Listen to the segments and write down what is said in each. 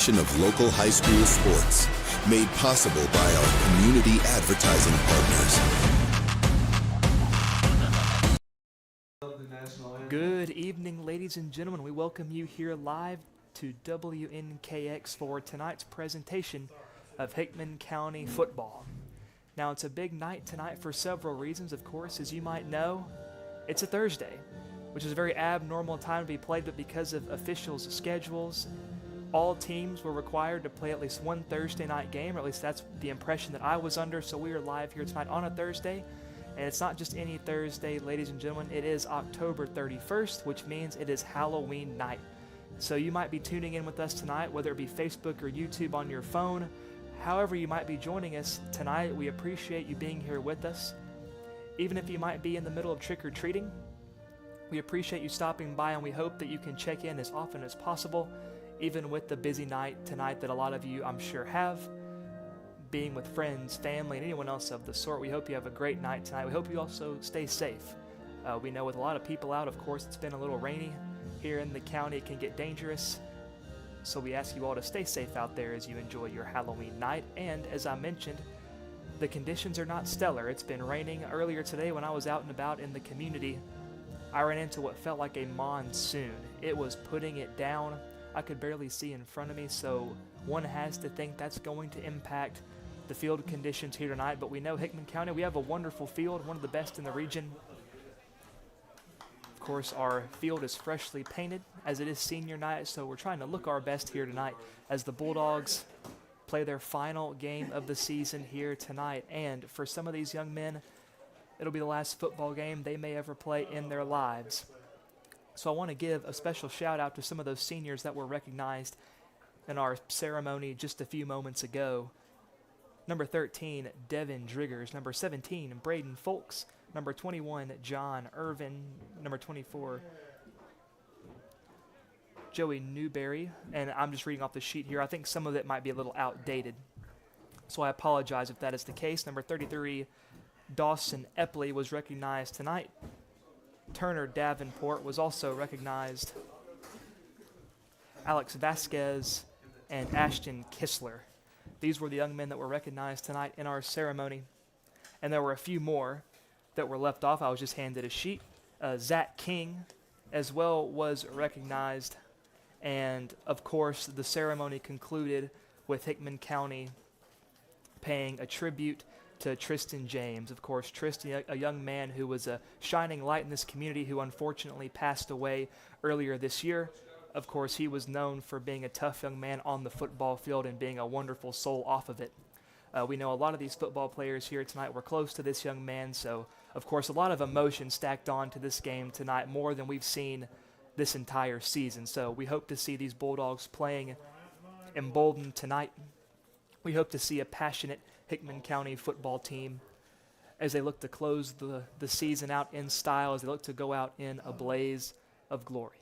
celebration of local high school sports, made possible by our community advertising partners. Good evening, ladies and gentlemen. We welcome you here live to WNKX for tonight's presentation of Hickman County football. Now, it's a big night tonight for several reasons. Of course, as you might know, it's a Thursday, which is a very abnormal time to be played, but because of officials' schedules, all teams were required to play at least one Thursday night game, or at least that's the impression that I was under. So we are live here tonight on a Thursday, and it's not just any Thursday, ladies and gentlemen. It is October 31st, which means it is Halloween night. So you might be tuning in with us tonight, whether it be Facebook or YouTube on your phone. However you might be joining us tonight, we appreciate you being here with us. Even if you might be in the middle of trick-or-treating, we appreciate you stopping by, and we hope that you can check in as often as possible, even with the busy night tonight that a lot of you, I'm sure, have, being with friends, family, and anyone else of the sort. We hope you have a great night tonight. We hope you also stay safe. We know with a lot of people out, of course, it's been a little rainy here in the county. It can get dangerous. So we ask you all to stay safe out there as you enjoy your Halloween night. And as I mentioned, the conditions are not stellar. It's been raining. Earlier today when I was out and about in the community, I ran into what felt like a monsoon. It was putting it down. I could barely see in front of me, so one has to think that's going to impact the field conditions here tonight. But we know Hickman County, we have a wonderful field, one of the best in the region. Of course, our field is freshly painted as it is senior night, so we're trying to look our best here tonight as the Bulldogs play their final game of the season here tonight. And for some of these young men, it'll be the last football game they may ever play in their lives. So I want to give a special shout out to some of those seniors that were recognized in our ceremony just a few moments ago. Number 13, Devin Driggers. Number 17, Braden Folks. Number 21, John Irvin. Number 24, Joey Newberry. And I'm just reading off the sheet here. I think some of it might be a little outdated, so I apologize if that is the case. Number 33, Dawson Epley was recognized tonight. Turner Davenport was also recognized. Alex Vasquez and Ashton Kistler. These were the young men that were recognized tonight in our ceremony. And there were a few more that were left off. I was just handed a sheet. Zach King as well was recognized. And of course, the ceremony concluded with Hickman County paying a tribute to Tristan James. Of course, Tristan, a young man who was a shining light in this community, who unfortunately passed away earlier this year. Of course, he was known for being a tough young man on the football field and being a wonderful soul off of it. We know a lot of these football players here tonight were close to this young man, so of course a lot of emotion stacked on to this game tonight, more than we've seen this entire season. So we hope to see these Bulldogs playing emboldened tonight. We hope to see a passionate Hickman County football team as they look to close the season out in style, as they look to go out in a blaze of glory.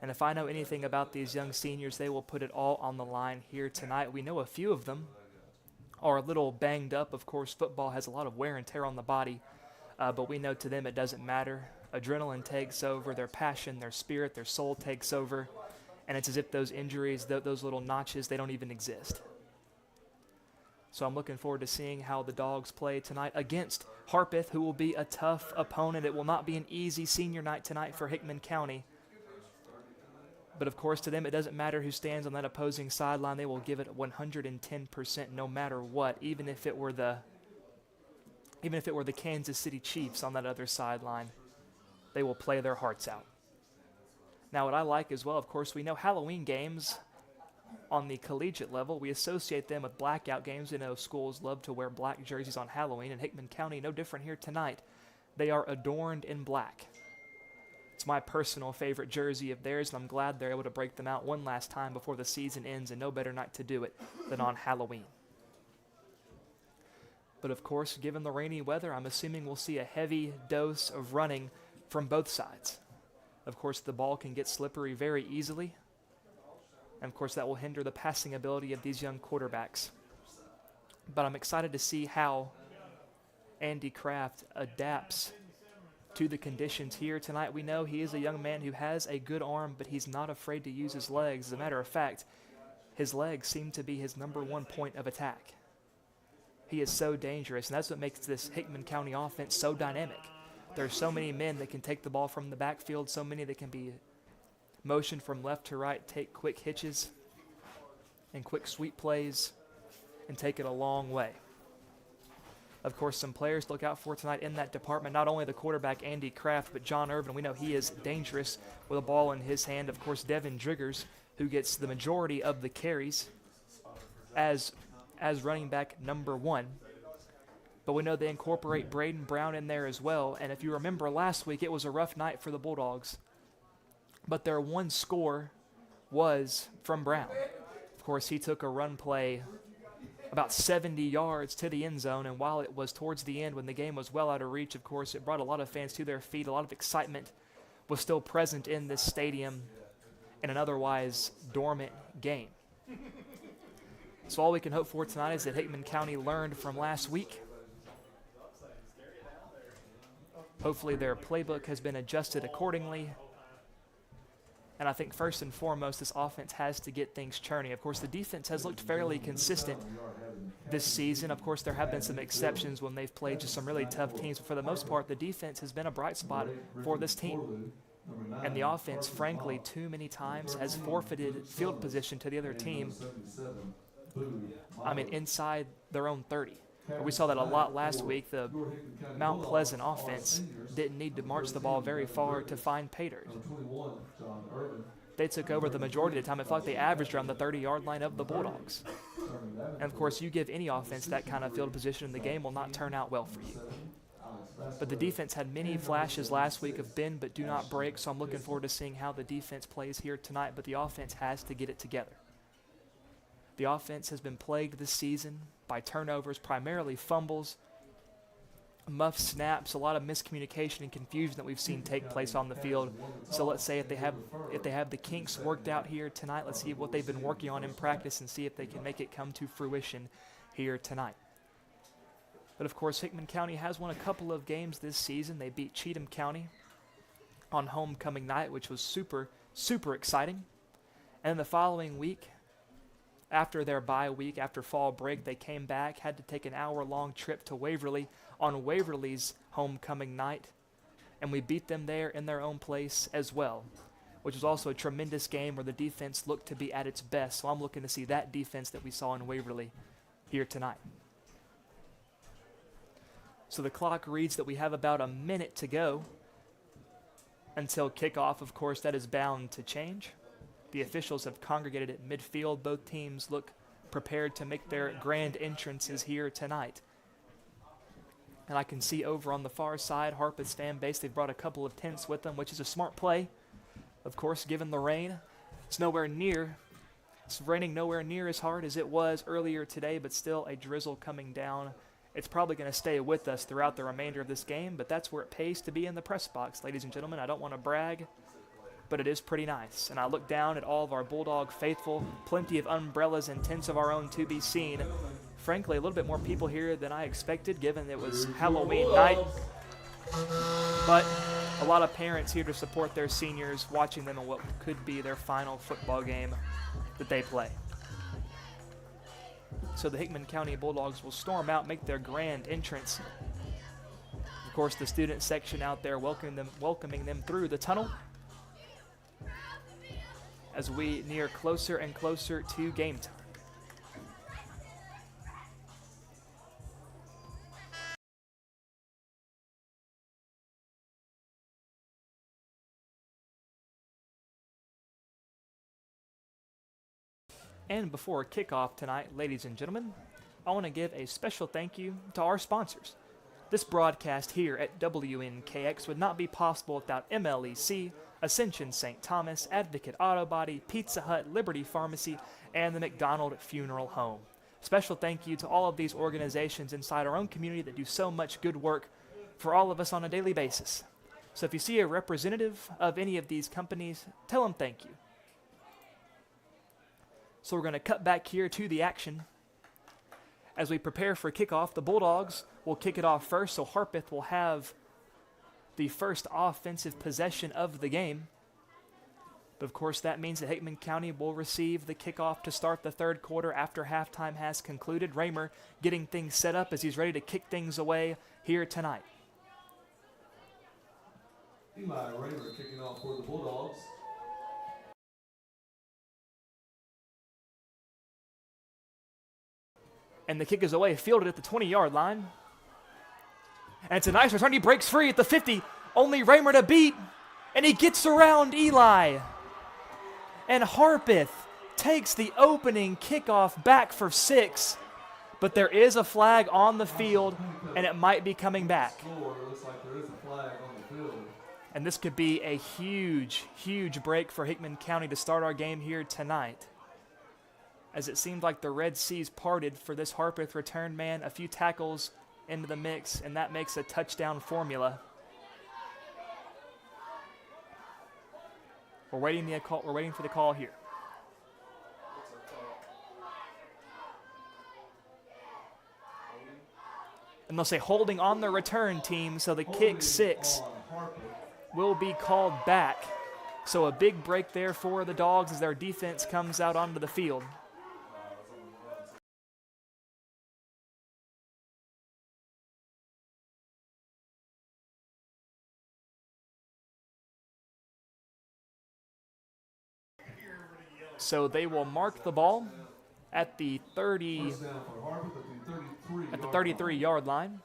And if I know anything about these young seniors, they will put it all on the line here tonight. We know a few of them are a little banged up. Of course, football has a lot of wear and tear on the body, but we know to them it doesn't matter. Adrenaline takes over, their passion, their spirit, their soul takes over, and it's as if those injuries, those little notches, they don't even exist. So I'm looking forward to seeing how the Dogs play tonight against Harpeth, who will be a tough opponent. It will not be an easy senior night tonight for Hickman County. But of course, to them, it doesn't matter who stands on that opposing sideline. They will give it 110% no matter what, even if it were the Kansas City Chiefs on that other sideline. They will play their hearts out. Now, what I like as well, of course, we know Halloween games on the collegiate level, we associate them with blackout games. We know schools love to wear black jerseys on Halloween, and Hickman County, no different here tonight. They are adorned in black. It's my personal favorite jersey of theirs, and I'm glad they're able to break them out one last time before the season ends, and no better night to do it than on Halloween. But of course, given the rainy weather, I'm assuming we'll see a heavy dose of running from both sides. Of course, the ball can get slippery very easily, and of course that will hinder the passing ability of these young quarterbacks. But I'm excited to see how Andy Kraft adapts to the conditions here tonight. We know he is a young man who has a good arm, but he's not afraid to use his legs. As a matter of fact, his legs seem to be his number one point of attack. He is so dangerous, and that's what makes this Hickman County offense so dynamic. There's so many men that can take the ball from the backfield, so many that can be motioned from left to right, take quick hitches and quick sweep plays, and take it a long way. Of course, some players to look out for tonight in that department, not only the quarterback Andy Kraft, but John Irvin. We know he is dangerous with a ball in his hand. Of course, Devin Driggers, who gets the majority of the carries as running back number one. But we know they incorporate Braden Brown in there as well. And if you remember last week, it was a rough night for the Bulldogs. But their one score was from Brown. Of course, he took a run play about 70 yards to the end zone, and while it was towards the end when the game was well out of reach, of course, it brought a lot of fans to their feet. A lot of excitement was still present in this stadium in an otherwise dormant game. So all we can hope for tonight is that Hickman County learned from last week. Hopefully their playbook has been adjusted accordingly. And I think first and foremost, this offense has to get things churning. Of course, the defense has looked fairly consistent this season. Of course, there have been some exceptions when they've played just some really tough teams. But for the most part, the defense has been a bright spot for this team. And the offense, frankly, too many times has forfeited field position to the other team. I mean, inside their own 30. We saw that a lot last week. The Mount Pleasant offense didn't need to march the ball very far to find pay dirt. They took over the majority of the time. It felt like they averaged around the 30-yard line of the Bulldogs. And, of course, you give any offense that kind of field position in the game will not turn out well for you. But the defense had many flashes last week of bend but do not break, so I'm looking forward to seeing how the defense plays here tonight. But the offense has to get it together. The offense has been plagued this season by turnovers, primarily fumbles, muff snaps, a lot of miscommunication and confusion that we've seen take place on the field. So let's say if they have the kinks worked out here tonight, let's see what they've been working on in practice and see if they can make it come to fruition here tonight. But of course, Hickman County has won a couple of games this season. They beat Cheatham County on homecoming night, which was super, super exciting. And the following week, after their bye week, after fall break, they came back, had to take an hour-long trip to Waverly on Waverly's homecoming night, and we beat them there in their own place as well, which was also a tremendous game where the defense looked to be at its best. So I'm looking to see that defense that we saw in Waverly here tonight. So the clock reads that we have about a minute to go until kickoff. Of course, that is bound to change. The officials have congregated at midfield. Both teams look prepared to make their grand entrances here tonight. And I can see over on the far side, Harpeth's fan base, they've brought a couple of tents with them, which is a smart play. Of course, given the rain, it's raining nowhere near as hard as it was earlier today, but still a drizzle coming down. It's probably going to stay with us throughout the remainder of this game, but that's where it pays to be in the press box, ladies and gentlemen. I don't want to brag, but it is pretty nice. And I look down at all of our Bulldog faithful, plenty of umbrellas and tents of our own to be seen. Frankly, a little bit more people here than I expected, given it was Halloween night. But a lot of parents here to support their seniors, watching them in what could be their final football game that they play. So the Hickman County Bulldogs will storm out, make their grand entrance. Of course, the student section out there welcoming them through the tunnel as we near closer and closer to game time. And before kickoff tonight, ladies and gentlemen, I want to give a special thank you to our sponsors. This broadcast here at WNKX would not be possible without MLEC, Ascension St. Thomas, Advocate Auto Body, Pizza Hut, Liberty Pharmacy, and the McDonald Funeral Home. Special thank you to all of these organizations inside our own community that do so much good work for all of us on a daily basis. So if you see a representative of any of these companies, tell them thank you. So we're going to cut back here to the action. As we prepare for kickoff, the Bulldogs will kick it off first, so Harpeth will have the first offensive possession of the game. But of course, that means that Hickman County will receive the kickoff to start the third quarter after halftime has concluded. Raymer getting things set up as he's ready to kick things away here tonight. Eli Raymer kicking off for the Bulldogs. And the kick is away, fielded at the 20-yard line. And it's a nice return. He breaks free at the 50. Only Raymer to beat. And he gets around Eli. And Harpeth takes the opening kickoff back for 6. But there is a flag on the field, and it might be coming back. Looks like there is a flag on the field. And this could be a huge, huge break for Hickman County to start our game here tonight. As it seemed like the Red Seas parted for this Harpeth return man. A few tackles into the mix, and that makes a touchdown formula. We're waiting for the call here. And they'll say holding on the return team, so the kick 6 will be called back. So a big break there for the Dogs as their defense comes out onto the field. So they will mark the ball at the 33-yard line.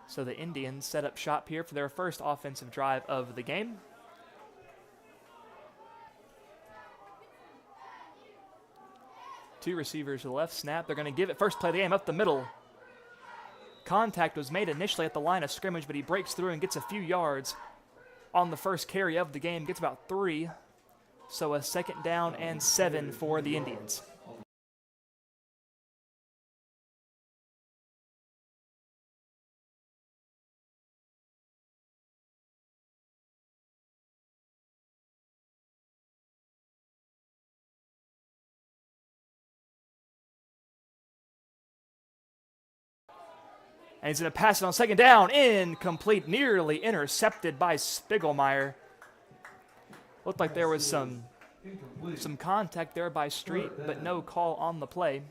So the Indians set up shop here for their first offensive drive of the game. Two receivers to the left, snap. They're going to give it first play of the game up the middle. Contact was made initially at the line of scrimmage, but he breaks through and gets a few yards on the first carry of the game. Gets about 3. So a 2nd down and 7 for the Indians. And he's going to pass it on 2nd down. Incomplete. Nearly intercepted by Spiegelmeyer. Looked like there was some contact there by Street, but no call on the play.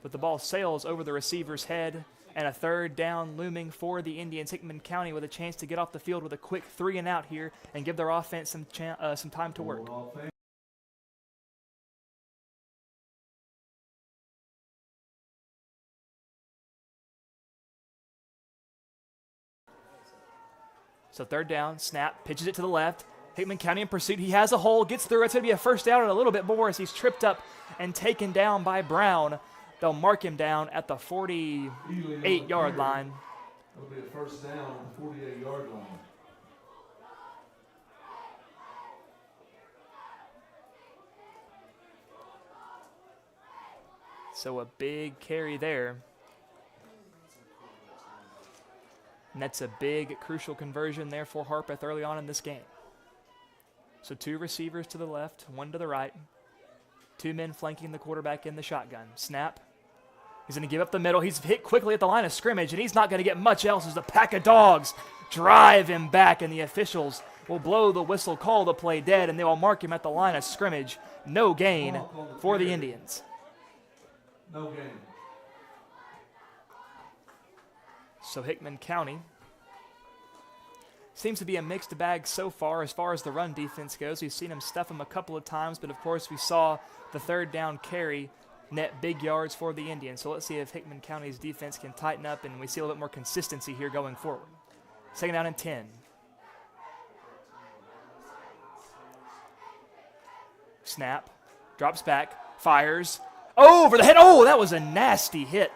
But the ball sails over the receiver's head, and a 3rd down looming for the Indians. Hickman County with a chance to get off the field with a quick 3 and out here and give their offense some time to work. So 3rd down, snap, pitches it to the left. Hickman County in pursuit. He has a hole, gets through. It's going to be a 1st down and a little bit more as he's tripped up and taken down by Brown. They'll mark him down at the 48-yard line. That'll be a 1st down on the 48-yard line. So a big carry there. And that's a big, crucial conversion there for Harpeth early on in this game. So 2 receivers to the left, 1 to the right. 2 men flanking the quarterback in the shotgun. Snap. He's going to give up the middle. He's hit quickly at the line of scrimmage, and he's not going to get much else as the pack of dogs drive him back, and the officials will blow the whistle, call the play dead, and they will mark him at the line of scrimmage. No gain for the Indians. No gain. So Hickman County seems to be a mixed bag so far as the run defense goes. We've seen them stuff them a couple of times, but of course we saw the 3rd down carry net big yards for the Indians. So let's see if Hickman County's defense can tighten up and we see a little bit more consistency here going forward. 2nd down and 10. Snap, drops back, fires, over the head. Oh, that was a nasty hit.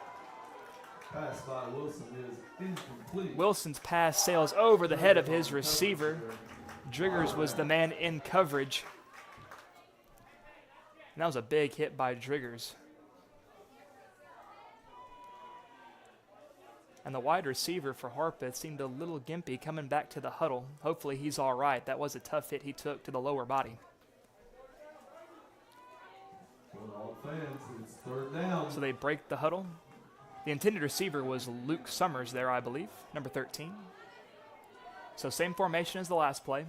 Pass by Wilson is incomplete. Wilson's pass sails over the head of his receiver. Driggers was the man in coverage. And that was a big hit by Driggers. And the wide receiver for Harpeth seemed a little gimpy coming back to the huddle. Hopefully he's all right. That was a tough hit he took to the lower body. All fans, it's 3rd down. So they break the huddle. The intended receiver was Luke Summers there, I believe, number 13. So same formation as the last play.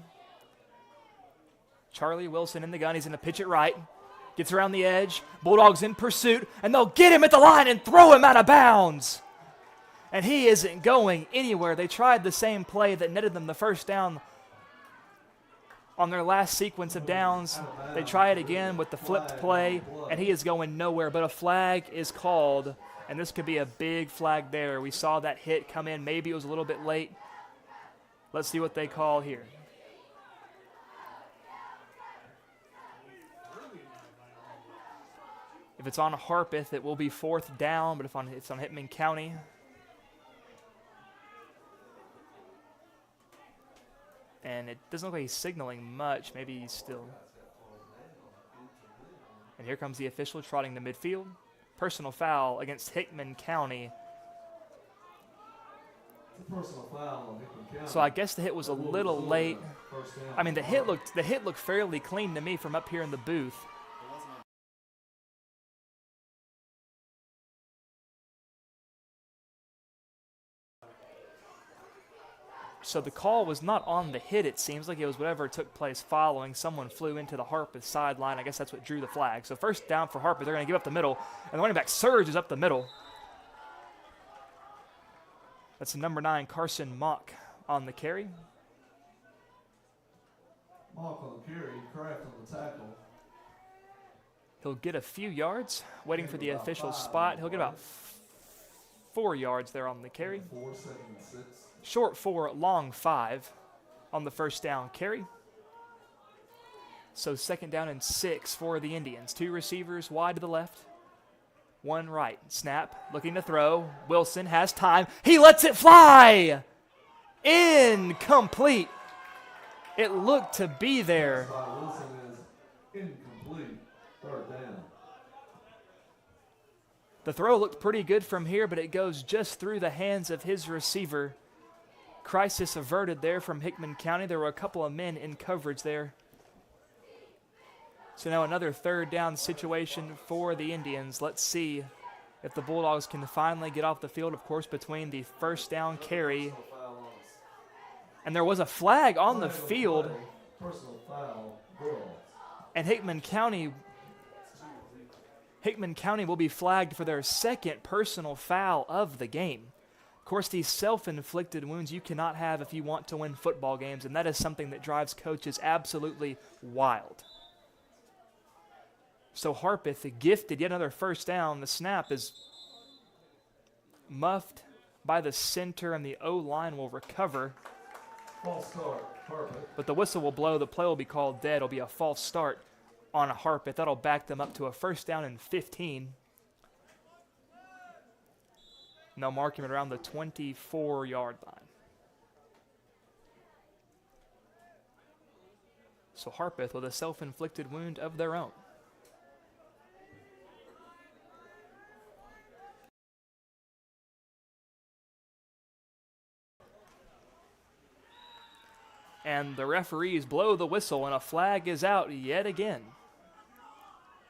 Charlie Wilson in the gun. He's going to pitch it right. Gets around the edge. Bulldogs in pursuit, and they'll get him at the line and throw him out of bounds. And he isn't going anywhere. They tried the same play that netted them the first down on their last sequence of downs. They try it again with the flipped play, and he is going nowhere. But a flag is called, and this could be a big flag there. We saw that hit come in. Maybe it was a little bit late. Let's see what they call here. If it's on Harpeth, it will be 4th down, but if it's on Hickman County, and it doesn't look like he's signaling much. Maybe he's still. And here comes the official trotting to midfield. Personal foul against Hickman County. Personal foul on Hickman County. So I guess the hit was a little late. I mean, the hit looked fairly clean to me from up here in the booth. So the call was not on the hit, it seems like it was whatever took place following. Someone flew into the Harpeth sideline. I guess that's what drew the flag. So first down for Harpeth. They're going to give up the middle, and the running back surge is up the middle. That's number 9, Carson Mock on the carry. Mock on the carry, Kraft on the tackle. He'll get a few yards, waiting for the official spot. He'll get about 4 yards there on the carry. 4, 7, 6. Short 4, long 5 on the first down carry. So 2nd down and 6 for the Indians. 2 receivers wide to the left, 1 right. Snap, looking to throw. Wilson has time. He lets it fly. Incomplete. It looked to be there. Wilson is incomplete. 3rd down. The throw looked pretty good from here, but it goes just through the hands of his receiver. Crisis averted there from Hickman County. There were a couple of men in coverage there. So now another 3rd down situation for the Indians. Let's see if the Bulldogs can finally get off the field, of course, between the first down carry. And there was a flag on the field. Personal foul, Bulldogs. And Hickman County will be flagged for their 2nd personal foul of the game. Of course, these self-inflicted wounds you cannot have if you want to win football games, and that is something that drives coaches absolutely wild. So Harpeth gifted yet another first down. The snap is muffed by the center, and the O-line will recover. False start, Harpeth. But the whistle will blow. The play will be called dead. It'll be a false start on Harpeth. That'll back them up to a 1st down and 15. And they'll mark him at around the 24-yard line. So Harpeth with a self-inflicted wound of their own. And the referees blow the whistle, and a flag is out yet again.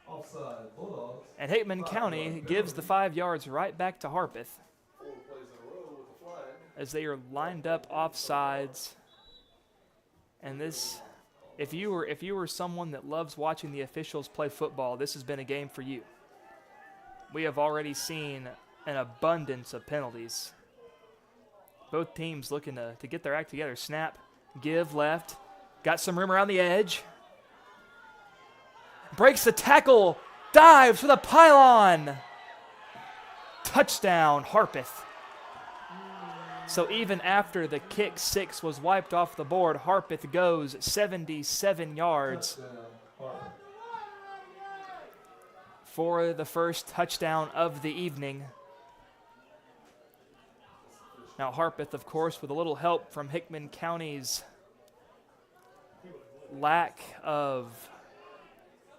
Offside, Bulldogs. And Hickman County gives the 5 yards right back to Harpeth 4 plays in a row with the flag. as they are lined up offsides. And this, if you were someone that loves watching the officials play football, this has been a game for you. We have already seen an abundance of penalties. Both teams looking to get their act together. Snap, give left, got some room around the edge. Breaks the tackle, dives for the pylon. Touchdown, Harpeth. So even after the kick 6 was wiped off the board, Harpeth goes 77 yards Touchdown, Harpeth. for the first touchdown of the evening. Now Harpeth, of course, with a little help from Hickman County's lack of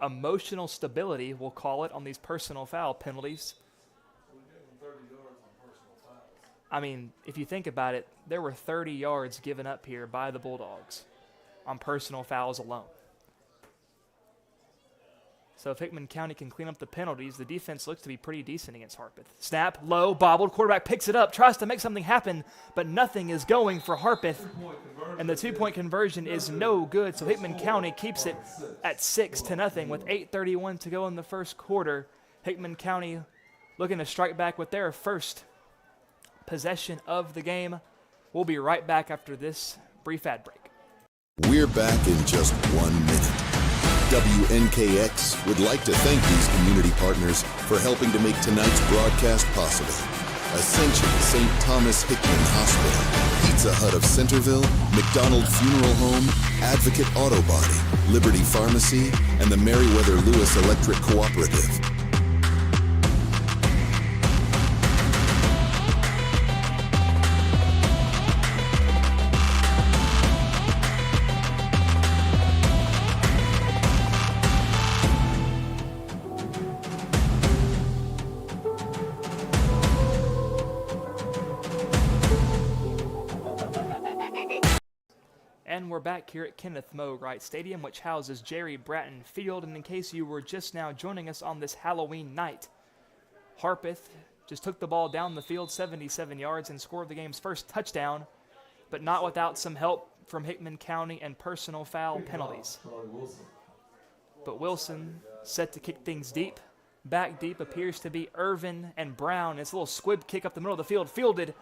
emotional stability, we'll call it, on these personal foul penalties. We gave them 30 yards on personal fouls. I mean, if you think about it, there were 30 yards given up here by the Bulldogs on personal fouls alone. So if Hickman County can clean up the penalties, the defense looks to be pretty decent against Harpeth. Snap, low, bobbled, quarterback picks it up, tries to make something happen, but nothing is going for Harpeth. And the two-point conversion is no good, so Hickman County keeps it at 6-0 with 8:31 to go in the first quarter. Hickman County looking to strike back with their first possession of the game. We'll be right back after this brief ad break. We're back in just 1 minute. WNKX would like to thank these community partners for helping to make tonight's broadcast possible. Ascension St. Thomas Hickman Hospital, Pizza Hut of Centerville, McDonald Funeral Home, Advocate Auto Body, Liberty Pharmacy, and the Meriwether Lewis Electric Cooperative. And we're back here at Kenneth Moe Wright Stadium, which houses Jerry Bratton Field. And in case you were just now joining us on this Halloween night, Harpeth just took the ball down the field 77 yards and scored the game's first touchdown, but not without some help from Hickman County and personal foul penalties. But Wilson set to kick things deep. Back deep appears to be Irvin and Brown. It's a little squib kick up the middle of the field, fielded,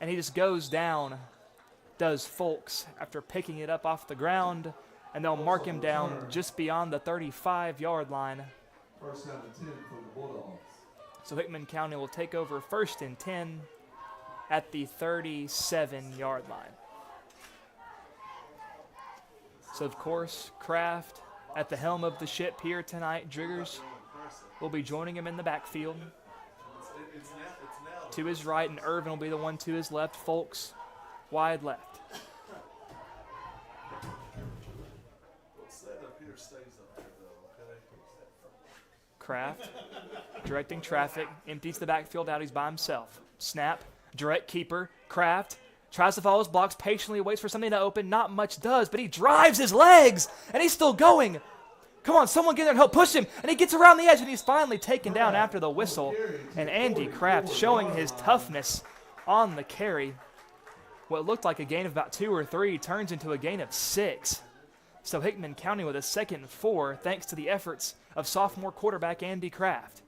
and he just goes down. Does Folks after picking it up off the ground, and they'll mark him down just beyond the 35-yard line. First down and 10 for the Bulldogs. So Hickman County will take over 1st and 10 at the 37-yard line. So, of course, Kraft at the helm of the ship here tonight. Driggers will be joining him in the backfield. To his right, and Irvin will be the one to his left. Folks wide left. Kraft directing traffic, empties the backfield out. He's by himself. Snap, direct keeper. Kraft tries to follow his blocks, patiently waits for something to open. Not much does, but he drives his legs, and he's still going. Come on, someone get there and help push him. And he gets around the edge, and he's finally taken down after the whistle. And Andy Kraft showing his toughness on the carry. What looked like a gain of about 2 or 3 turns into a gain of 6. So Hickman County with a 2nd and 4, thanks to the efforts of sophomore quarterback Andy Kraft.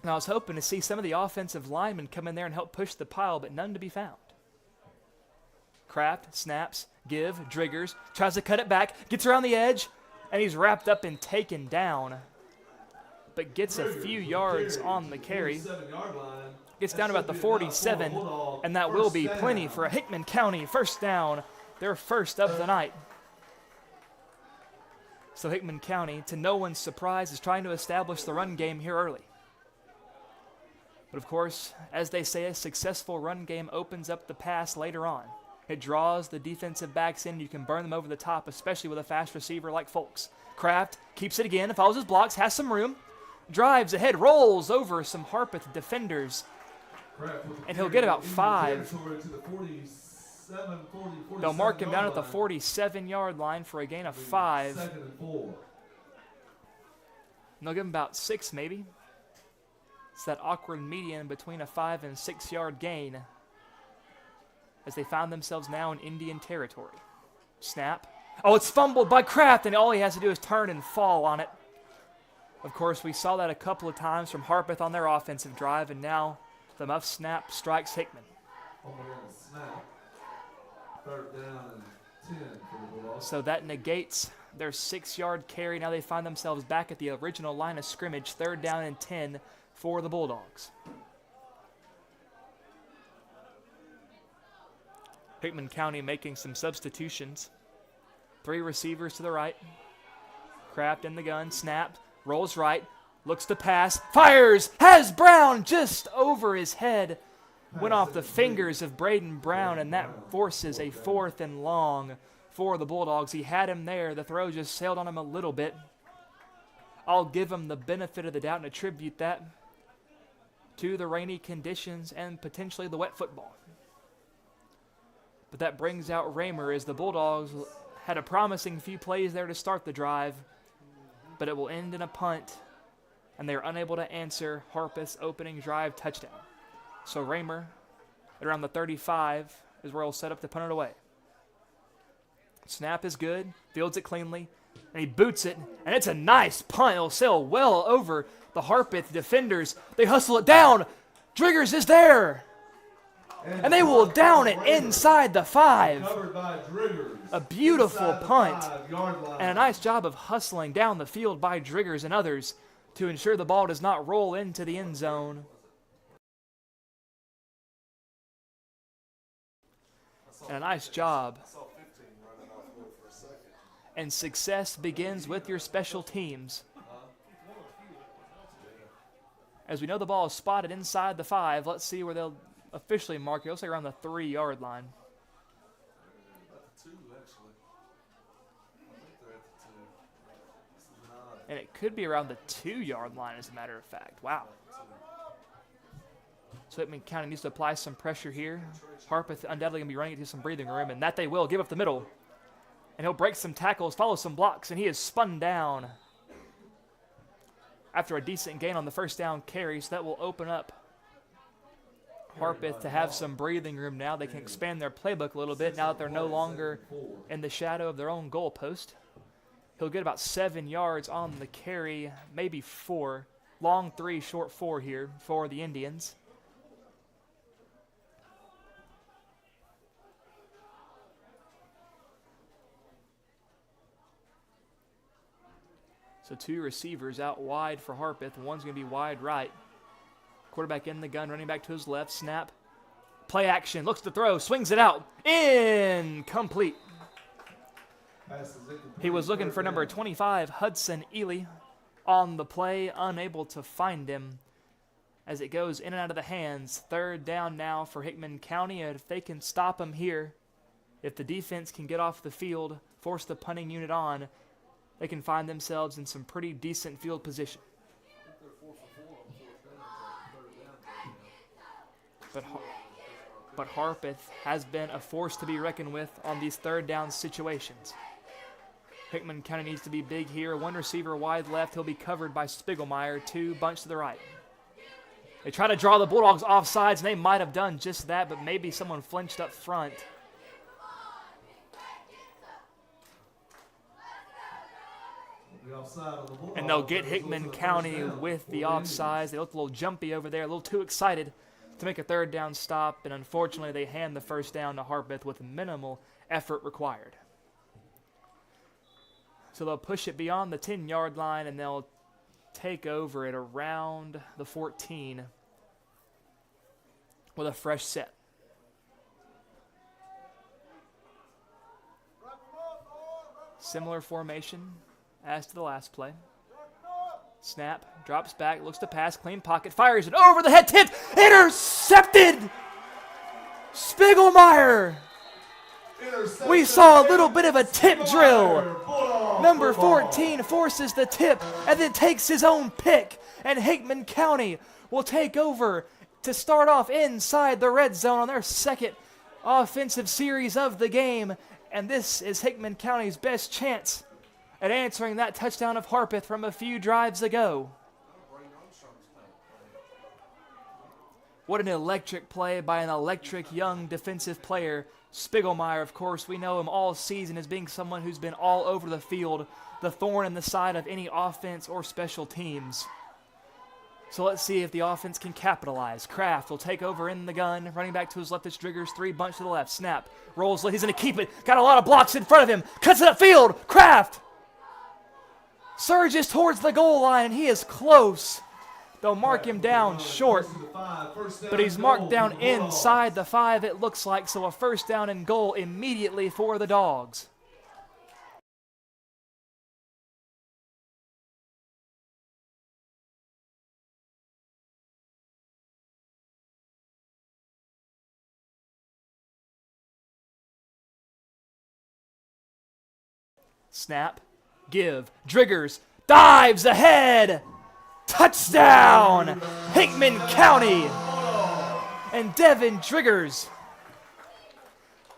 And I was hoping to see some of the offensive linemen come in there and help push the pile, but none to be found. Kraft snaps, give, Driggers, tries to cut it back, gets around the edge, and he's wrapped up and taken down, but gets a few yards on the carry. Gets down to about the 47, and that will be plenty for a Hickman County first down, their first of the night. So Hickman County, to no one's surprise, is trying to establish the run game here early. But of course, as they say, a successful run game opens up the pass later on. It draws the defensive backs in. You can burn them over the top, especially with a fast receiver like Folks. Kraft keeps it again, follows his blocks, has some room, drives ahead, rolls over some Harpeth defenders, and he'll get about 5. They'll mark him down at the 47-yard line for a gain of 5. And they'll give him about 6 maybe. It's that awkward median between a 5 and 6 yard gain as they found themselves now in Indian territory. Snap. Oh, it's fumbled by Kraft, and all he has to do is turn and fall on it. Of course, we saw that a couple of times from Harpeth on their offensive drive, and now the muff snap strikes Hickman. So that negates their 6-yard carry. Now they find themselves back at the original line of scrimmage, 3rd down and 10 for the Bulldogs. Hickman County making some substitutions. 3 receivers to the right. Kraft in the gun, snap, rolls right, looks to pass, fires, has Brown just over his head. Went off the fingers of Braden Brown, and that forces a 4th and long for the Bulldogs. He had him there. The throw just sailed on him a little bit. I'll give him the benefit of the doubt and attribute that to the rainy conditions and potentially the wet football. But that brings out Raymer as the Bulldogs had a promising few plays there to start the drive, but it will end in a punt, and they're unable to answer Harpeth's opening drive touchdown. So Raymer, at around the 35, is where he'll set up to punt it away. Snap is good, fields it cleanly, and he boots it, and it's a nice punt. It'll sail well over the Harpeth defenders. They hustle it down. Driggers is there. And they will down it inside the 5. Covered by Driggers. A beautiful Inside the punt. 5-yard line. And a nice job of hustling down the field by Driggers and others to ensure the ball does not roll into the end zone. And a nice job. And success begins with your special teams. As we know the ball is spotted inside the 5, let's see where they'll officially mark it. It'll say around the 3-yard line. And it could be around the 2-yard line, as a matter of fact. Wow. So Hickman County needs to apply some pressure here. Harpeth undoubtedly going to be running into some breathing room, and that they will. Give up the middle. And he'll break some tackles, follow some blocks, and he is spun down after a decent gain on the first down carry. So that will open up Harpeth to have some breathing room now. They can expand their playbook a little bit now that they're no longer in the shadow of their own goal post. He'll get about 7 yards on the carry, maybe 4. Long 3, short 4 here for the Indians. So 2 receivers out wide for Harpeth. One's going to be wide right. Quarterback in the gun, running back to his left. Snap. Play action. Looks to throw. Swings it out. Incomplete. He was looking for number 25, Hudson Ely, on the play. Unable to find him as it goes in and out of the hands. 3rd down now for Hickman County. And if they can stop him here, if the defense can get off the field, force the punting unit on, they can find themselves in some pretty decent field position. But Harpeth has been a force to be reckoned with on these 3rd down situations. Hickman County needs to be big here. 1 receiver wide left. He'll be covered by Spiegelmeyer. 2 bunch to the right. They try to draw the Bulldogs off sides, and they might have done just that, but maybe someone flinched up front. And they'll get Hickman County with the offsides. They look a little jumpy over there, a little too excited to make a 3rd down stop, and unfortunately they hand the first down to Harpeth with minimal effort required. So they'll push it beyond the 10-yard line, and they'll take over at around the 14 with a fresh set. Similar formation as to the last play. Snap, drops back, looks to pass, clean pocket, fires it over the head, tipped, intercepted! Spiegelmeyer! We saw a little bit of a tip drill. Number 14 forces the tip and then takes his own pick, and Hickman County will take over to start off inside the red zone on their 2nd offensive series of the game, and this is Hickman County's best chance at answering that touchdown of Harpeth from a few drives ago. What an electric play by an electric young defensive player. Spiegelmeyer, of course, we know him all season as being someone who's been all over the field, the thorn in the side of any offense or special teams. So let's see if the offense can capitalize. Kraft will take over in the gun. Running back to his left is Driggers. 3 bunch to the left. Snap. Rolls. He's going to keep it. Got a lot of blocks in front of him. Cuts it upfield. Kraft surges towards the goal line, and he is close. They'll mark him down short, but he's marked down inside the 5, it looks like, so a 1st down and goal immediately for the Dogs. Snap, give, Driggers, dives ahead! Touchdown! Hickman County! And Devin Driggers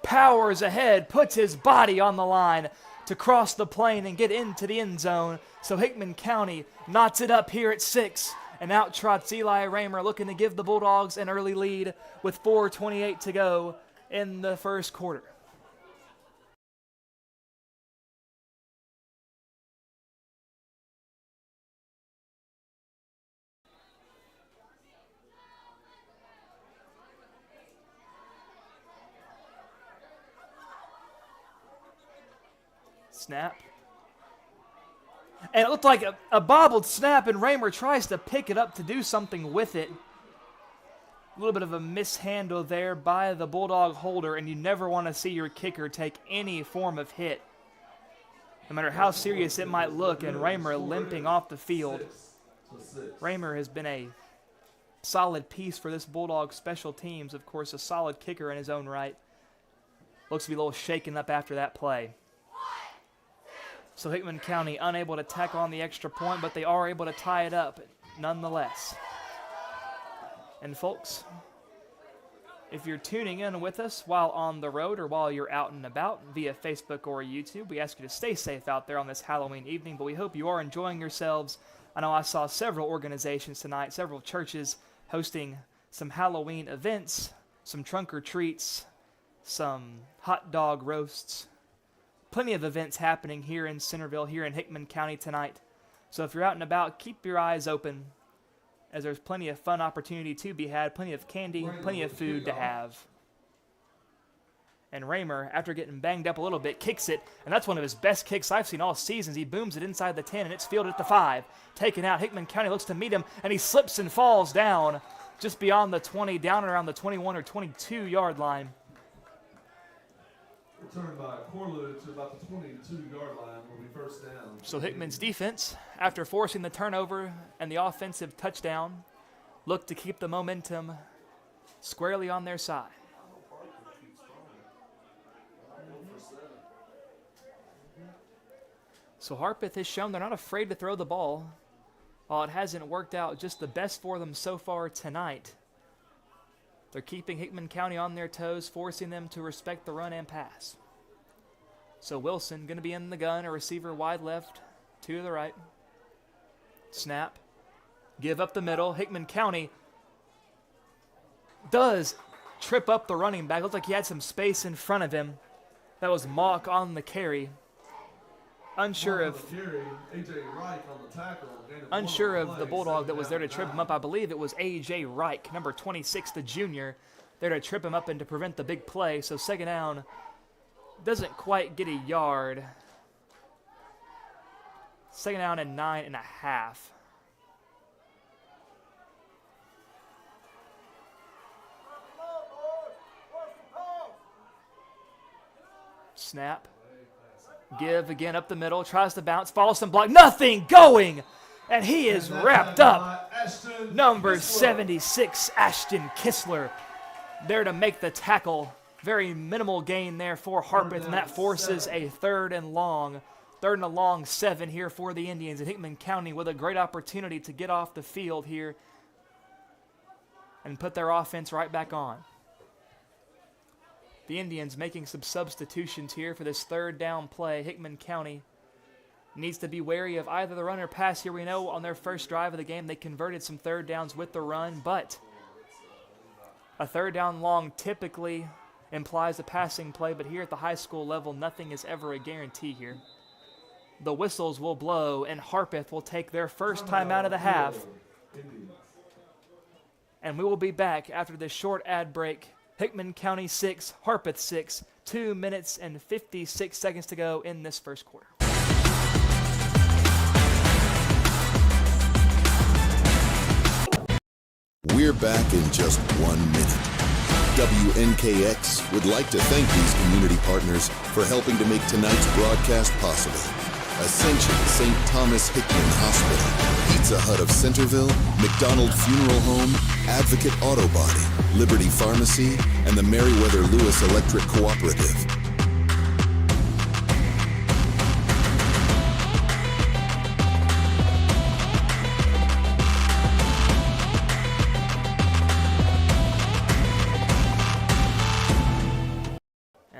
powers ahead, puts his body on the line to cross the plane and get into the end zone. So Hickman County knots it up here at 6, and out trots Eli Raymer, looking to give the Bulldogs an early lead with 4:28 to go in the first quarter. Snap. And it looked like a bobbled snap, and Raymer tries to pick it up to do something with it. A little bit of a mishandle there by the Bulldog holder, and you never want to see your kicker take any form of hit, no matter how serious it might look, and Raymer limping off the field. Raymer has been a solid piece for this Bulldog special teams, of course, a solid kicker in his own right. Looks to be a little shaken up after that play. So Hickman County unable to tack on the extra point, but they are able to tie it up nonetheless. And folks, if you're tuning in with us while on the road or while you're out and about via Facebook or YouTube, we ask you to stay safe out there on this Halloween evening, but we hope you are enjoying yourselves. I know I saw several organizations tonight, several churches hosting some Halloween events, some trunk or treats, some hot dog roasts. Plenty of events happening here in Centerville, here in Hickman County tonight. So if you're out and about, keep your eyes open, as there's plenty of fun opportunity to be had, plenty of candy, plenty of food to have. And Raymer, after getting banged up a little bit, kicks it, and that's one of his best kicks I've seen all seasons. He booms it inside the 10, and it's fielded at the 5. Taken out, Hickman County looks to meet him, and he slips and falls down just beyond the 20, down around the 21 or 22-yard line. Returned by Corlew to about the 22-yard line will be first down. So Hickman's defense, after forcing the turnover and the offensive touchdown, looked to keep the momentum squarely on their side. So Harpeth has shown they're not afraid to throw the ball. While it hasn't worked out just the best for them so far tonight, they're keeping Hickman County on their toes, forcing them to respect the run and pass. So Wilson going to be in the gun, a receiver wide left, to the right. Snap. Give up the middle. Hickman County does trip up the running back. Looks like he had some space in front of him. That was Mock on the carry. Unsure of the Bulldog that was there to trip him up. I believe it was A.J. Reich, number 26, the junior, there to trip him up and to prevent the big play. So second down doesn't quite get a yard. Second down and 9.5. Snap. Give again up the middle, tries to bounce, follows some block, nothing going, and he is wrapped up. Number 76, Ashton Kistler, there to make the tackle. Very minimal gain there for Harpeth, and that forces a third and long 7 here for the Indians. And Hickman County with a great opportunity to get off the field here and put their offense right back on. The Indians making some substitutions here for this third down play. Hickman County needs to be wary of either the run or pass here. We know on their first drive of the game they converted some third downs with the run, but a third down long typically implies a passing play, but here at the high school level, nothing is ever a guarantee here. The whistles will blow, and Harpeth will take their first time out of the half. And we will be back after this short ad break. Hickman County 6, Harpeth 6, 2 minutes and 56 seconds to go in this first quarter. We're back in just 1 minute. WNKX would like to thank these community partners for helping to make tonight's broadcast possible. Ascension St. Thomas Hickman Hospital, Pizza Hut of Centerville, McDonald Funeral Home, Advocate Auto Body, Liberty Pharmacy, and the Meriwether Lewis Electric Cooperative.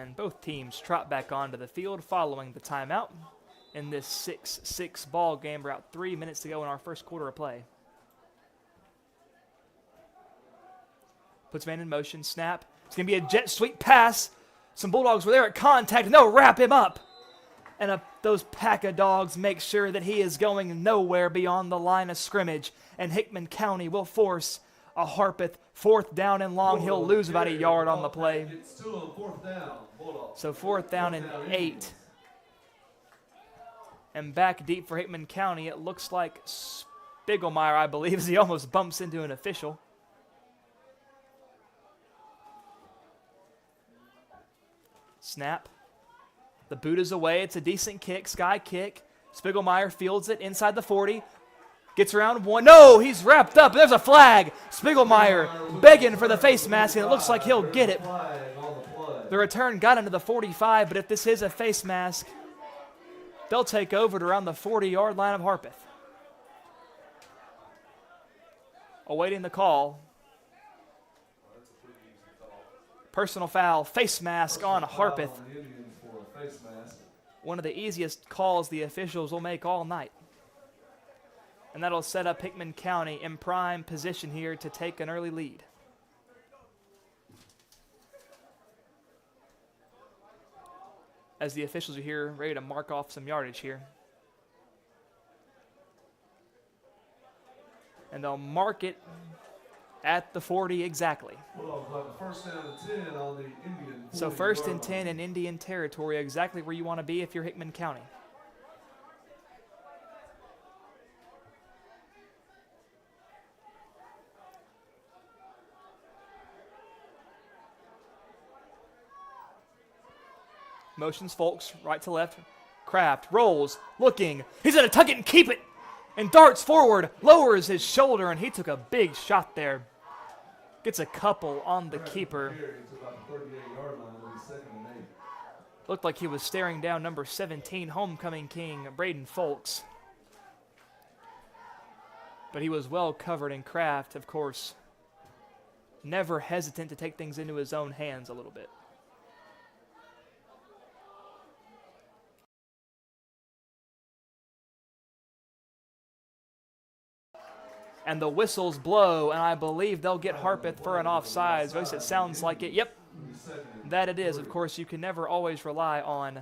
And both teams trot back onto the field following the timeout in this 6-6 ball game. We're out 3 minutes to go in our first quarter of play. Puts man in motion, snap. It's going to be a jet sweep pass. Some Bulldogs were there at contact, and they'll wrap him up. And those pack of dogs make sure that he is going nowhere beyond the line of scrimmage. And Hickman County will force a Harpeth 4th down and long. He'll lose about a yard on the play. So 4th down and 8. And back deep for Hickman County, it looks like Spiegelmeyer, I believe, as he almost bumps into an official. Snap. The boot is away. It's a decent kick, sky kick. Spiegelmeyer fields it inside the 40. Gets around one. No, he's wrapped up. There's a flag. Spiegelmeyer begging for the face mask, and it looks like he'll get it. The return got into the 45, but if this is a face mask, they'll take over to around the 40-yard line of Harpeth. Awaiting the call. Personal foul, face mask on Harpeth. One of the easiest calls the officials will make all night. And that'll set up Hickman County in prime position here to take an early lead. As the officials are here, ready to mark off some yardage here. And they'll mark it at the 40 exactly. So 1st and 10 in Indian territory, exactly where you want to be if you're Hickman County. Motions folks, right to left. Kraft rolls, looking. He's going to tuck it and keep it. And darts forward, lowers his shoulder, and he took a big shot there. Gets a couple on the keeper. Looked like he was staring down number 17, homecoming king, Braden Folks. But he was well covered in Kraft, of course. Never hesitant to take things into his own hands a little bit. And the whistles blow, and I believe they'll get Harpeth for an offsides. At least it sounds like it. Yep, that it is. Of course, you can never always rely on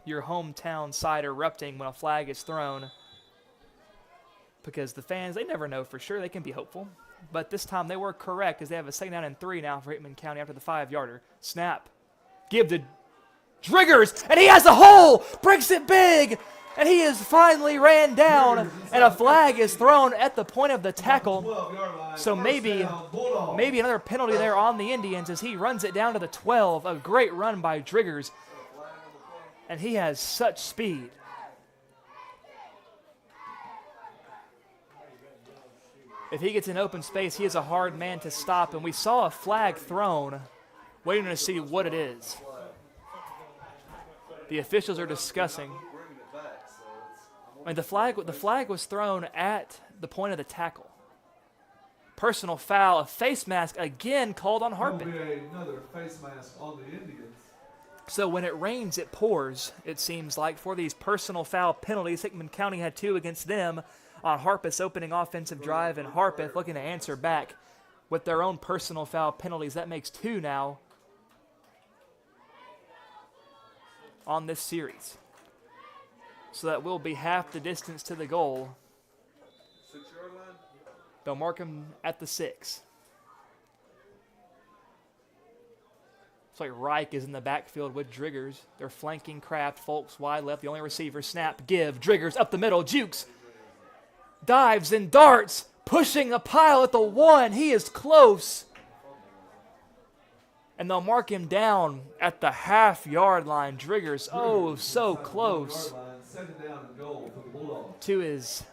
your hometown side erupting when a flag is thrown, because the fans, they never know for sure. They can be hopeful. But this time they were correct, as they have a 2nd down and 3 now for Hickman County after the 5-yarder. Snap. Give to Driggers, and he has a hole! Breaks it big! And he is finally ran down, and a flag is thrown at the point of the tackle. So maybe another penalty there on the Indians as he runs it down to the 12. A great run by Driggers. And he has such speed. If he gets in open space, he is a hard man to stop. And we saw a flag thrown, waiting to see what it is. The officials are discussing. I mean, the flag was thrown at the point of the tackle. Personal foul, a face mask again called on Harpeth. Another face mask on the Indians. So when it rains, it pours, it seems like, for these personal foul penalties. Hickman County had 2 against them on Harpeth's opening offensive drive, and Harpeth looking to answer back with their own personal foul penalties. That makes 2 now on this series. So that will be half the distance to the goal. 6-yard line? They'll mark him at the 6. It's like Reich is in the backfield with Driggers. They're flanking Kraft. Folks wide left, the only receiver. Snap, give. Driggers up the middle. Jukes. Dives and darts. Pushing a pile at the 1. He is close. And they'll mark him down at the half-yard line. Driggers, oh, so close to his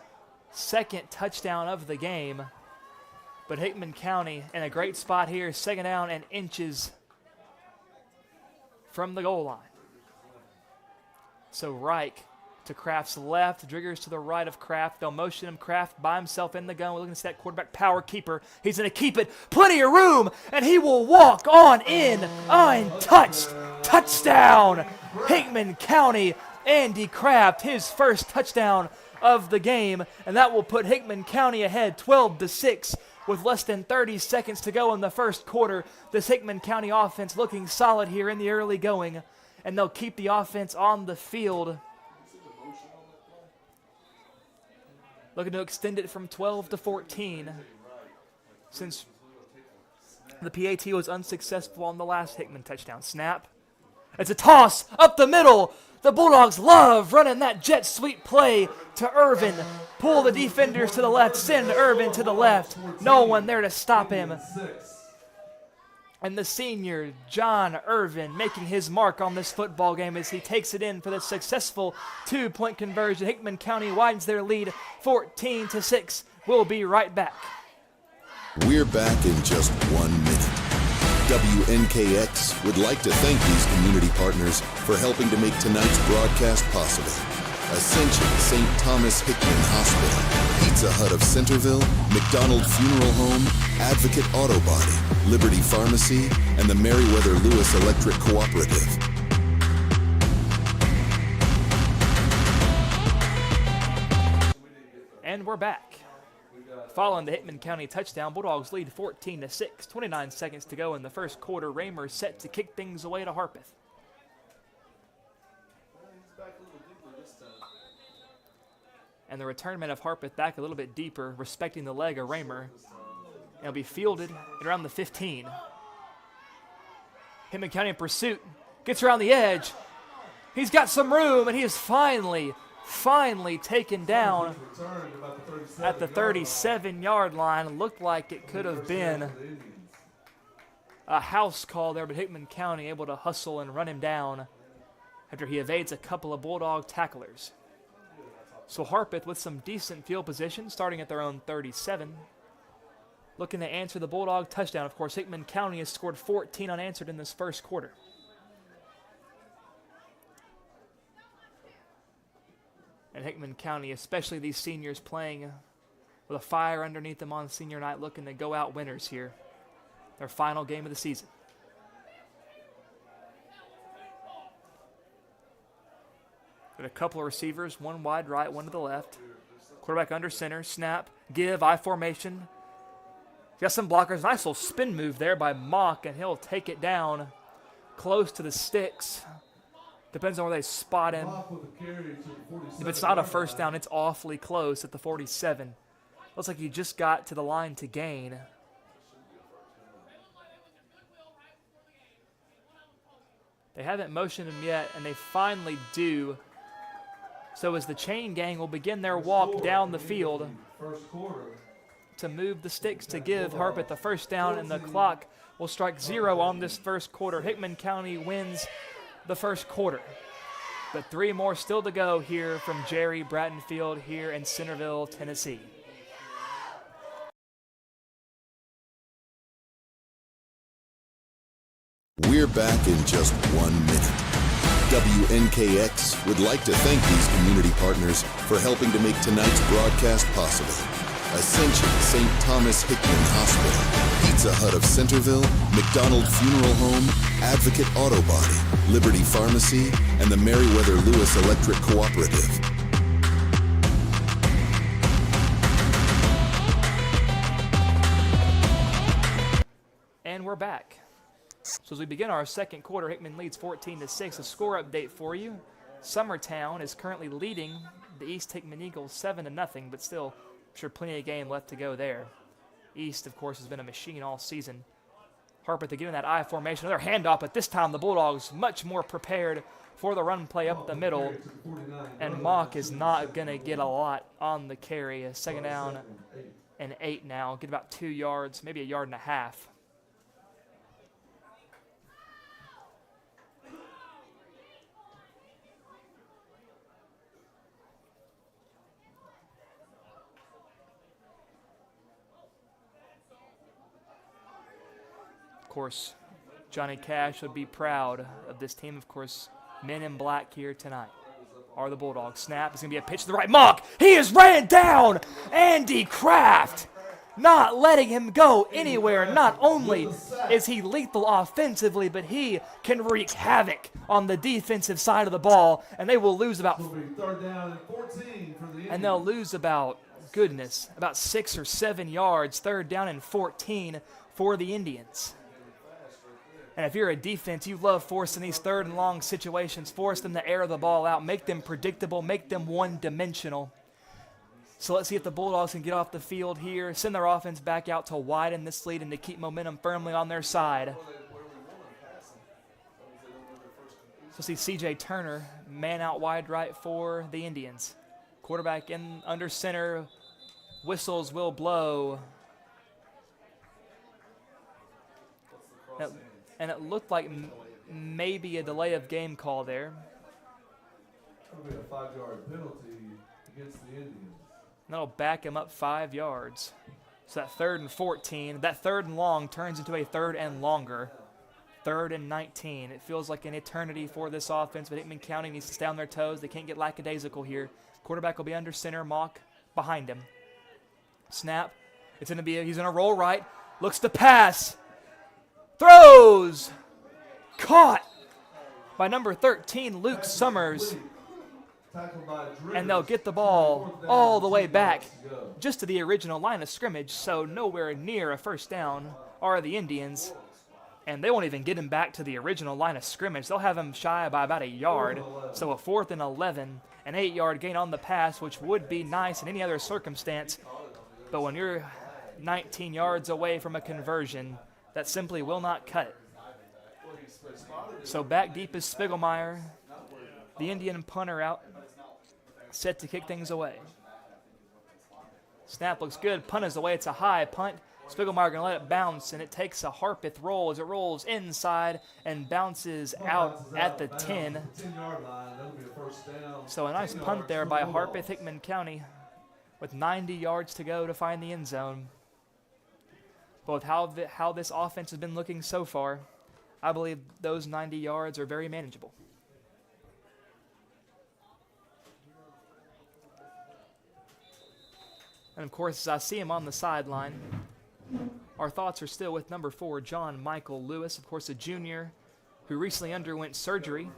2nd touchdown of the game. But Hickman County in a great spot here. 2nd down and inches from the goal line. So Reich to Kraft's left. Driggers to the right of Kraft. They'll motion him. Kraft by himself in the gun. We're looking to see that quarterback power keeper. He's going to keep it. Plenty of room. And he will walk on in untouched. Touchdown! Hickman County, Andy Kraft, his first touchdown of the game, and that will put Hickman County ahead 12-6 with less than 30 seconds to go in the first quarter. This Hickman County offense looking solid here in the early going, and they'll keep the offense on the field. Looking to extend it from 12-14 since the PAT was unsuccessful on the last Hickman touchdown. Snap. It's a toss up the middle. The Bulldogs love running that jet sweep play to Irvin. Pull the defenders to the left, send Irvin to the left. No one there to stop him. And the senior, John Irvin, making his mark on this football game as he takes it in for the successful 2-point conversion. Hickman County widens their lead 14-6. We'll be right back. We're back in just 1 minute. WNKX would like to thank these community partners for helping to make tonight's broadcast possible. Ascension St. Thomas Hickman Hospital, Pizza Hut of Centerville, McDonald Funeral Home, Advocate Auto Body, Liberty Pharmacy, and the Meriwether Lewis Electric Cooperative. And we're back. Following the Hickman County touchdown, Bulldogs lead 14-6. 29 seconds to go in the first quarter. Raymer set to kick things away to Harpeth. And the return man of Harpeth back a little bit deeper, respecting the leg of Raymer. And it'll be fielded at around the 15. Hickman County in pursuit. Gets around the edge. He's got some room, and he is finally taken down at the 37-yard line. Looked like it could have been a house call there, but Hickman County able to hustle and run him down after he evades a couple of Bulldog tacklers. So Harpeth with some decent field position, starting at their own 37. Looking to answer the Bulldog touchdown. Of course, Hickman County has scored 14 unanswered in this first quarter. And Hickman County, especially these seniors playing with a fire underneath them on senior night, looking to go out winners here. Their final game of the season. Got a couple of receivers, one wide right, one to the left. Quarterback under center, snap, give, I formation. Got some blockers. Nice little spin move there by Mock, and he'll take it down close to the sticks. Depends on where they spot him. If it's not a first down, it's awfully close at the 47. Looks like he just got to the line to gain. They haven't motioned him yet, and they finally do. So as the chain gang will begin their walk down the field to move the sticks to give Harpeth the first down, and the clock will strike 0 on this first quarter. Hickman County wins the first quarter. But 3 more still to go here from Jerry Bratton Field here in Centerville, Tennessee. We're back in just 1 minute. WNKX would like to thank these community partners for helping to make tonight's broadcast possible. Ascension St. Thomas Hickman Hospital, Pizza Hut of Centerville, McDonald Funeral Home, Advocate Auto Body, Liberty Pharmacy, and the Meriwether Lewis Electric Cooperative. And we're back. So as we begin our second quarter, Hickman leads 14-6. A score update for you. Summertown is currently leading the East Hickman Eagles 7-0, but still, I'm sure plenty of game left to go there. East, of course, has been a machine all season. Harpeth again in that I formation. Another handoff, but this time the Bulldogs much more prepared for the run play up the middle. And Mock is not going to get a lot on the carry. A second down and 8 now. Get about 2 yards, maybe a yard and a half. Of course, Johnny Cash would be proud of this team. Of course, men in black here tonight are the Bulldogs. Snap is going to be a pitch to the right. Mock, he is ran down. Andy Kraft not letting him go anywhere. Not only is he lethal offensively, but he can wreak havoc on the defensive side of the ball, and they will lose about, It'll be third down and 14 for the Indians. and they'll lose about 6 or 7 yards, third down and 14 for the Indians. And if you're a defense, you love forcing these third and long situations, force them to air the ball out, make them predictable, make them one-dimensional. So let's see if the Bulldogs can get off the field here, send their offense back out to widen this lead and to keep momentum firmly on their side. So see C.J. Turner, man out wide right for the Indians. Quarterback in under center, whistles will blow. And it looked like maybe a delay of game call there. It'll be a 5-yard penalty against the Indians. And that'll back him up 5 yards. So that 3rd and 14, that 3rd and long turns into a 3rd and longer. 3rd and 19. It feels like an eternity for this offense, but Hickman County needs to stay on their toes. They can't get lackadaisical here. Quarterback will be under center, Mock behind him. Snap. It's going to be, he's going to roll right. Looks to pass. Throws. Caught by number 13, Luke Summers. And they'll get the ball all the way back just to the original line of scrimmage, so nowhere near a first down are the Indians. And they won't even get him back to the original line of scrimmage. They'll have him shy by about a yard. So a 4th and 11, an 8-yard gain on the pass, which would be nice in any other circumstance. But when you're 19 yards away from a conversion, that simply will not cut it. So back deep is Spiegelmeyer, the Indian punter out, set to kick things away. Snap looks good, punt is away, it's a high punt. Spiegelmeyer going to let it bounce, and it takes a Harpeth roll as it rolls inside and bounces out at the 10. So a nice punt there by Harpeth Hickman County with 90 yards to go to find the end zone. But with how this offense has been looking so far, I believe those 90 yards are very manageable. And of course, as I see him on the sideline, our thoughts are still with number 4, John Michael Lewis, of course a junior who recently underwent surgery.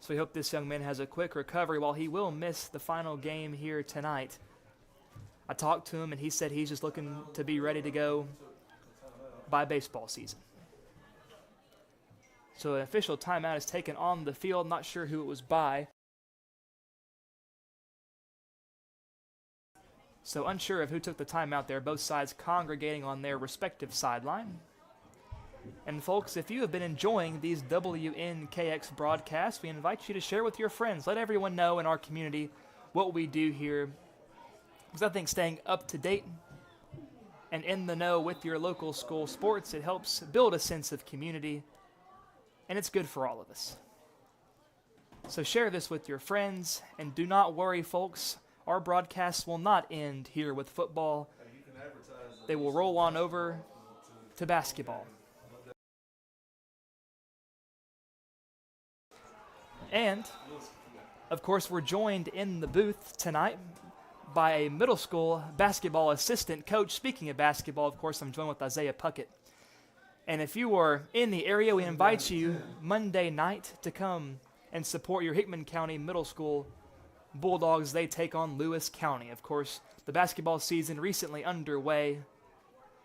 So we hope this young man has a quick recovery while he will miss the final game here tonight. I talked to him and he said he's just looking to be ready to go by baseball season. So an official timeout is taken on the field, not sure who it was by. So unsure of who took the timeout there, both sides congregating on their respective sideline. And folks, if you have been enjoying these WNKX broadcasts, we invite you to share with your friends. Let everyone know in our community what we do here. Because I think staying up to date and in the know with your local school sports, it helps build a sense of community, and it's good for all of us. So share this with your friends, and do not worry, folks. Our broadcasts will not end here with football. They will roll on over to basketball. And, of course, we're joined in the booth tonight by a middle school basketball assistant coach. Speaking of basketball, of course, I'm joined with Isaiah Puckett. And if you are in the area, we invite you Monday night to come and support your Hickman County Middle School Bulldogs. They take on Lewis County. Of course, the basketball season recently underway,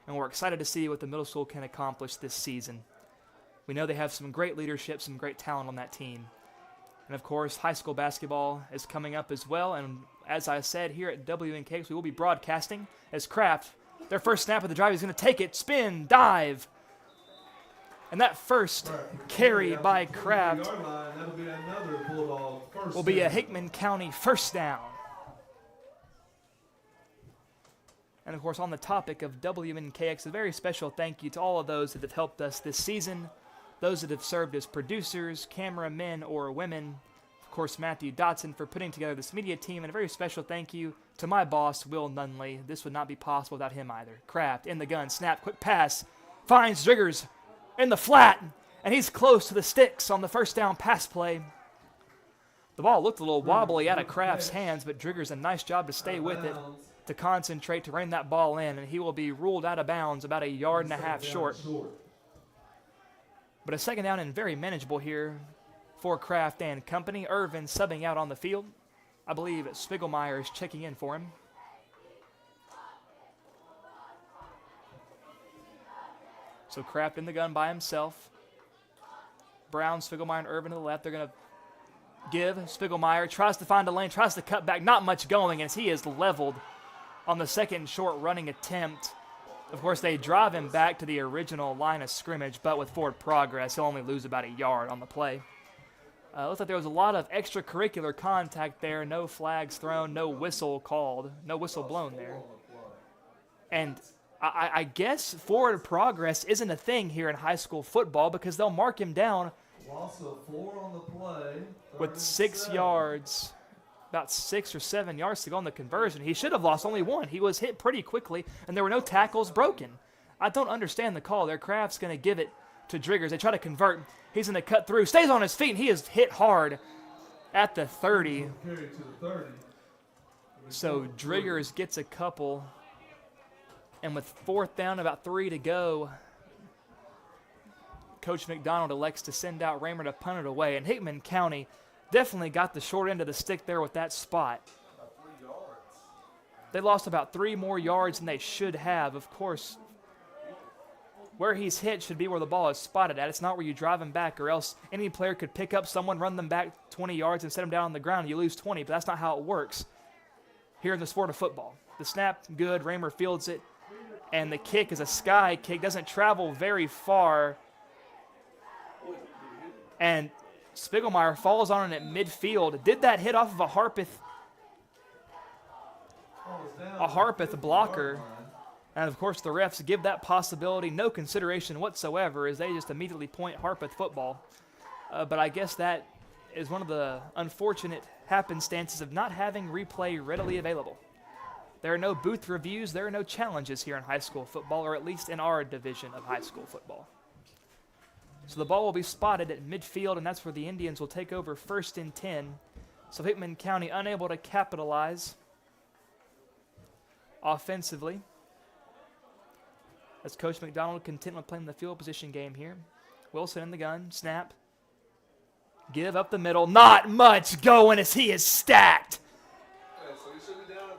and we're excited to see what the middle school can accomplish this season. We know they have some great leadership, some great talent on that team. And of course, high school basketball is coming up as well, and as I said, here at WNKX, we will be broadcasting as Kraft, their first snap of the drive, is going to take it, spin, dive. And that first carry by Kraft will be a Hickman County first down. And of course, on the topic of WNKX, a very special thank you to all of those that have helped us this season, those that have served as producers, cameramen, or women. Of course, Matthew Dotson for putting together this media team, and a very special thank you to my boss, Will Nunley. This would not be possible without him either. Kraft in the gun, snap, quick pass, finds Driggers in the flat, and he's close to the sticks on the first down pass play. The ball looked a little wobbly out of Kraft's hands, but Driggers a nice job to stay with it. to concentrate to rein that ball in, and he will be ruled out of bounds about a yard and a half short. But a second down and very manageable here for Kraft and company. Irvin subbing out on the field. I believe Spiegelmeyer is checking in for him. So Kraft in the gun by himself. Brown, Spiegelmeyer, and Irvin to the left. They're going to give. Spiegelmeyer tries to find a lane, tries to cut back. Not much going as he is leveled on the second short running attempt. Of course, they drive him back to the original line of scrimmage, but with forward progress, he'll only lose about a yard on the play. Looks like there was a lot of extracurricular contact there. No flags thrown, no whistle called, no whistle blown there. And I guess forward progress isn't a thing here in high school football because they'll mark him down Loss of 4 on the play. with 6 yards, about 6 or 7 yards to go on the conversion. He should have lost only 1. He was hit pretty quickly, and there were no tackles broken. I don't understand the call there. Kraft's going to give it to Driggers. They try to convert. He's going to cut through. Stays on his feet, and he is hit hard at the 30. Carry to the 30. So Driggers gets a couple. And with 4th down, about 3 to go, Coach McDonald elects to send out Raymer to punt it away. And Hickman County definitely got the short end of the stick there with that spot. They lost about 3 more yards than they should have. Of course, where he's hit should be where the ball is spotted at. It's not where you drive him back, or else any player could pick up someone, run them back 20 yards, and set them down on the ground. You lose 20, but that's not how it works here in the sport of football. The snap, good. Raymer fields it. And the kick is a sky kick. Doesn't travel very far. And Spiegelmeyer falls on it at midfield. Did that hit off of a Harpeth blocker? And, of course, the refs give that possibility no consideration whatsoever as they just immediately point Harpeth football. But I guess that is one of the unfortunate happenstances of not having replay readily available. There are no booth reviews. There are no challenges here in high school football, or at least in our division of high school football. So the ball will be spotted at midfield, and that's where the Indians will take over 1st and 10. So Hickman County unable to capitalize offensively, as Coach McDonald content with playing the field position game here. Wilson in the gun, snap. Give up the middle. Not much going as he is stacked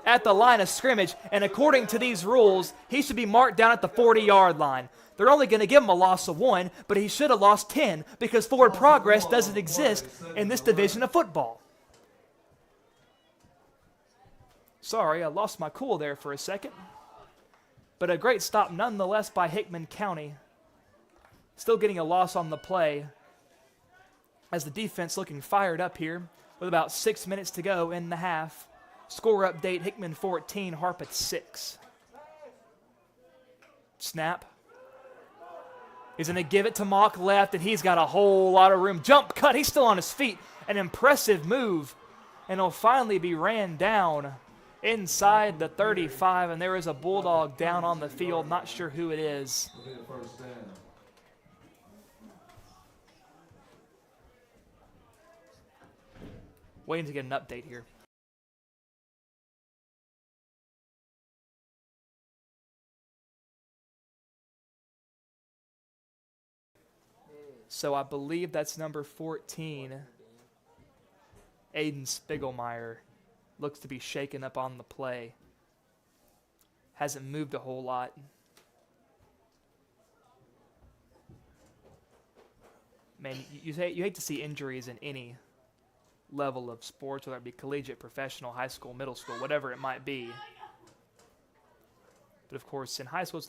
at the line of scrimmage, and according to these rules, he should be marked down at the 40-yard line. They're only going to give him a loss of 1, but he should have lost 10 because forward progress doesn't exist in this division of football. Sorry, I lost my cool there for a second. But a great stop nonetheless by Hickman County. Still getting a loss on the play as the defense looking fired up here with about 6 minutes to go in the half. Score update, Hickman 14, Harpeth 6. Snap. He's going to give it to Mock left, and he's got a whole lot of room. Jump cut, he's still on his feet. An impressive move, and he'll finally be ran down inside the 35, and there is a Bulldog down on the field. Not sure who it is. Waiting to get an update here. So I believe that's number 14. Aiden Spiegelmeyer looks to be shaken up on the play. Hasn't moved a whole lot. Man, you hate to see injuries in any level of sports, whether it be collegiate, professional, high school, middle school, whatever it might be. But of course, in high school, it's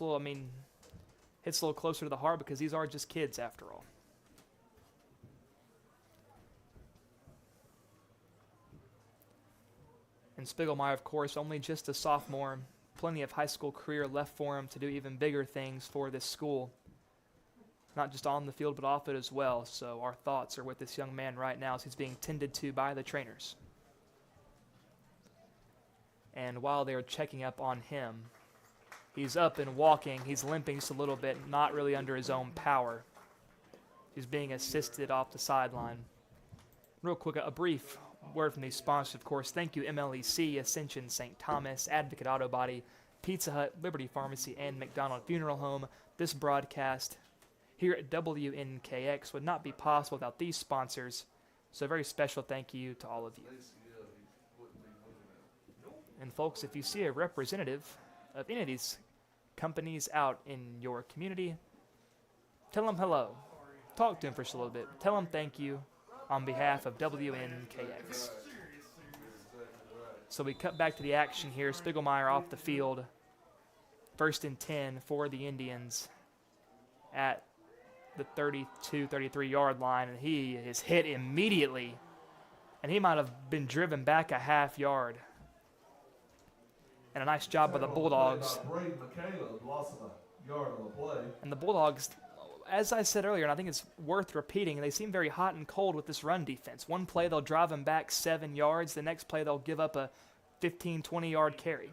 hits a little closer to the heart because these are just kids after all. And Spiegelmeyer, of course, only just a sophomore. Plenty of high school career left for him to do even bigger things for this school. Not just on the field, but off it as well. So our thoughts are with this young man right now as he's being tended to by the trainers. And while they're checking up on him, he's up and walking. He's limping just a little bit, not really under his own power. He's being assisted off the sideline. Real quick, a brief word from these sponsors, of course. Thank you, MLEC, Ascension St. Thomas, Advocate Auto Body, Pizza Hut, Liberty Pharmacy, and McDonald Funeral Home. This broadcast here at WNKX would not be possible without these sponsors. So a very special thank you to all of you. And folks, if you see a representative of any of these companies out in your community, tell them hello. Talk to them for just a little bit. Tell them thank you on behalf of WNKX. So we cut back to the action here. Spiegelmeyer off the field. 1st and 10 for the Indians at the 32, 33-yard line, and he is hit immediately, and he might have been driven back a half yard. And a nice job by the Bulldogs. And the Bulldogs, as I said earlier, and I think it's worth repeating, they seem very hot and cold with this run defense. One play, they'll drive them back 7 yards. The next play, they'll give up a 15, 20-yard carry.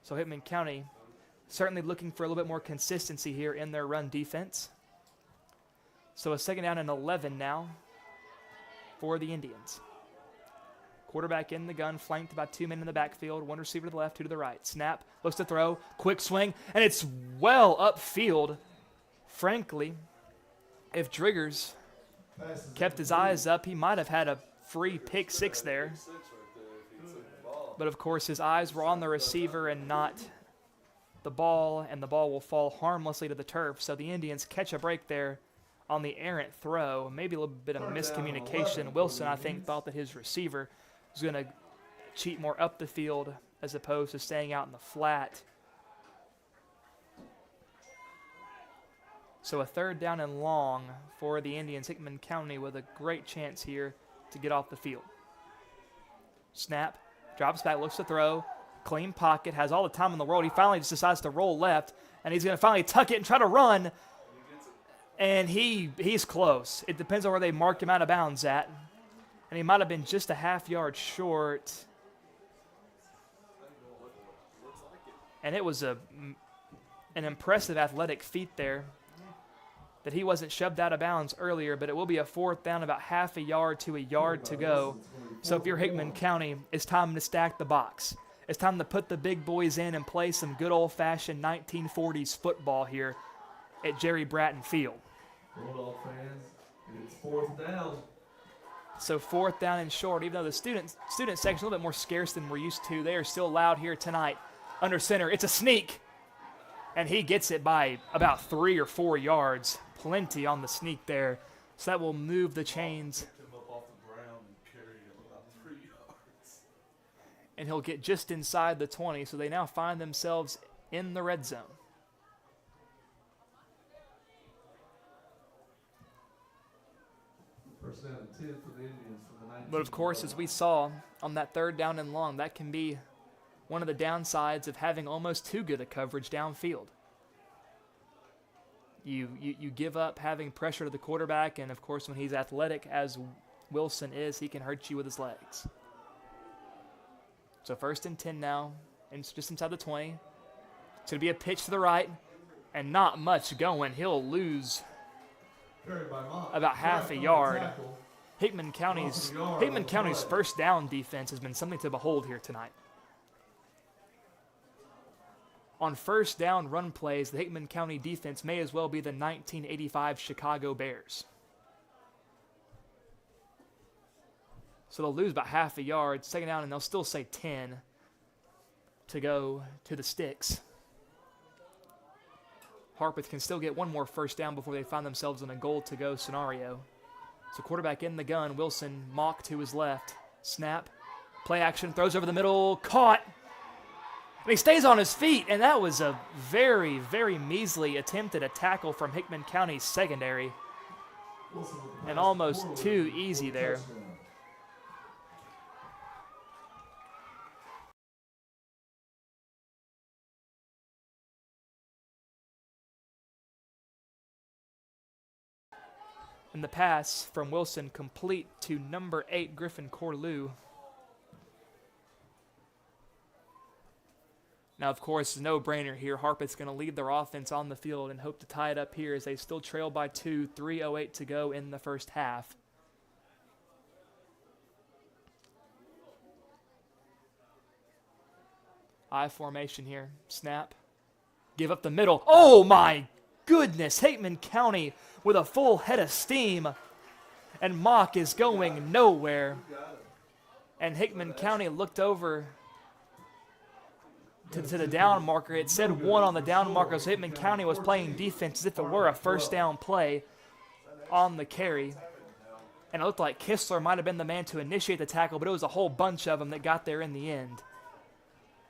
So Hickman County certainly looking for a little bit more consistency here in their run defense. So a 2nd down and 11 now for the Indians. Quarterback in the gun, flanked by 2 men in the backfield, 1 receiver to the left, 2 to the right. Snap, looks to throw, quick swing, and it's well upfield. Frankly, if Driggers kept his eyes up, he might have had a free pick 6 there. But of course, his eyes were on the receiver and not the ball, and the ball will fall harmlessly to the turf. So the Indians catch a break there on the errant throw. Maybe a little bit of miscommunication. Wilson, I think, thought that his receiver was going to cheat more up the field as opposed to staying out in the flat. So a 3rd down and long for the Indians. Hickman County with a great chance here to get off the field. Snap, drops back, looks to throw. Clean pocket, has all the time in the world. He finally just decides to roll left, and he's going to finally tuck it and try to run. And he's close. It depends on where they marked him out of bounds at. And he might have been just a half yard short. And it was an impressive athletic feat there that he wasn't shoved out of bounds earlier, but it will be a 4th down, about half a yard to a yard to go. So if you're Hickman County, it's time to stack the box. It's time to put the big boys in and play some good old-fashioned 1940s football here at Jerry Bratton Field. Bulldog fans, it's 4th down. So 4th down and short, even though the student section is a little bit more scarce than we're used to, they are still loud here tonight. Under center, it's a sneak, and he gets it by about 3 or 4 yards. Plenty on the sneak there, so that will move the chains. And he'll get just inside the 20, so they now find themselves in the red zone. First down and 10 for the Indians from the 19. But of course, as we saw on that 3rd down and long, that can be one of the downsides of having almost too good a coverage downfield. You give up having pressure to the quarterback, and of course, when he's athletic as Wilson is, he can hurt you with his legs. So 1st and 10 now, and it's just inside the 20. It's going to be a pitch to the right, and not much going. He'll lose about half a yard. Hickman County's 1st down defense has been something to behold here tonight. On 1st down run plays, the Hickman County defense may as well be the 1985 Chicago Bears. So they'll lose about half a yard, 2nd down, and they'll still say 10 to go to the sticks. Harpeth can still get one more 1st down before they find themselves in a goal-to-go scenario. So quarterback in the gun, Wilson mock to his left. Snap, play action, throws over the middle, caught. And he stays on his feet, and that was a very, very measly attempt at a tackle from Hickman County's secondary. And almost too easy there. And the pass from Wilson complete to number 8, Griffin Corlew. Now, of course, no-brainer here. Harpeth's going to lead their offense on the field and hope to tie it up here as they still trail by 2, 3:08 to go in the 1st half. I formation here. Snap. Give up the middle. Oh, my goodness. Hickman County with a full head of steam. And Mock is going nowhere. And Hickman County looked over to the down marker. It said 1 on the down marker, so Hickman County was playing defense as if it were a first down play on the carry. And it looked like Kistler might have been the man to initiate the tackle, but it was a whole bunch of them that got there in the end.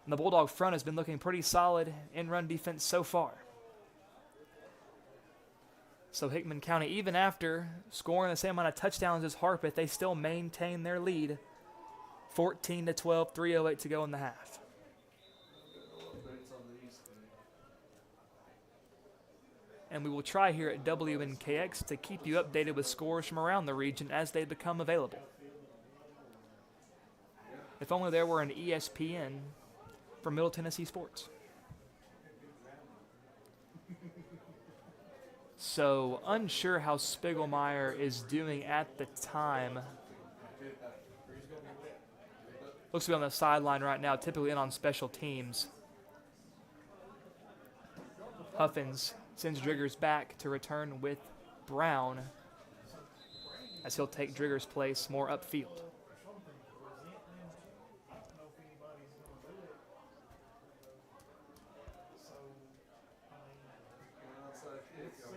And the Bulldog front has been looking pretty solid in run defense so far. So Hickman County, even after scoring the same amount of touchdowns as Harpeth, they still maintain their lead. 14-12, 3:08 to go in the half. And we will try here at WNKX to keep you updated with scores from around the region as they become available. If only there were an ESPN for Middle Tennessee sports. So, unsure how Spiegelmeyer is doing at the time. Looks to be on the sideline right now, typically in on special teams. Huffins sends Driggers back to return with Brown as he'll take Driggers' place more upfield.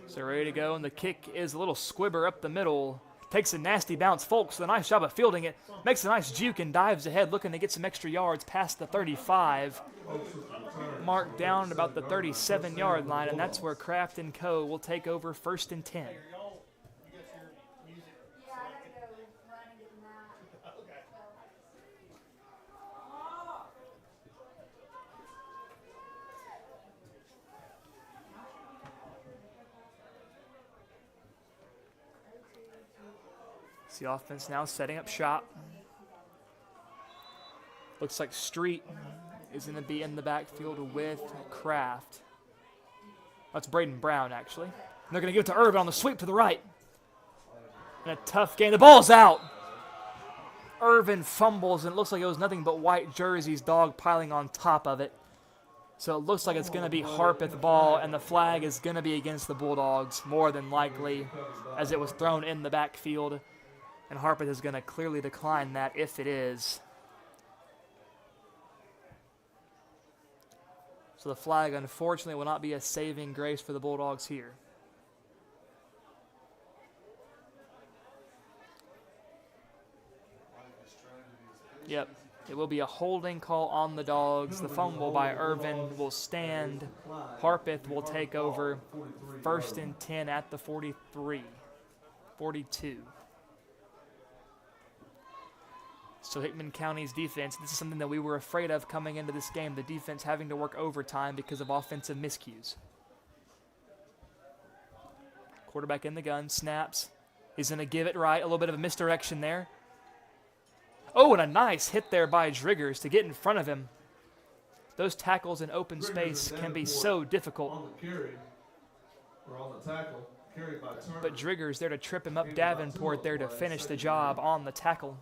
So ready to go, and the kick is a little squibber up the middle. Takes a nasty bounce. Folks with a nice job of fielding it. Makes a nice juke and dives ahead, looking to get some extra yards past the 35. Marked down at about the 37-yard line, and that's where Kraft & Co. will take over 1st and 10. The offense now setting up shop. Looks like Street is going to be in the backfield with Kraft. That's Braden Brown, actually. And they're going to give it to Irvin on the sweep to the right. And a tough game. The ball's out. Irvin fumbles, and it looks like it was nothing but white jerseys, dog piling on top of it. So it looks like it's going to be Harpeth ball, and the flag is going to be against the Bulldogs, more than likely, as it was thrown in the backfield. And Harpeth is going to clearly decline that if it is. So the flag, unfortunately, will not be a saving grace for the Bulldogs here. Yep, it will be a holding call on the Dogs. The fumble by Irvin will stand. Harpeth will take over 1st and 10 at the 43, 42. So Hickman County's defense, this is something that we were afraid of coming into this game, the defense having to work overtime because of offensive miscues. Quarterback in the gun, snaps. He's going to give it right, a little bit of a misdirection there. Oh, and a nice hit there by Driggers to get in front of him. Those tackles in open space can be so difficult. On the carry, or on the tackle, carried by Turner. But Driggers there to trip him up, Davenport there to finish the job on the tackle.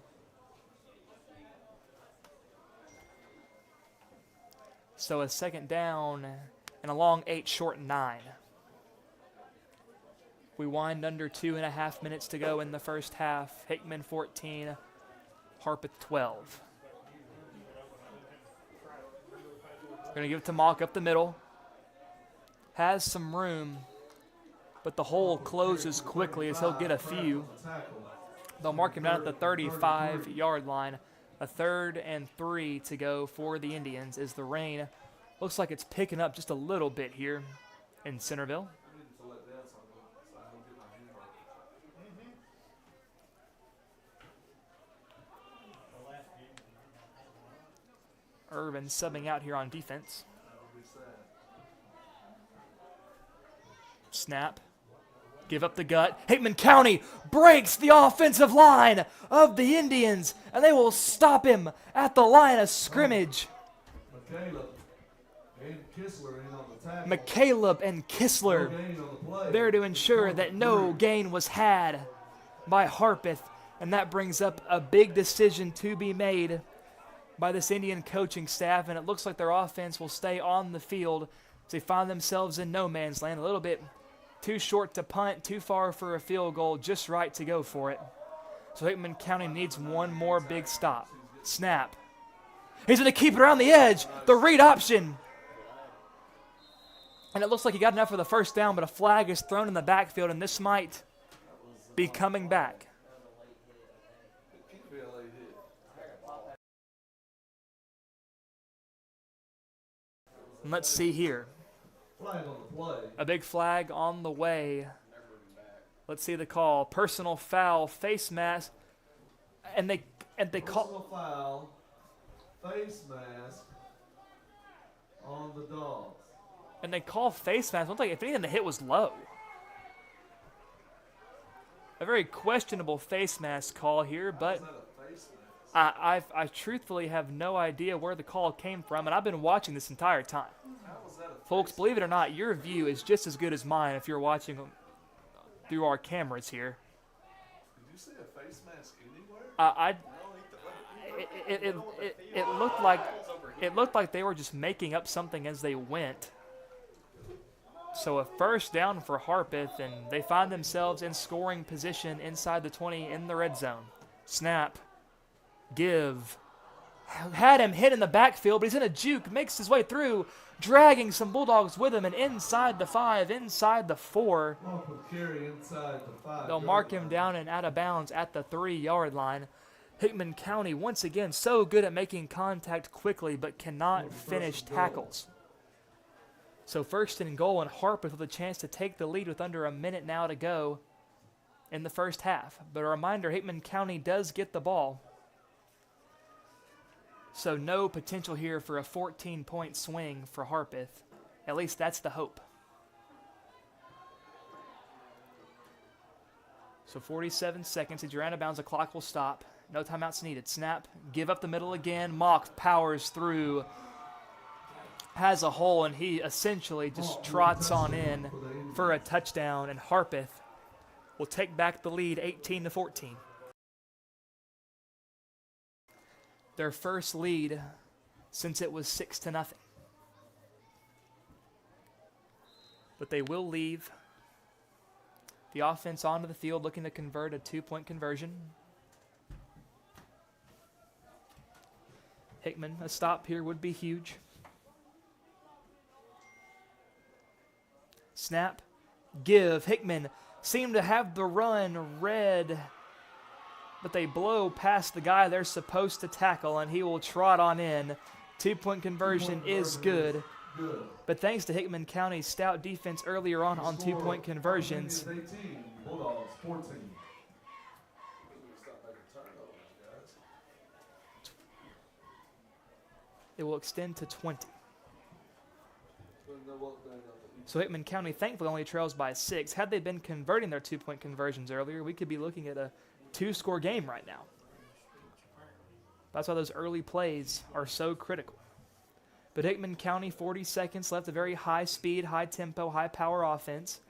So a 2nd down and a long 8, short 9. We wind under 2.5 minutes to go in the first half. Hickman 14, Harpeth 12. We're going to give it to Mock up the middle. Has some room, but the hole closes quickly as he'll get a few. They'll mark him down at the 35-yard line. A 3rd and 3 to go for the Indians as the rain looks like it's picking up just a little bit here in Centerville. Irvin subbing out here on defense. Snap. Give up the gut. Hickman County breaks the offensive line of the Indians, and they will stop him at the line of scrimmage. McCaleb and Kistler there to ensure that no gain was had by Harpeth, and that brings up a big decision to be made by this Indian coaching staff, and it looks like their offense will stay on the field as they find themselves in no man's land. A little bit too short to punt, too far for a field goal, just right to go for it. So Hickman County needs one more big stop. Snap. He's going to keep it around the edge. The read option. And it looks like he got enough for the first down, but a flag is thrown in the backfield, and this might be coming back. And let's see here. Flag on the play. A big flag on the way. Let's see the call. Personal foul, face mask, and they call. Personal foul, face mask on the Dogs. And they call face mask. Looks like if anything, the hit was low. A very questionable face mask call here, but I truthfully have no idea where the call came from, and I've been watching this entire time. Folks, believe it or not, your view is just as good as mine if you're watching through our cameras here. Did you see a face mask anywhere? It looked like they were just making up something as they went. So a first down for Harpeth, and they find themselves in scoring position inside the 20 in the red zone. Snap. Give. Had him hit in the backfield, but he's in a juke, makes his way through, dragging some Bulldogs with him, and inside the 5, inside the 4. Inside the 5. They'll mark him down and out of bounds at the 3-yard line. Hickman County, once again, so good at making contact quickly, but cannot finish tackles. So first and goal, and Harpeth with a chance to take the lead with under a minute now to go in the first half. But a reminder, Hickman County does get the ball. So no potential here for a 14-point swing for Harpeth. At least that's the hope. So 47 seconds. If you're out of bounds, the clock will stop. No timeouts needed. Snap. Give up the middle again. Mock powers through. Has a hole, and he essentially just trots on in for a touchdown. And Harpeth will take back the lead 18-14. Their first lead since it was 6-0. But they will leave the offense onto the field looking to convert a 2-point conversion. Hickman, a stop here would be huge. Snap. Give. Hickman seemed to have the run read, but they blow past the guy they're supposed to tackle, and he will trot on in. 2-point conversion is good. But thanks to Hickman County's stout defense earlier on 2-point conversions, Bulldogs 14. it will extend to 20. So Hickman County thankfully only trails by 6. Had they been converting their 2-point conversions earlier, we could be looking at a 2-score game right now. That's why those early plays are so critical. But Hickman County, 40 seconds left, a very high-speed, high-tempo, high-power offense.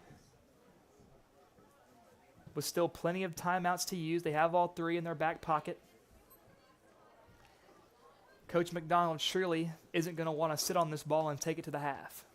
With still plenty of timeouts to use. They have all 3 in their back pocket. Coach McDonald surely isn't going to want to sit on this ball and take it to the half.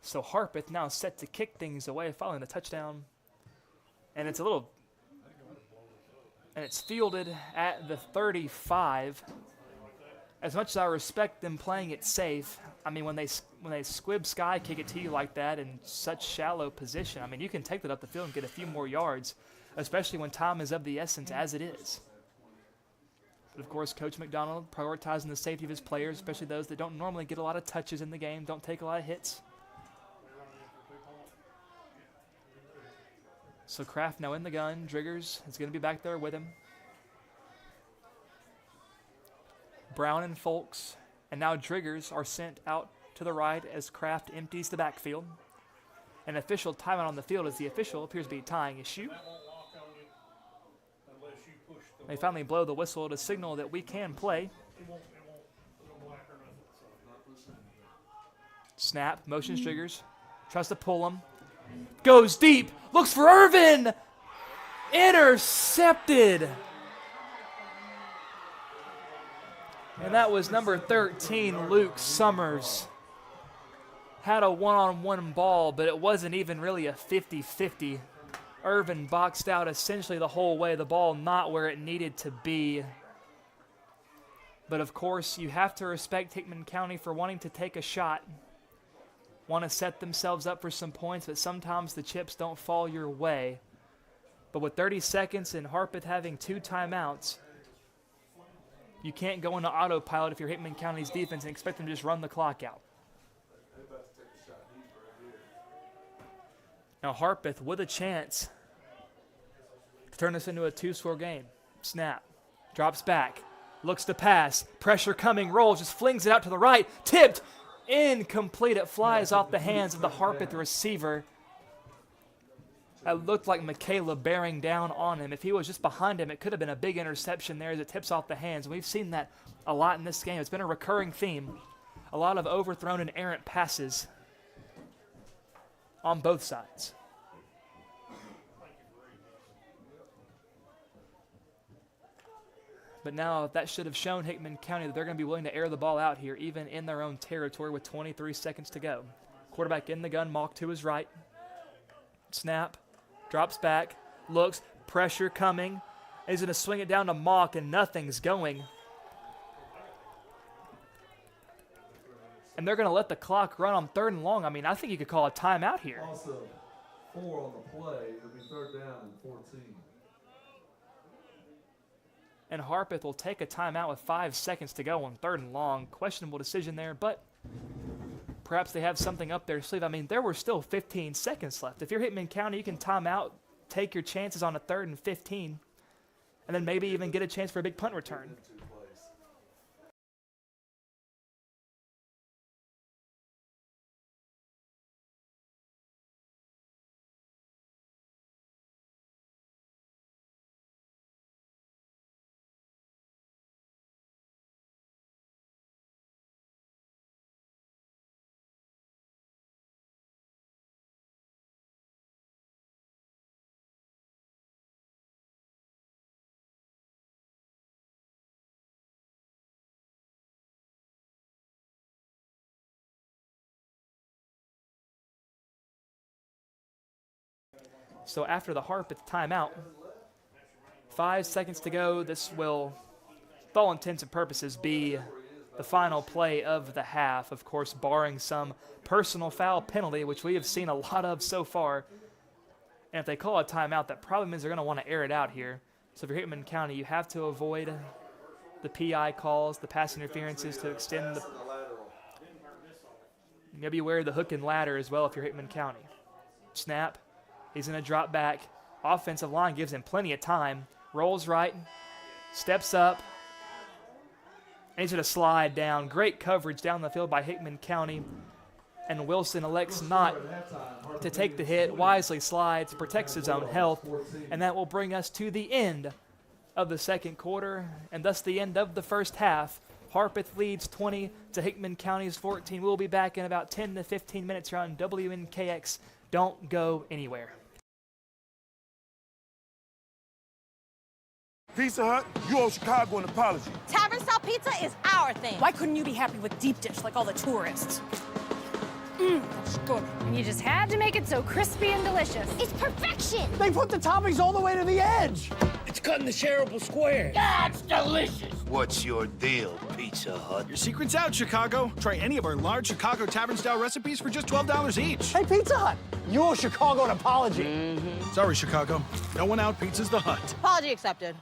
So Harpeth now set to kick things away following the touchdown. And it's it's fielded at the 35. As much as I respect them playing it safe, I mean, when they squib sky kick it to you like that in such shallow position, I mean, you can take that up the field and get a few more yards, especially when time is of the essence as it is. But of course, Coach McDonald prioritizing the safety of his players, especially those that don't normally get a lot of touches in the game, don't take a lot of hits. So Kraft now in the gun. Driggers is going to be back there with him. Brown and Folks And now Driggers are sent out to the right as Kraft empties the backfield. An official timeout on the field as the official appears to be tying his shoe. They finally blow the whistle to signal that we can play. Snap, motions Driggers, tries to pull him. Goes deep, looks for Irvin! Intercepted! And that was number 13, Luke Summers. Had a one-on-one ball, but it wasn't even really a 50-50. Irvin boxed out essentially the whole way, the ball not where it needed to be. But of course, you have to respect Hickman County for wanting to take a shot. Want to set themselves up for some points, but sometimes the chips don't fall your way. But with 30 seconds and Harpeth having 2 timeouts, you can't go into autopilot if you're Hickman County's defense and expect them to just run the clock out. Now Harpeth with a chance to turn this into a 2-score game. Snap, drops back, looks to pass, pressure coming, rolls, just flings it out to the right, tipped, incomplete. It flies off the hands of the Harpeth receiver. That looked like Michaela bearing down on him. If he was just behind him, it could have been a big interception there as it tips off the hands. And we've seen that a lot in this game. It's been a recurring theme. A lot of overthrown and errant passes on both sides. But now that should have shown Hickman County that they're going to be willing to air the ball out here, even in their own territory with 23 seconds to go. Quarterback in the gun, Mock to his right. Snap, drops back, looks, pressure coming. He's going to swing it down to Mock, and nothing's going. And they're going to let the clock run on 3rd and long. I mean, I think you could call a timeout here. Also, 4 on the play. It'll be 3rd down and 14. And Harpeth will take a timeout with 5 seconds to go on 3rd and long. Questionable decision there, but perhaps they have something up their sleeve. I mean, there were still 15 seconds left. If you're Hickman County, you can time out, take your chances on a 3rd and 15, and then maybe even get a chance for a big punt return. So after the Harpeth timeout, 5 seconds to go. This will, for all intents and purposes, be the final play of the half. Of course, barring some personal foul penalty, which we have seen a lot of so far. And if they call a timeout, that probably means they're going to want to air it out here. So if you're Hickman County, you have to avoid the PI calls, the pass interferences to extend the... You gotta be aware of the hook and ladder as well if you're Hickman County. Snap. He's going to drop back. Offensive line gives him plenty of time. Rolls right. Steps up. And he's going to slide down. Great coverage down the field by Hickman County. And Wilson elects not to take the hit. Wisely slides, protects his own health. And that will bring us to the end of the 2nd quarter. And thus the end of the 1st half. Harpeth leads 20 to Hickman County's 14. We'll be back in about 10 to 15 minutes here on WNKX. Don't go anywhere. Pizza Hut, you owe Chicago an apology. Tavern style pizza is our thing. Why couldn't you be happy with deep dish like all the tourists? That's good. And you just had to make it so crispy and delicious. It's perfection. They put the toppings all the way to the edge. It's cutting the shareable square. That's delicious. What's your deal, Pizza Hut? Your secret's out, Chicago. Try any of our large Chicago tavern-style recipes for just $12 each. Hey, Pizza Hut, you owe Chicago an apology. Sorry, Chicago. No one out pizzas the Hut. Apology accepted.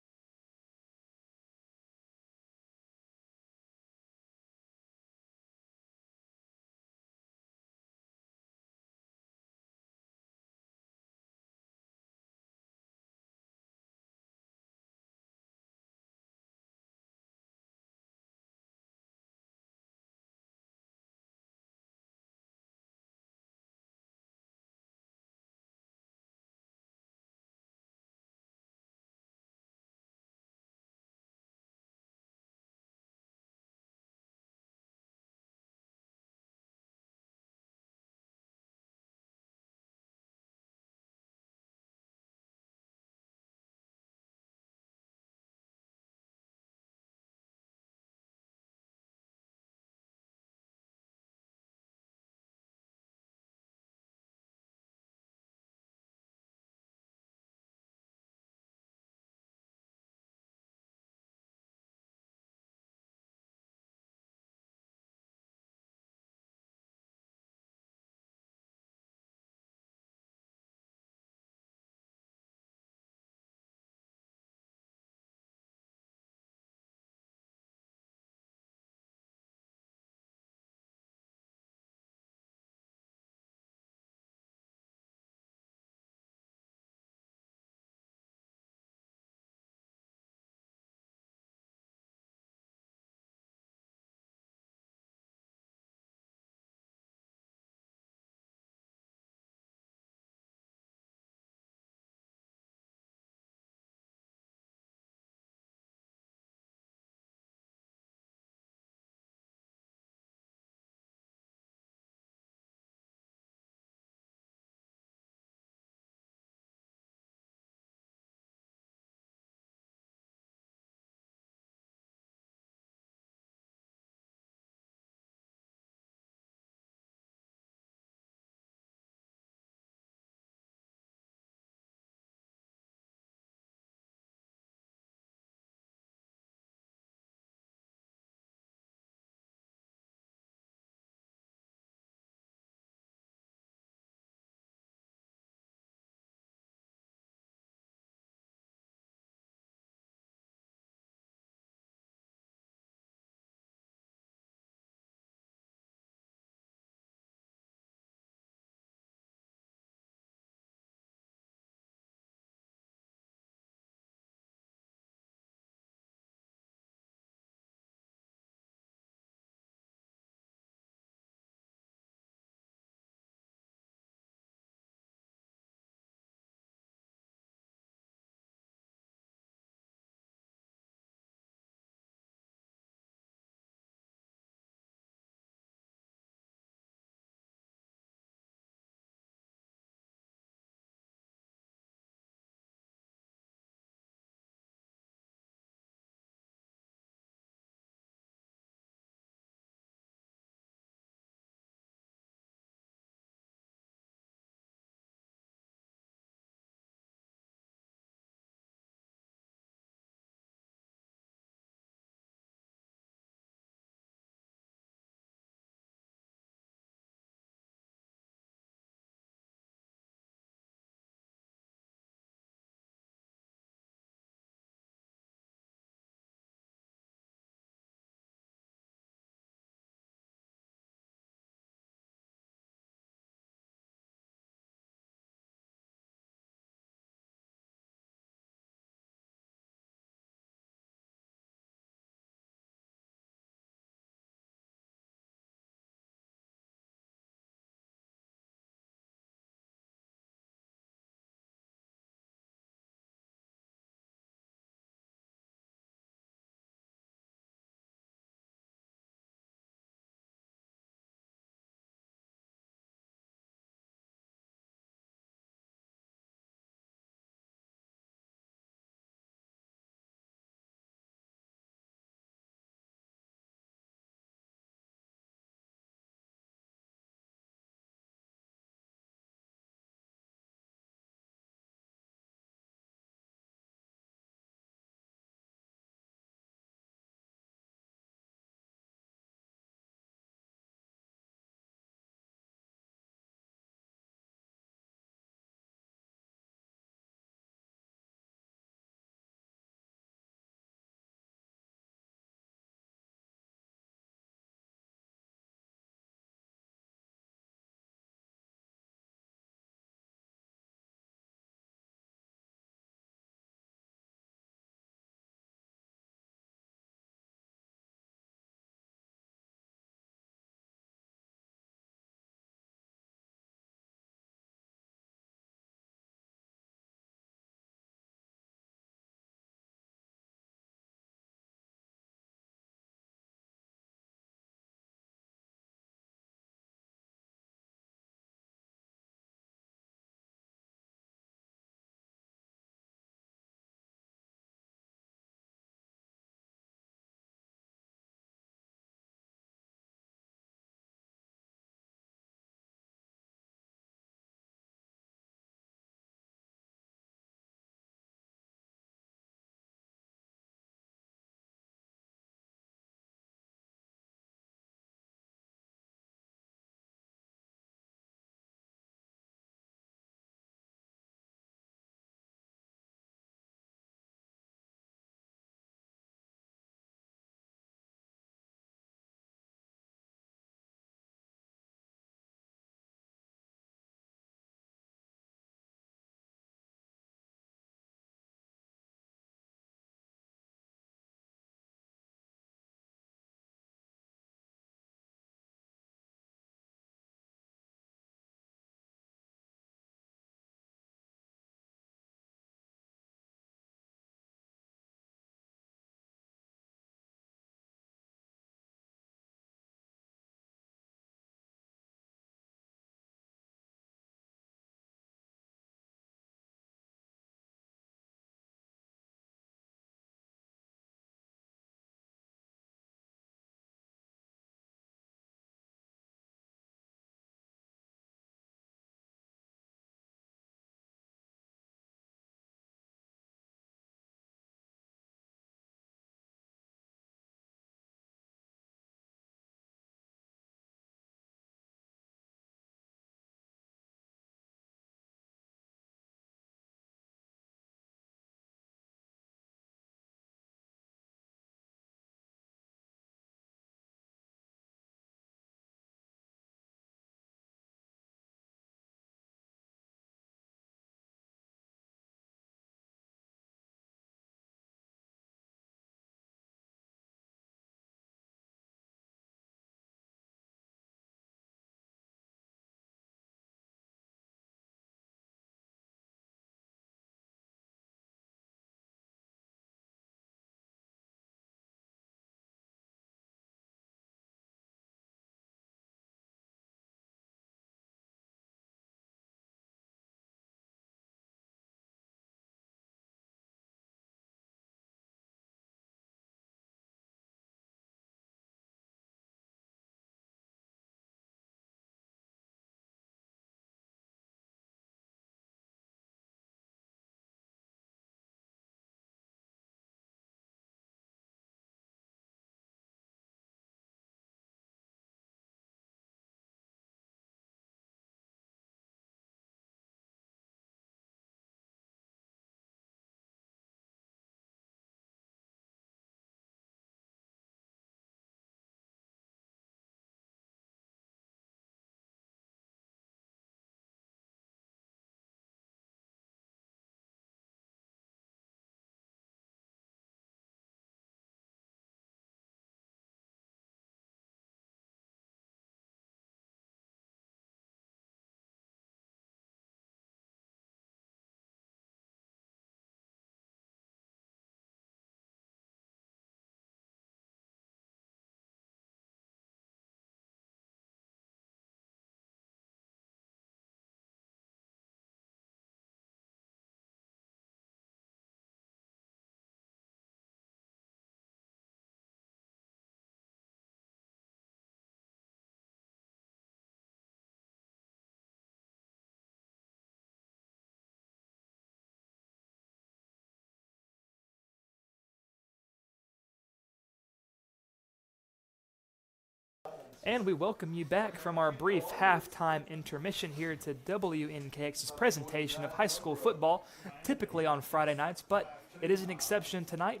And we welcome you back from our brief halftime intermission here to WNKX's presentation of high school football, typically on Friday nights, but it is an exception tonight.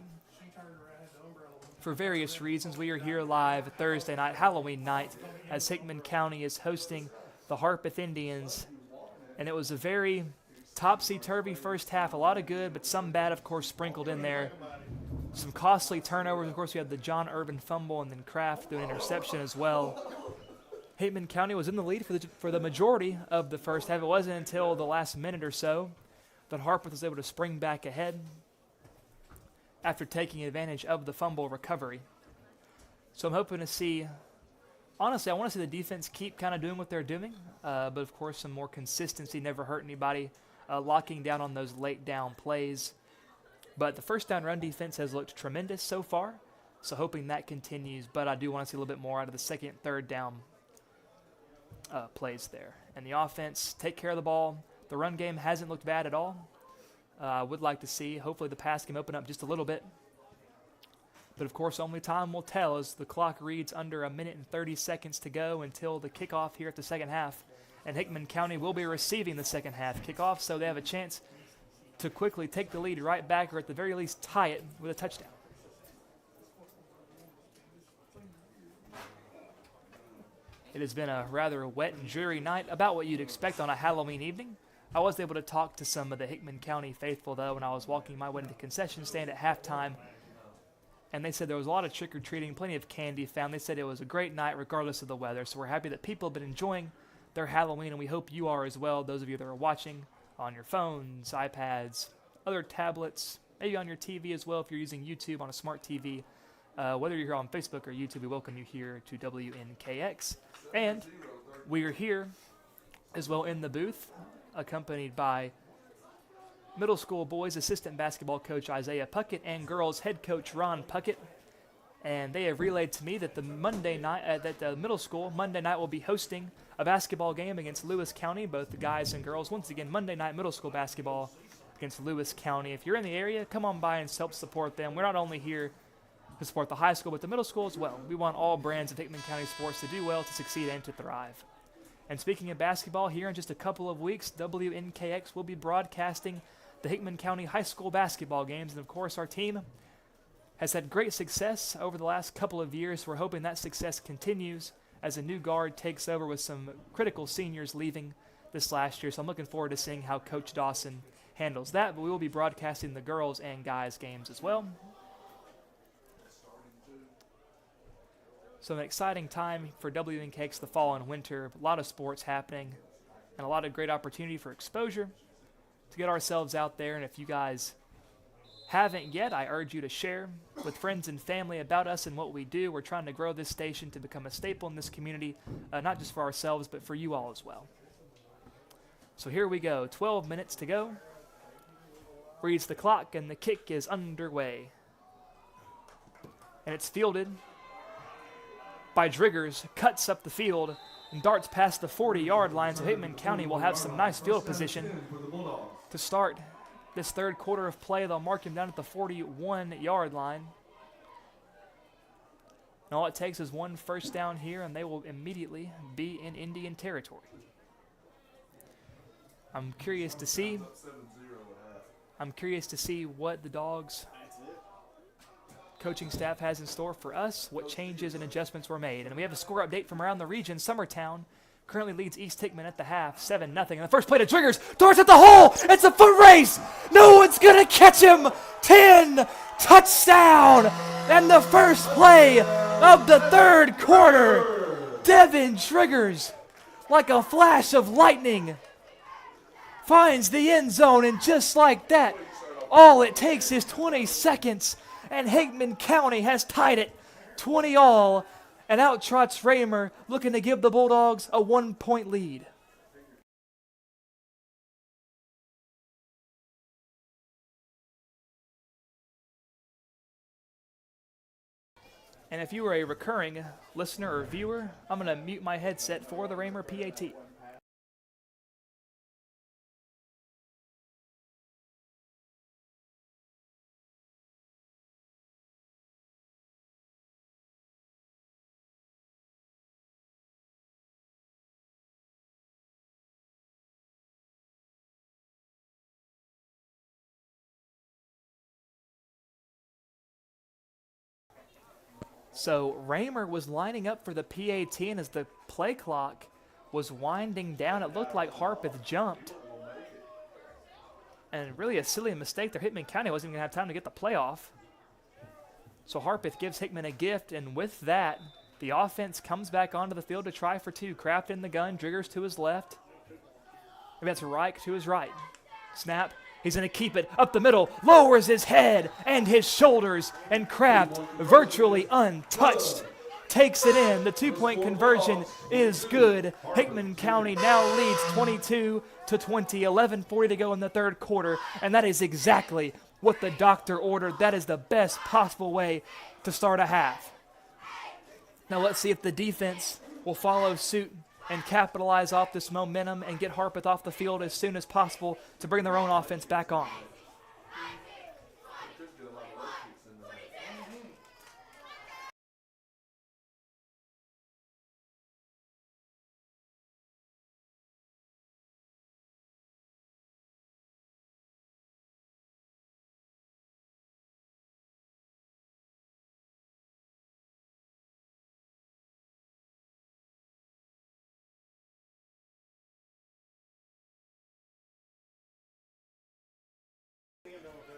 For various reasons, we are here live Thursday night, Halloween night, as Hickman County is hosting the Harpeth Indians. And it was a very topsy-turvy first half, a lot of good, but some bad, of course, sprinkled in there. Some costly turnovers. Of course, we had the John Urban fumble and then Kraft threw an interception as well. Hickman County was in the lead for the majority of the first half. It wasn't until the last minute or so that Harpeth was able to spring back ahead after taking advantage of the fumble recovery. So I'm hoping to see, honestly, I want to see the defense keep kind of doing what they're doing, but of course some more consistency never hurt anybody, locking down on those late down plays. But the first down run defense has looked tremendous so far, so hoping that continues. But I do want to see a little bit more out of the second, third down plays there. And the offense, take care of the ball. The run game hasn't looked bad at all. I would like to see, hopefully the pass game open up just a little bit. But of course, only time will tell as the clock reads under 1 minute and 30 seconds to go until the kickoff here at the second half. And Hickman County will be receiving the second half kickoff, so they have a chance to quickly take the lead right back, or at the very least tie it with a touchdown. It has been a rather wet and dreary night, about what you'd expect on a Halloween evening. I was able to talk to some of the Hickman County faithful, though, when I was walking my way to the concession stand at halftime, and they said there was a lot of trick-or-treating, plenty of candy found. They said it was a great night regardless of the weather, so we're happy that people have been enjoying their Halloween, and we hope you are as well, those of you that are watching on your phones, iPads, other tablets, maybe on your TV as well if you're using YouTube on a smart TV. Whether you're here on Facebook or YouTube, we welcome you here to WNKX. And we are here as well in the booth, accompanied by middle school boys assistant basketball coach Isaiah Puckett and girls head coach Ron Puckett. And they have relayed to me that the middle school Monday night will be hosting a basketball game against Lewis County, both the guys and girls. Once again, Monday night middle school basketball against Lewis County. If you're in the area, come on by and help support them. We're not only here to support the high school, but the middle school as well. We want all brands of Hickman County sports to do well, to succeed, and to thrive. And speaking of basketball, here in just a couple of weeks, WNKX will be broadcasting the Hickman County high school basketball games. And of course, our team has had great success over the last couple of years. We're hoping that success continues as a new guard takes over with some critical seniors leaving this last year. So I'm looking forward to seeing how Coach Dawson handles that. But we will be broadcasting the girls and guys games as well. So an exciting time for WNKX the fall and winter. A lot of sports happening and a lot of great opportunity for exposure to get ourselves out there. And if you guys haven't yet, I urge you to share with friends and family about us and what we do. We're trying to grow this station to become a staple in this community, not just for ourselves, but for you all as well. So here we go, 12 minutes to go. Reads the clock, and the kick is underway. And it's fielded by Driggers, cuts up the field, and darts past the 40-yard line, so Hickman County will have some nice field position to start this third quarter of play. They'll mark him down at the 41-yard line. And all it takes is one first down here, and they will immediately be in Indian territory. I'm curious to see what the Dogs coaching staff has in store for us, what changes and adjustments were made. And we have a score update from around the region. Summertown currently leads East Hickman at the half, 7-0. And the first play to Triggers, darts at the hole. It's a foot race. No one's going to catch him. 10, touchdown. And the first play of the third quarter, Devin Triggers, like a flash of lightning, finds the end zone. And just like that, all it takes is 20 seconds. And Hickman County has tied it 20-all, and out trots Raymer, looking to give the Bulldogs a 1-point lead. And if you are a recurring listener or viewer, I'm going to mute my headset for the Raymer PAT. So Raymer was lining up for the PAT, and as the play clock was winding down, it looked like Harpeth jumped. And really a silly mistake there. Hickman County wasn't even going to have time to get the play off. So Harpeth gives Hickman a gift, and with that, the offense comes back onto the field to try for two. Kraft in the gun, Driggers to his left. Maybe that's Reich to his right. Snap. He's going to keep it up the middle, lowers his head and his shoulders, and Kraft, virtually untouched, takes it in. The two-point conversion is good. Hickman County now leads 22-20, 11:40 to go in the third quarter, and that is exactly what the doctor ordered. That is the best possible way to start a half. Now let's see if the defense will follow suit and capitalize off this momentum and get Harpeth off the field as soon as possible to bring their own offense back on.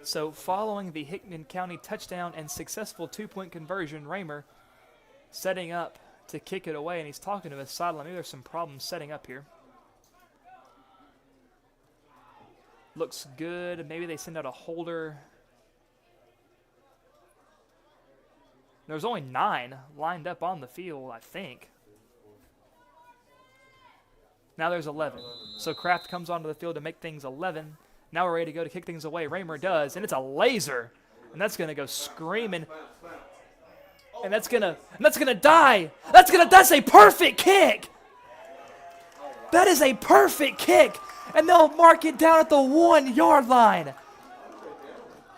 So following the Hickman County touchdown and successful two-point conversion, Raymer setting up to kick it away, and he's talking to his sideline. Maybe there's some problems setting up here. Looks good. Maybe they send out a holder. There's only 9 lined up on the field, I think. Now there's 11. So Kraft comes onto the field to make things 11. Now we're ready to go to kick things away. Raymer does, and it's a laser. And that's going to go screaming. And that's going to die. That's a perfect kick. That is a perfect kick. And they'll mark it down at the 1-yard line.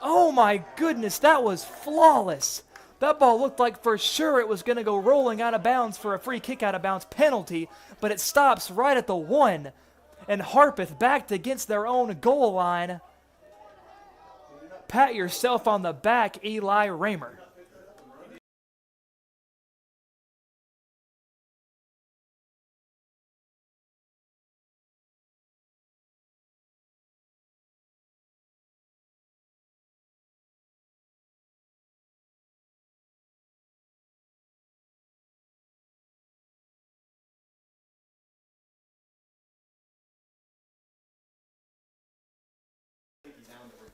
Oh my goodness, that was flawless. That ball looked like for sure it was going to go rolling out of bounds for a free kick out of bounds penalty, but it stops right at the 1. And Harpeth backed against their own goal line. Pat yourself on the back, Eli Raymer.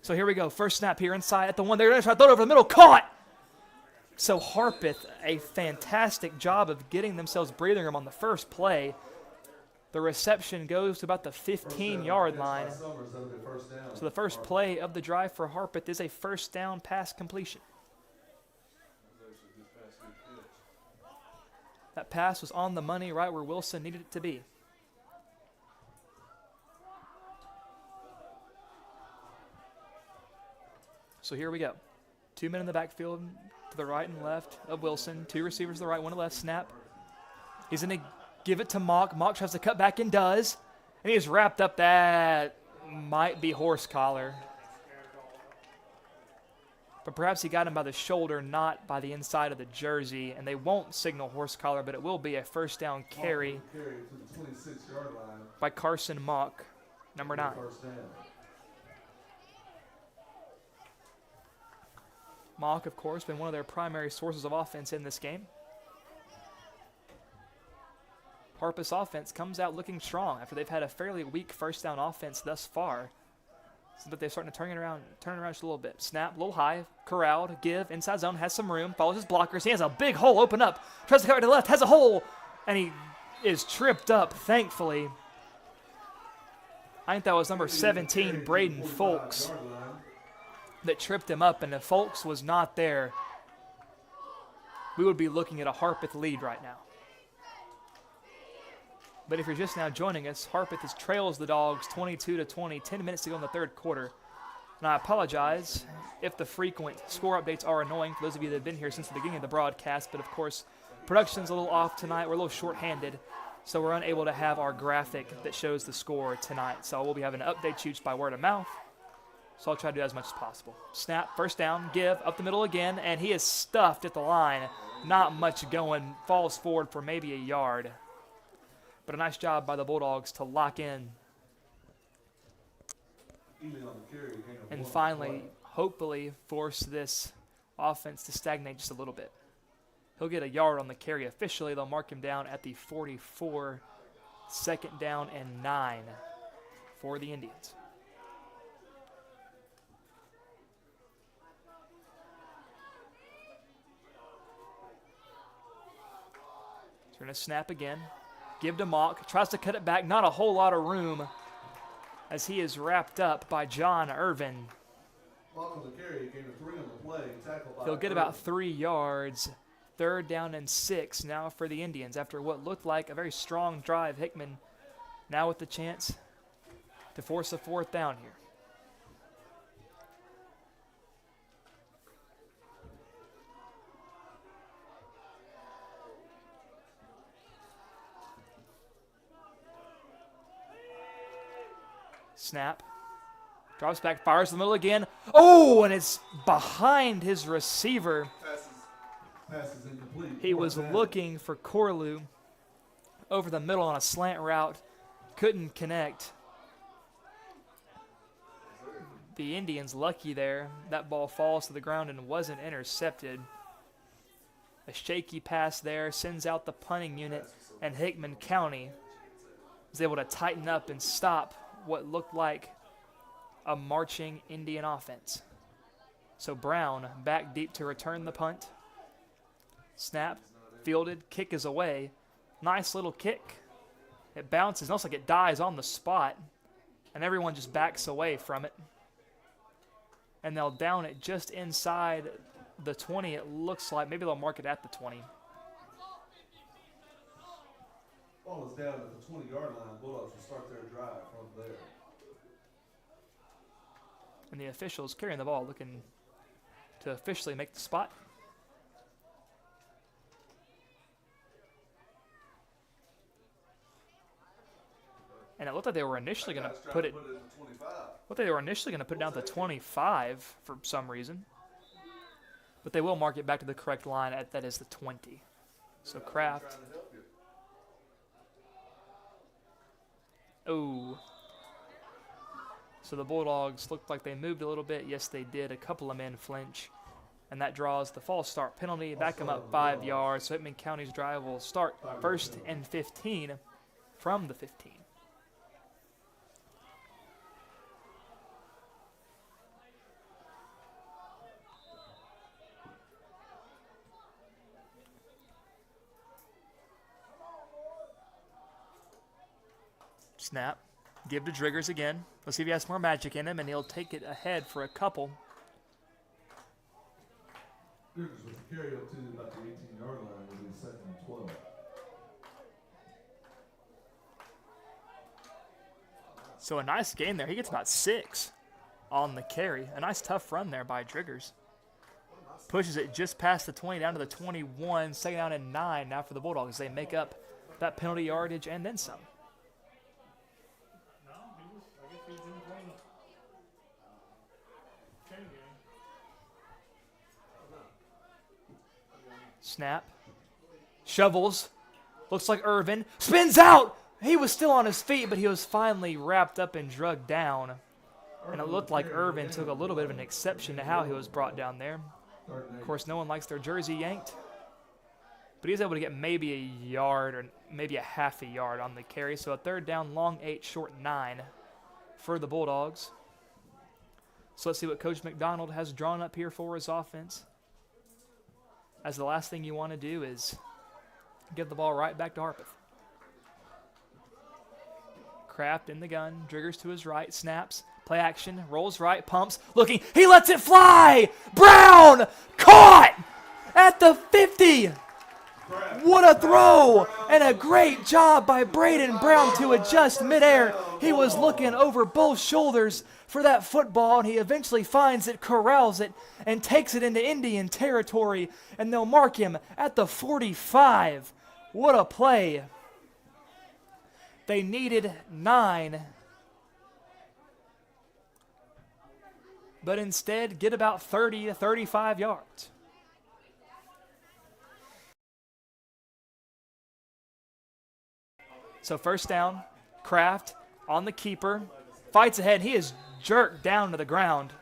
So here we go. First snap here inside at the 1. They're going to try to throw it over the middle. Caught! So Harpeth, a fantastic job of getting themselves breathing room on the first play. The reception goes to about the 15-yard line. So the first play of the drive for Harpeth is a first down pass completion. That pass was on the money, right where Wilson needed it to be. So here we go. 2 men in the backfield to the right and left of Wilson. 2 receivers to the right, 1 to the left. Snap. He's going to give it to Mock. Mock tries to cut back and does. And he's wrapped up. That might be horse collar. But perhaps he got him by the shoulder, not by the inside of the jersey. And they won't signal horse collar, but it will be a first down carry by Carson Mock, number 9. Mock, of course, been one of their primary sources of offense in this game. Harpeth's offense comes out looking strong after they've had a fairly weak first down offense thus far. So that they're starting to turn it around just a little bit. Snap, a little high, corralled, give, inside zone, has some room, follows his blockers. He has a big hole open up, tries to cut right to the left, has a hole, and he is tripped up, thankfully. I think that was number 17, Braden Folks, that tripped him up, and if Folks was not there, we would be looking at a Harpeth lead right now. But if you're just now joining us, Harpeth trails the Dogs 22-20, 10 minutes to go in the third quarter. And I apologize if the frequent score updates are annoying for those of you that have been here since the beginning of the broadcast, but of course, production's a little off tonight. We're a little short-handed, so we're unable to have our graphic that shows the score tonight. So we'll be having to update you just by word of mouth. So I'll try to do as much as possible. Snap, first down, give, up the middle again, and he is stuffed at the line. Not much going, falls forward for maybe a yard. But a nice job by the Bulldogs to lock in. And finally, hopefully, force this offense to stagnate just a little bit. He'll get a yard on the carry. Officially, they'll mark him down at the 44, 2nd down and 9 for the Indians. He's going to snap again. Give to Mock. Tries to cut it back. Not a whole lot of room as he is wrapped up by John Irvin. He'll get about 3 yards. 3rd down and 6 now for the Indians after what looked like a very strong drive. Hickman now with the chance to force a 4th down here. Snap. Drops back, fires in the middle again. Oh, and it's behind his receiver. Passes incomplete. He was looking for Corlew over the middle on a slant route. Couldn't connect. The Indians lucky there. That ball falls to the ground and wasn't intercepted. A shaky pass there sends out the punting unit, and Hickman County was able to tighten up and stop what looked like a marching Indian offense. So Brown back deep to return the punt. Snap, fielded, kick is away. Nice little kick. It bounces, almost like it dies on the spot, and everyone just backs away from it. And they'll down it just inside the 20, it looks like. Maybe they'll mark it at the 20. Ball is down at the 20-yard line. Bulldogs will start their drive from there. And the officials carrying the ball, looking to officially make the spot. And it looked like they were initially going to put it. Looked like they were initially going to put it down to 25 for some reason. But they will mark it back to the correct line. That is the 20. So Kraft. Oh. So the Bulldogs looked like they moved a little bit. Yes, they did. A couple of men flinch. And that draws the false start penalty. Back them up 5 yards. So Hickman County's drive will start 1st and 15 from the 15. Snap. Give to Driggers again. Let's see if he has more magic in him, and he'll take it ahead for a couple. Driggers with the carry up to about the 18-yard line with his 2nd and 12. So a nice gain there. He gets about 6 on the carry. A nice tough run there by Driggers. Pushes it just past the 20 down to the 21. 2nd down and 9 now for the Bulldogs. They make up that penalty yardage and then some. Snap. Shovels. Looks like Irvin. Spins out! He was still on his feet, but he was finally wrapped up and drugged down. And it looked like Irvin took a little bit of an exception to how he was brought down there. Of course, no one likes their jersey yanked. But he was able to get maybe a yard or maybe a half a yard on the carry. So a 3rd down, long 8, short 9 for the Bulldogs. So let's see what Coach McDonald has drawn up here for his offense. As the last thing you want to do is give the ball right back to Harpeth. Kraft in the gun, Driggers to his right, snaps, play action, rolls right, pumps, looking, he lets it fly! Brown! Caught! At the 50! What a throw! And a great job by Braden Brown to adjust midair. He was looking over both shoulders for that football, and he eventually finds it, corrals it, and takes it into Indian territory, and they'll mark him at the 45. What a play. They needed 9. but instead get about 30 to 35 yards. So first down, Kraft on the keeper, fights ahead. He is jerked down to the ground.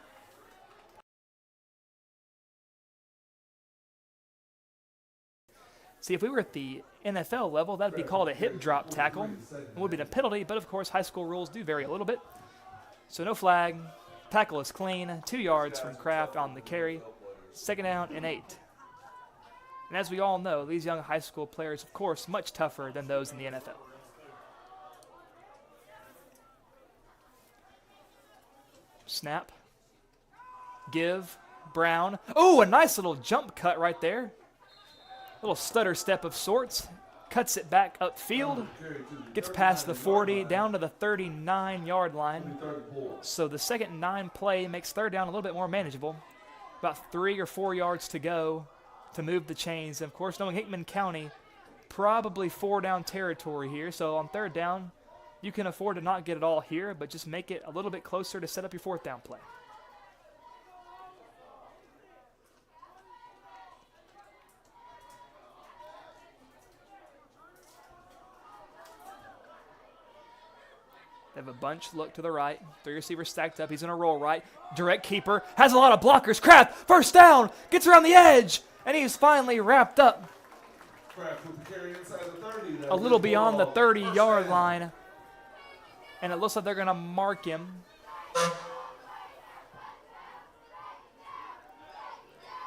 See, if we were at the NFL level, that would be called a hip drop tackle. It would be a penalty, but of course high school rules do vary a little bit. So no flag, tackle is clean, 2 yards from Kraft on the carry, 2nd down and 8. And as we all know, these young high school players, of course, much tougher than those in the NFL. Snap, give, Brown. Oh, a nice little jump cut right there. Little stutter step of sorts. Cuts it back upfield. Gets past the 40, down to the 39-yard line. So the 2nd and 9 play makes 3rd down a little bit more manageable. About 3 or 4 yards to go to move the chains. And of course, knowing Hickman County, probably 4-down territory here. So on 3rd down, you can afford to not get it all here, but just make it a little bit closer to set up your 4th down play. They have a bunch look to the right. 3 receivers stacked up. He's going to roll right. Direct keeper. Has a lot of blockers. Kraft, 1st down. Gets around the edge. And he's finally wrapped up. A little beyond the 30-yard line. And it looks like they're going to mark him.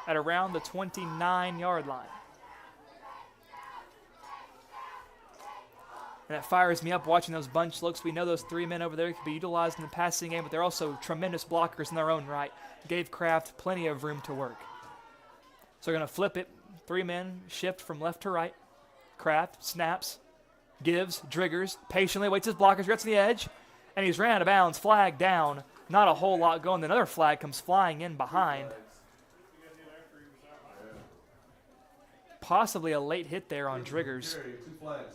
At around the 29-yard line. And that fires me up watching those bunch looks. We know those 3 men over there could be utilized in the passing game, but they're also tremendous blockers in their own right. Gave Kraft plenty of room to work. So they're going to flip it. 3 men shift from left to right. Kraft snaps, gives, Driggers, patiently waits his blockers, gets to the edge, and he's ran out of bounds, flag down. Not a whole lot going. Another flag comes flying in behind. Possibly a late hit there on Driggers. But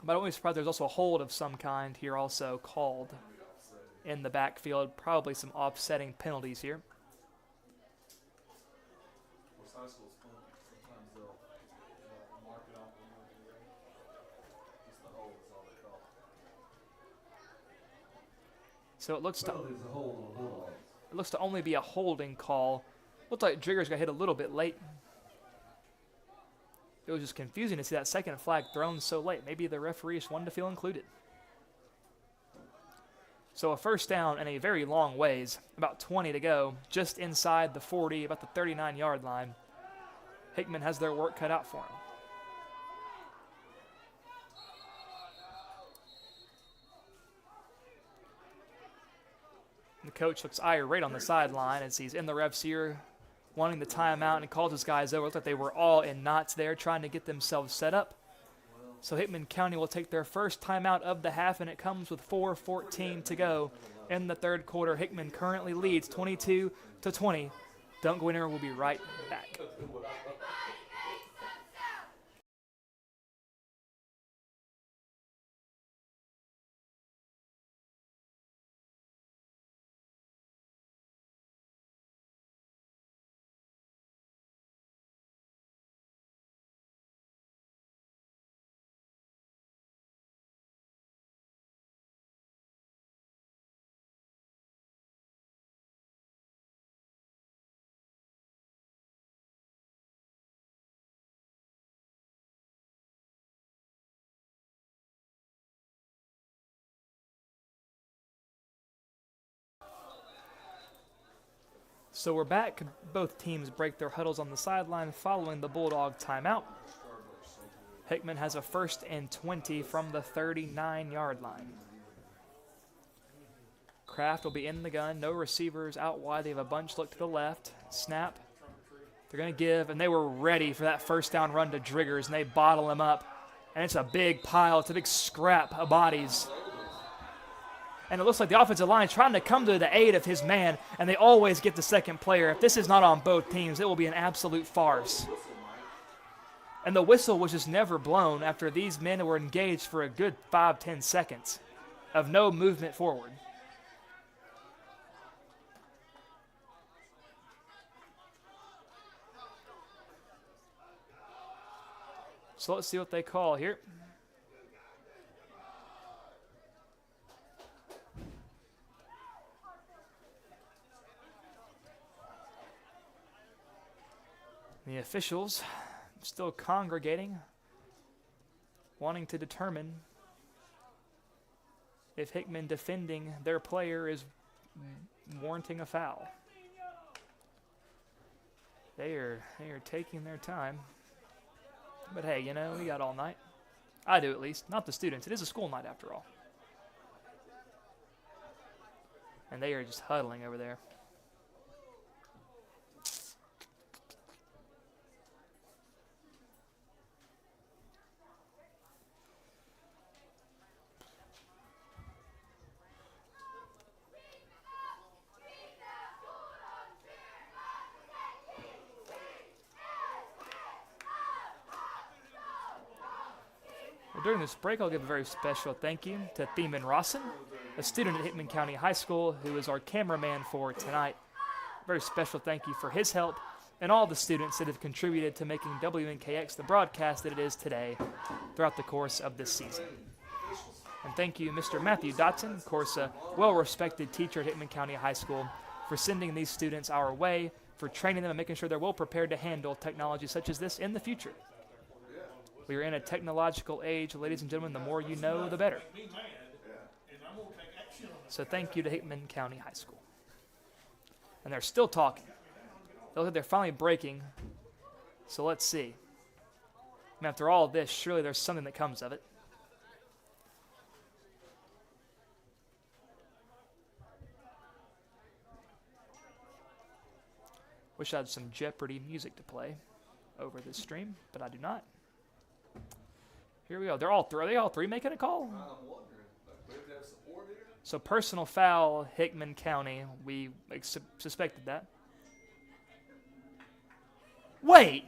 I don't be surprised there's also a hold of some kind here also called in the backfield. Probably some offsetting penalties here. So it looks to only be a holding call. Looks like Driggers got hit a little bit late. It was just confusing to see that 2nd flag thrown so late. Maybe the referee just wanted to feel included. So a 1st down and a very long ways, about 20 to go, just inside the 40, about the 39-yard line. Hickman has their work cut out for him. The coach looks irate on the sideline as he's in the ref's ear, wanting the timeout, and he calls his guys over. It looked like they were all in knots there trying to get themselves set up. So Hickman County will take their first timeout of the half, and it comes with 4:14 to go in the 3rd quarter. Hickman currently leads 22-20. Don't go anywhere. We'll be right back. So we're back. Both teams break their huddles on the sideline following the Bulldog timeout. Hickman has a 1st and 20 from the 39-yard line. Kraft will be in the gun. No receivers out wide. They have a bunch look to the left. Snap. They're going to give, and they were ready for that 1st down run to Driggers, and they bottle him up. And it's a big pile. It's a big scrap of bodies. And it looks like the offensive line is trying to come to the aid of his man, and they always get the 2nd player. If this is not on both teams, it will be an absolute farce. And the whistle was just never blown after these men were engaged for a good 5-10 seconds of no movement forward. So let's see what they call here. The officials still congregating, wanting to determine if Hickman defending their player is warranting a foul. They are taking their time. But hey, you know, we got all night. I do at least, not the students. It is a school night after all. And they are just huddling over there. During this break, I'll give a very special thank you to Theman Rawson, a student at Hickman County High School who is our cameraman for tonight. Very special thank you for his help and all the students that have contributed to making WNKX the broadcast that it is today throughout the course of this season. And thank you, Mr. Matthew Dotson, of course, a well-respected teacher at Hickman County High School, for sending these students our way, for training them and making sure they're well prepared to handle technology such as this in the future. We are in a technological age, ladies and gentlemen. The more you know, the better. So thank you to Hickman County High School. And they're still talking. They look like they're finally breaking. So let's see. I mean, after all of this, surely there's something that comes of it. Wish I had some Jeopardy music to play over this stream, but I do not. Here we go. Are they all three making a call? I'm wondering. We have to have support here? So personal foul, Hickman County. We suspected that. Wait.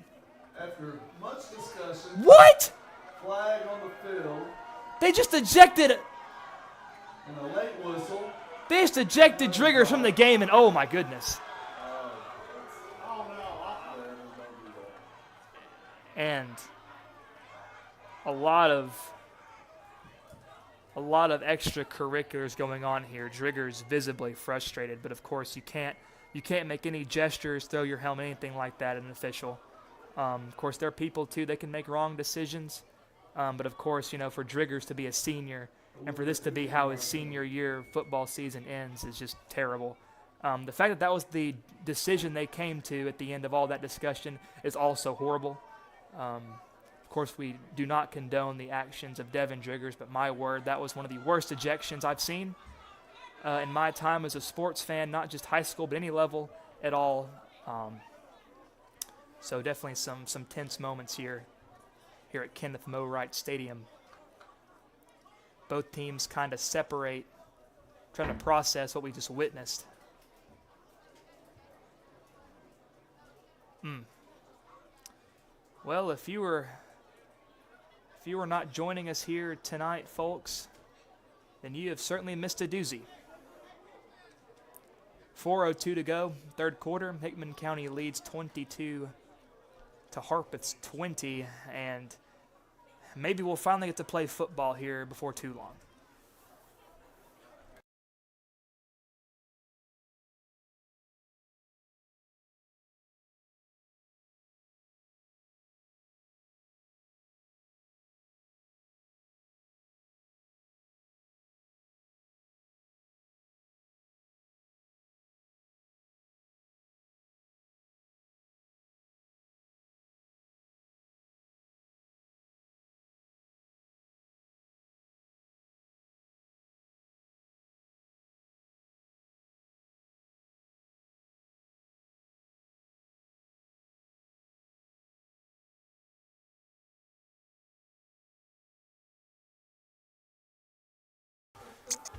After much discussion. What? Flag on the field. They just ejected. And a late whistle. They just ejected Driggers from the game, and oh my goodness. And a lot of extracurriculars going on here. Driggers visibly frustrated, but of course you can't make any gestures, throw your helmet, anything like that at an official. Of course, they're people too; they can make wrong decisions. But of course, you know, for Driggers to be a senior and for this to be how his senior year football season ends is just terrible. The fact that that was the decision they came to at the end of all that discussion is also horrible. Of course, we do not condone the actions of Devin Driggers, but my word, that was one of the worst ejections I've seen in my time as a sports fan, not just high school, but any level at all. So definitely some tense moments here at Kenneth Moe Wright Stadium. Both teams kind of separate, trying to process what we just witnessed. Well, if you were not joining us here tonight, folks, then you have certainly missed a doozy. 4:02 to go, third quarter. Hickman County leads 22 to Harpeth's 20, and maybe we'll finally get to play football here before too long.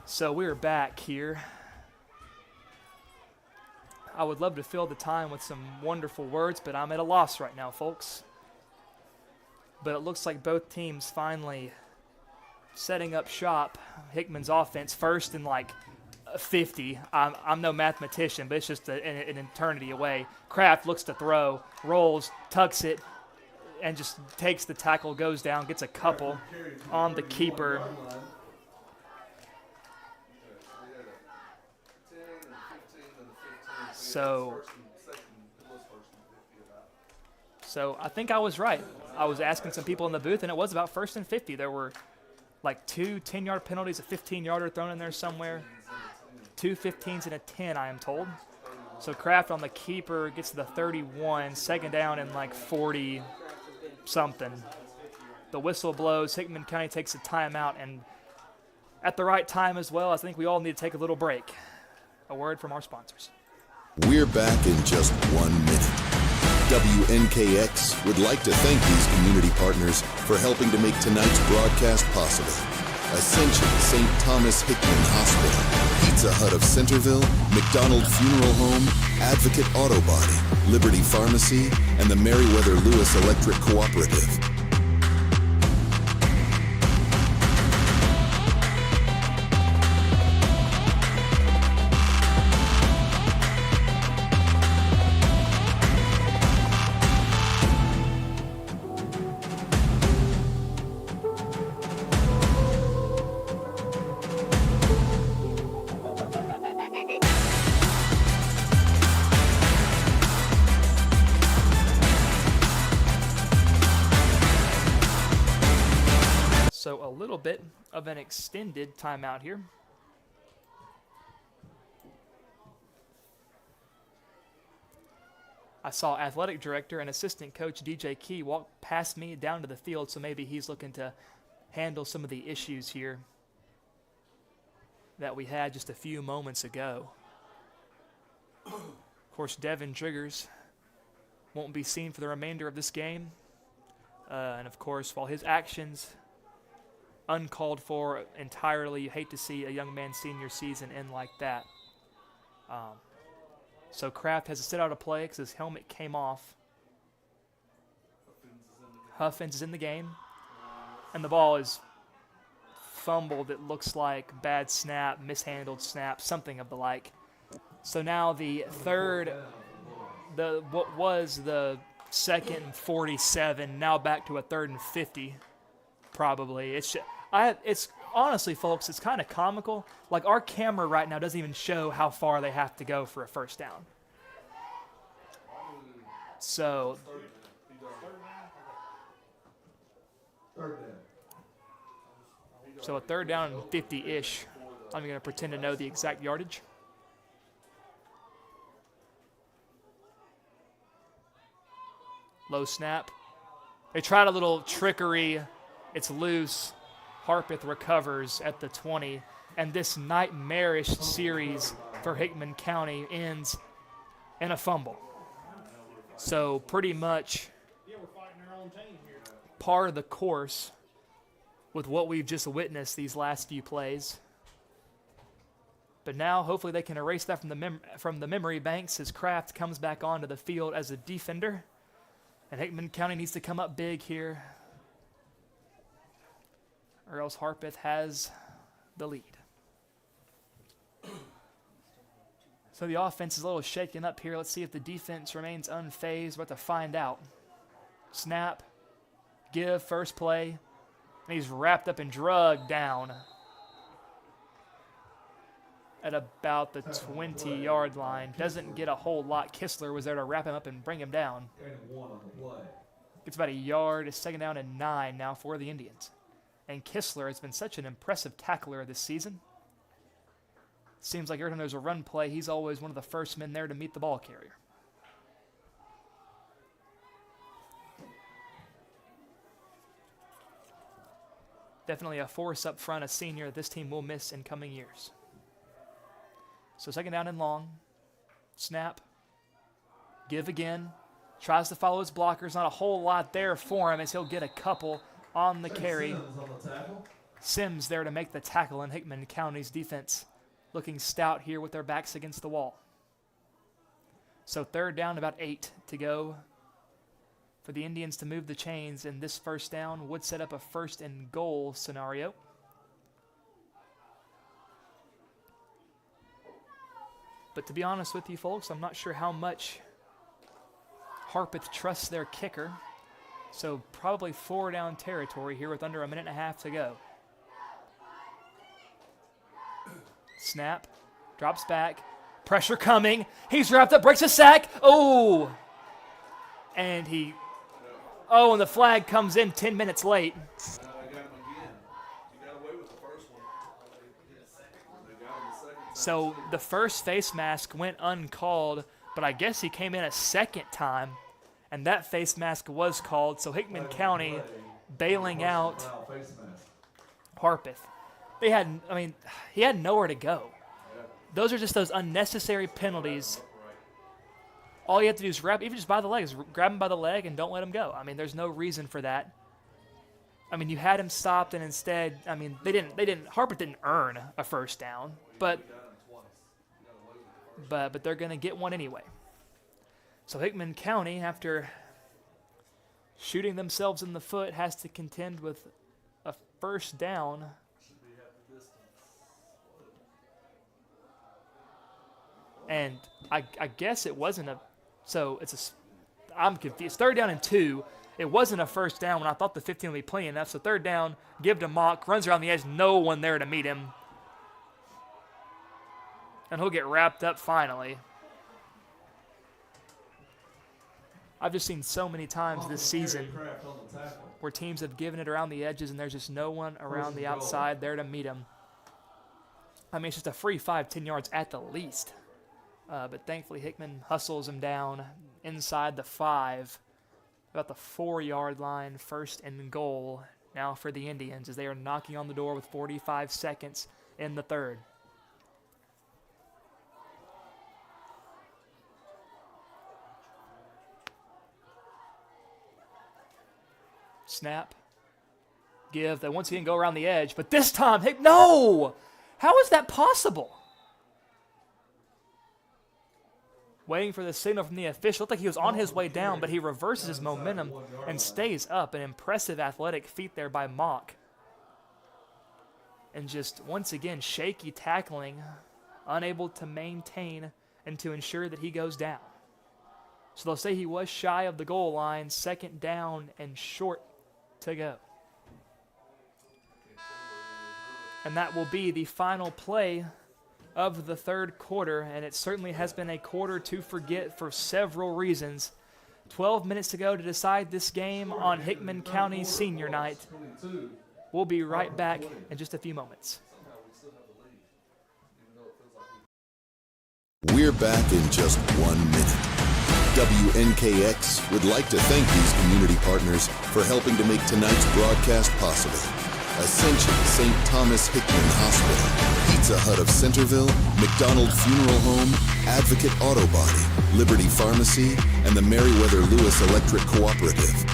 So we're back here. I would love to fill the time with some wonderful words, but I'm at a loss right now, folks. But it looks like both teams finally setting up shop. Hickman's offense first in like 50. I'm no mathematician, but it's just an eternity away. Kraft looks to throw, rolls, tucks it, and just takes the tackle, goes down, gets a couple on the keeper. So I think I was right. I was asking some people in the booth, and it was about 1st and 50. There were like 2 10-yard penalties, a 15-yarder thrown in there somewhere, 2 15s and a 10, I am told. So Kraft on the keeper gets to the 31, 2nd down and like 40-something. The whistle blows. Hickman County takes a timeout, and at the right time as well, I think we all need to take a little break. A word from our sponsors. We're back in just 1 minute. WNKX would like to thank these community partners for helping to make tonight's broadcast possible. Ascension St. Thomas Hickman Hospital, Pizza Hut of Centerville, McDonald Funeral Home, Advocate Auto Body, Liberty Pharmacy, and the Meriwether Lewis Electric Cooperative. So a little bit of an extended timeout here. I saw athletic director and assistant coach DJ Key walk past me down to the field, so maybe he's looking to handle some of the issues here that we had just a few moments ago. Of course, Devin Triggers won't be seen for the remainder of this game. And of course, while his actions uncalled for entirely, you hate to see a young man's senior season end like that. So Kraft has to sit out a play because his helmet came off. Huffins is in the game, and the ball is fumbled. It looks like bad snap, mishandled snap, something of the like. So now the third, what was the 2nd and 47, now back to a 3rd and 50, probably. It's honestly, folks, it's kind of comical. Like, our camera right now doesn't even show how far they have to go for a 1st down. So a 3rd down and 50-ish. I'm going to pretend to know the exact yardage. Low snap. They tried a little trickery. It's loose. Harpeth recovers at the 20. And this nightmarish series for Hickman County ends in a fumble. So pretty much par of the course with what we've just witnessed these last few plays. But now hopefully they can erase that from the memory banks as Kraft comes back onto the field as a defender. And Hickman County needs to come up big here, or else Harpeth has the lead. So the offense is a little shaken up here. Let's see if the defense remains unfazed. We're about to find out. Snap, give, first play, and he's wrapped up and drugged down at about the 20-yard line. Doesn't get a whole lot. Kistler was there to wrap him up and bring him down. Gets about a yard. It's 2nd down and 9 now for the Indians. And Kistler has been such an impressive tackler this season. Seems like every time there's a run play, he's always one of the first men there to meet the ball carrier. Definitely a force up front, a senior this team will miss in coming years. So 2nd down and long. Snap. Give again. Tries to follow his blockers. Not a whole lot there for him as he'll get a couple on the carry. Sims there to make the tackle, and Hickman County's defense looking stout here with their backs against the wall. So 3rd down, about 8 to go for the Indians to move the chains, and this 1st down would set up a 1st and goal scenario. But to be honest with you folks, I'm not sure how much Harpeth trusts their kicker. So probably 4 down territory here with under a minute and a half to go. Snap, drops back, pressure coming. He's wrapped up, breaks a sack. Oh! And and the flag comes in 10 minutes late. They got him again. He got away with the first one. They got him the second time. So the first face mask went uncalled, but I guess he came in a second time, and that face mask was called. So Hickman County bailing out Face mask. Harpeth. He had nowhere to go. Those are just those unnecessary penalties. All you have to do is even just by the leg, is grab him by the leg and don't let him go. I mean, there's no reason for that. I mean, you had him stopped, and instead, Harpeth didn't earn a first down, but they're going to get one anyway. So Hickman County, after shooting themselves in the foot, has to contend with a first down. And I guess it wasn't I'm confused. 3rd down and 2. It wasn't a first down when I thought the 15 would be plenty enough. So 3rd down, give to Mock, runs around the edge, no one there to meet him. And he'll get wrapped up finally. I've just seen so many times this season where teams have given it around the edges and there's just no one around the outside there to meet him. I mean, it's just a free 5-10 yards at the least. But thankfully, Hickman hustles him down inside the 5, about the 4-yard line, 1st and goal now for the Indians as they are knocking on the door with 45 seconds in the 3rd. Snap. Give. They once again go around the edge, but this time, no! How is that possible? Waiting for the signal from the official. Looked like he was on his way down, but he reverses his momentum and stays up. An impressive athletic feat there by Mock. And just, once again, shaky tackling, unable to maintain and to ensure that he goes down. So they'll say he was shy of the goal line, 2nd down and short to go. And that will be the final play of the 3rd quarter, and it certainly has been a quarter to forget for several reasons. 12 minutes to go to decide this game on Hickman County Senior Night. We'll be right back in just a few moments. We're back in just 1 minute. WNKX would like to thank these community partners for helping to make tonight's broadcast possible. Ascension St. Thomas Hickman Hospital, Pizza Hut of Centerville, McDonald Funeral Home, Advocate Auto Body, Liberty Pharmacy, and the Meriwether Lewis Electric Cooperative.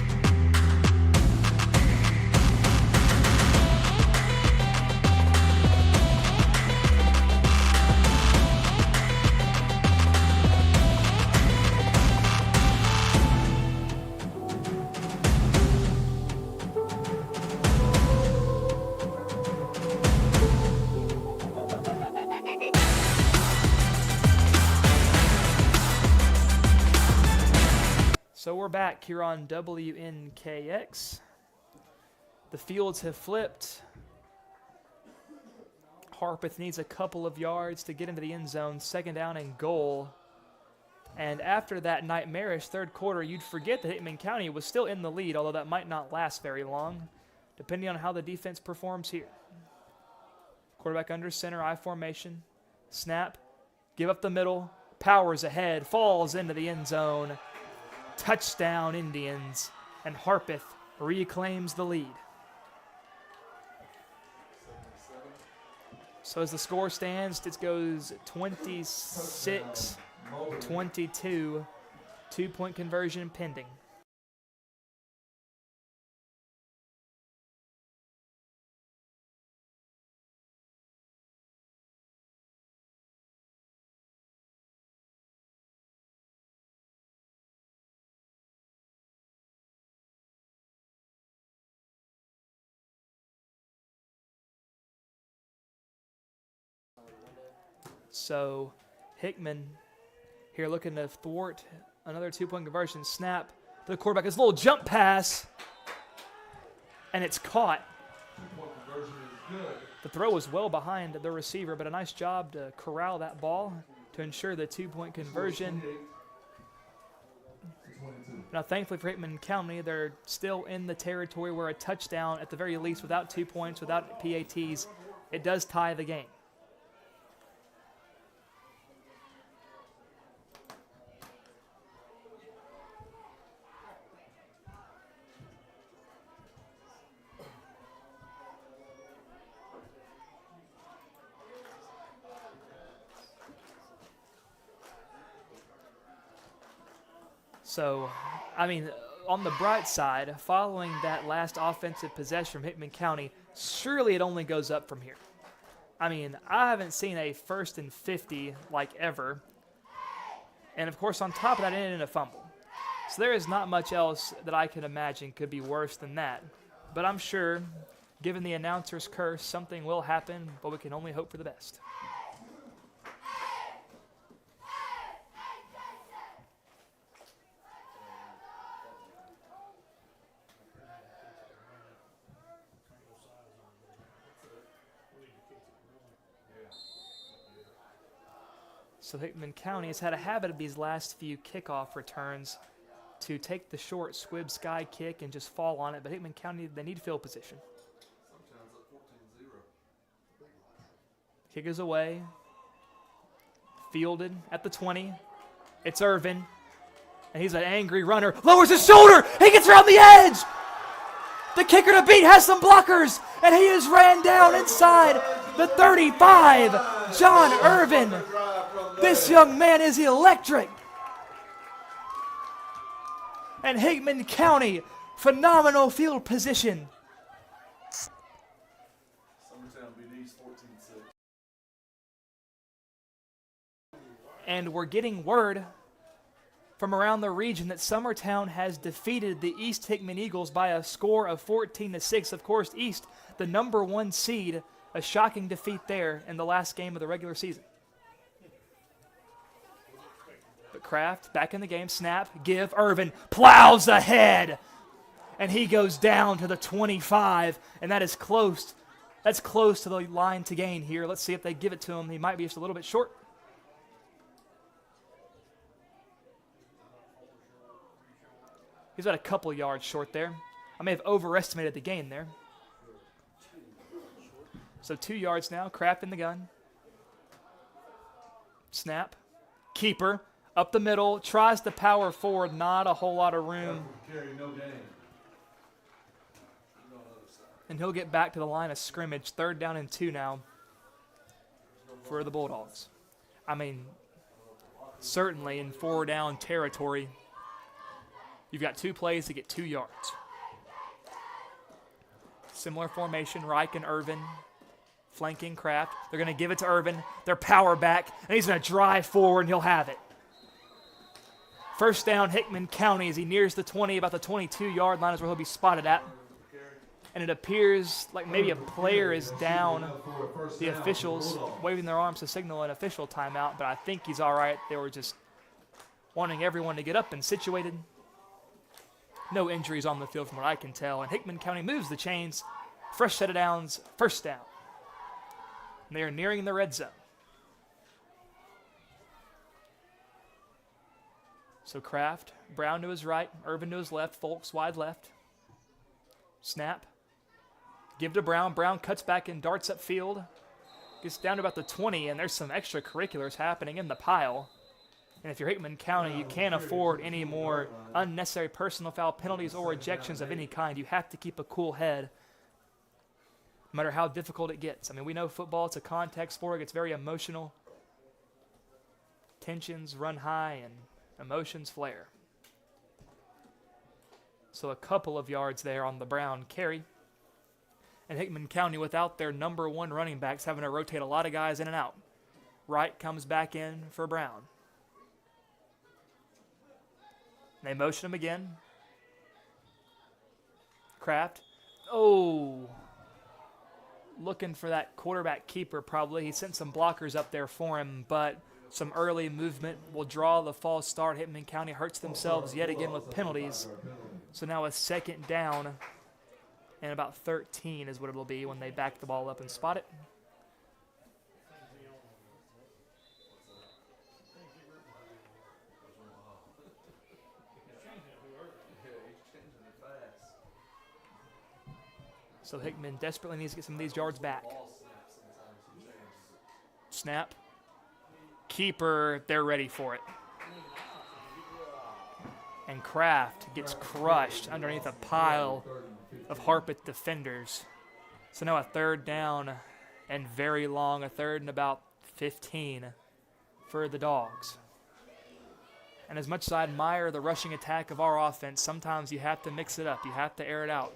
So we're back here on WNKX. The fields have flipped. Harpeth needs a couple of yards to get into the end zone, 2nd down and goal. And after that nightmarish 3rd quarter, you'd forget that Hickman County was still in the lead, although that might not last very long, depending on how the defense performs here. Quarterback under center, I formation. Snap, give up the middle, powers ahead, falls into the end zone. Touchdown Indians, and Harpeth reclaims the lead. So as the score stands, it goes 26-22, 2-point conversion pending. So Hickman here looking to thwart another 2-point conversion. Snap, to the quarterback. His little jump pass, and it's caught. The throw was well behind the receiver, but a nice job to corral that ball to ensure the 2-point conversion. Now, thankfully for Hickman County, they're still in the territory where a touchdown, at the very least, without 2 points, without PATs, it does tie the game. So, I mean, on the bright side, following that last offensive possession from Hickman County, surely it only goes up from here. I mean, I haven't seen a 1st and 50 like ever. And, of course, on top of that, it ended in a fumble. So there is not much else that I can imagine could be worse than that. But I'm sure, given the announcer's curse, something will happen, but we can only hope for the best. So Hickman County has had a habit of these last few kickoff returns to take the short squib sky kick and just fall on it. But Hickman County, they need field position. Sometimes at 14-0. Kick is away. Fielded at the 20. It's Irvin. And he's an angry runner. Lowers his shoulder. He gets around the edge. The kicker to beat has some blockers. And he is ran down inside the 35. John Irvin. This young man is electric. And Hickman County, phenomenal field position. Summertown beat East 14-6. And we're getting word from around the region that Summertown has defeated the East Hickman Eagles by a score of 14-6. Of course, East, the number 1 seed, a shocking defeat there in the last game of the regular season. But Kraft back in the game, snap, give, Irvin plows ahead. And he goes down to the 25, and that is close. That's close to the line to gain here. Let's see if they give it to him. He might be just a little bit short. He's about a couple yards short there. I may have overestimated the gain there. So 2 yards now, Kraft in the gun. Snap, keeper. Up the middle, tries to power forward, not a whole lot of room. Carry no gain. And he'll get back to the line of scrimmage. 3rd down and 2 now for the Bulldogs. I mean, certainly in 4-down territory, you've got 2 plays to get 2 yards. Similar formation, Reich and Irvin flanking Kraft. They're going to give it to Irvin. They're power back, and he's going to drive forward, and he'll have it. 1st down, Hickman County, as he nears the 20, about the 22-yard line is where he'll be spotted at. And it appears like maybe a player is down. The officials waving their arms to signal an official timeout, but I think he's all right. They were just wanting everyone to get up and situated. No injuries on the field from what I can tell. And Hickman County moves the chains. Fresh set of downs, 1st down. And they are nearing the red zone. So Kraft, Brown to his right, Irvin to his left, Folks wide left. Snap. Give to Brown. Brown cuts back and darts upfield. Gets down to about the 20, and there's some extracurriculars happening in the pile. And if you're Hickman County, you can't afford any more unnecessary personal foul penalties or ejections of any kind. You have to keep a cool head, no matter how difficult it gets. I mean, we know football, it's a contact sport. It gets very emotional. Tensions run high, and emotions flare. So a couple of yards there on the Brown carry. And Hickman County, without their number 1 running backs, having to rotate a lot of guys in and out. Wright comes back in for Brown. They motion him again. Kraft. Oh. Looking for that quarterback keeper probably. He sent some blockers up there for him, but Some early movement will draw the false start. Hickman County hurts themselves yet again with penalties. So now a second down and about 13 is what it'll be when they back the ball up and spot it. So Hickman desperately needs to get some of these yards back. Snap. Keeper, they're ready for it. And Kraft gets crushed underneath a pile of Harpeth defenders. So now a third down and very long, a third and about 15 for the Dogs. And as much as I admire the rushing attack of our offense, sometimes you have to mix it up. You have to air it out.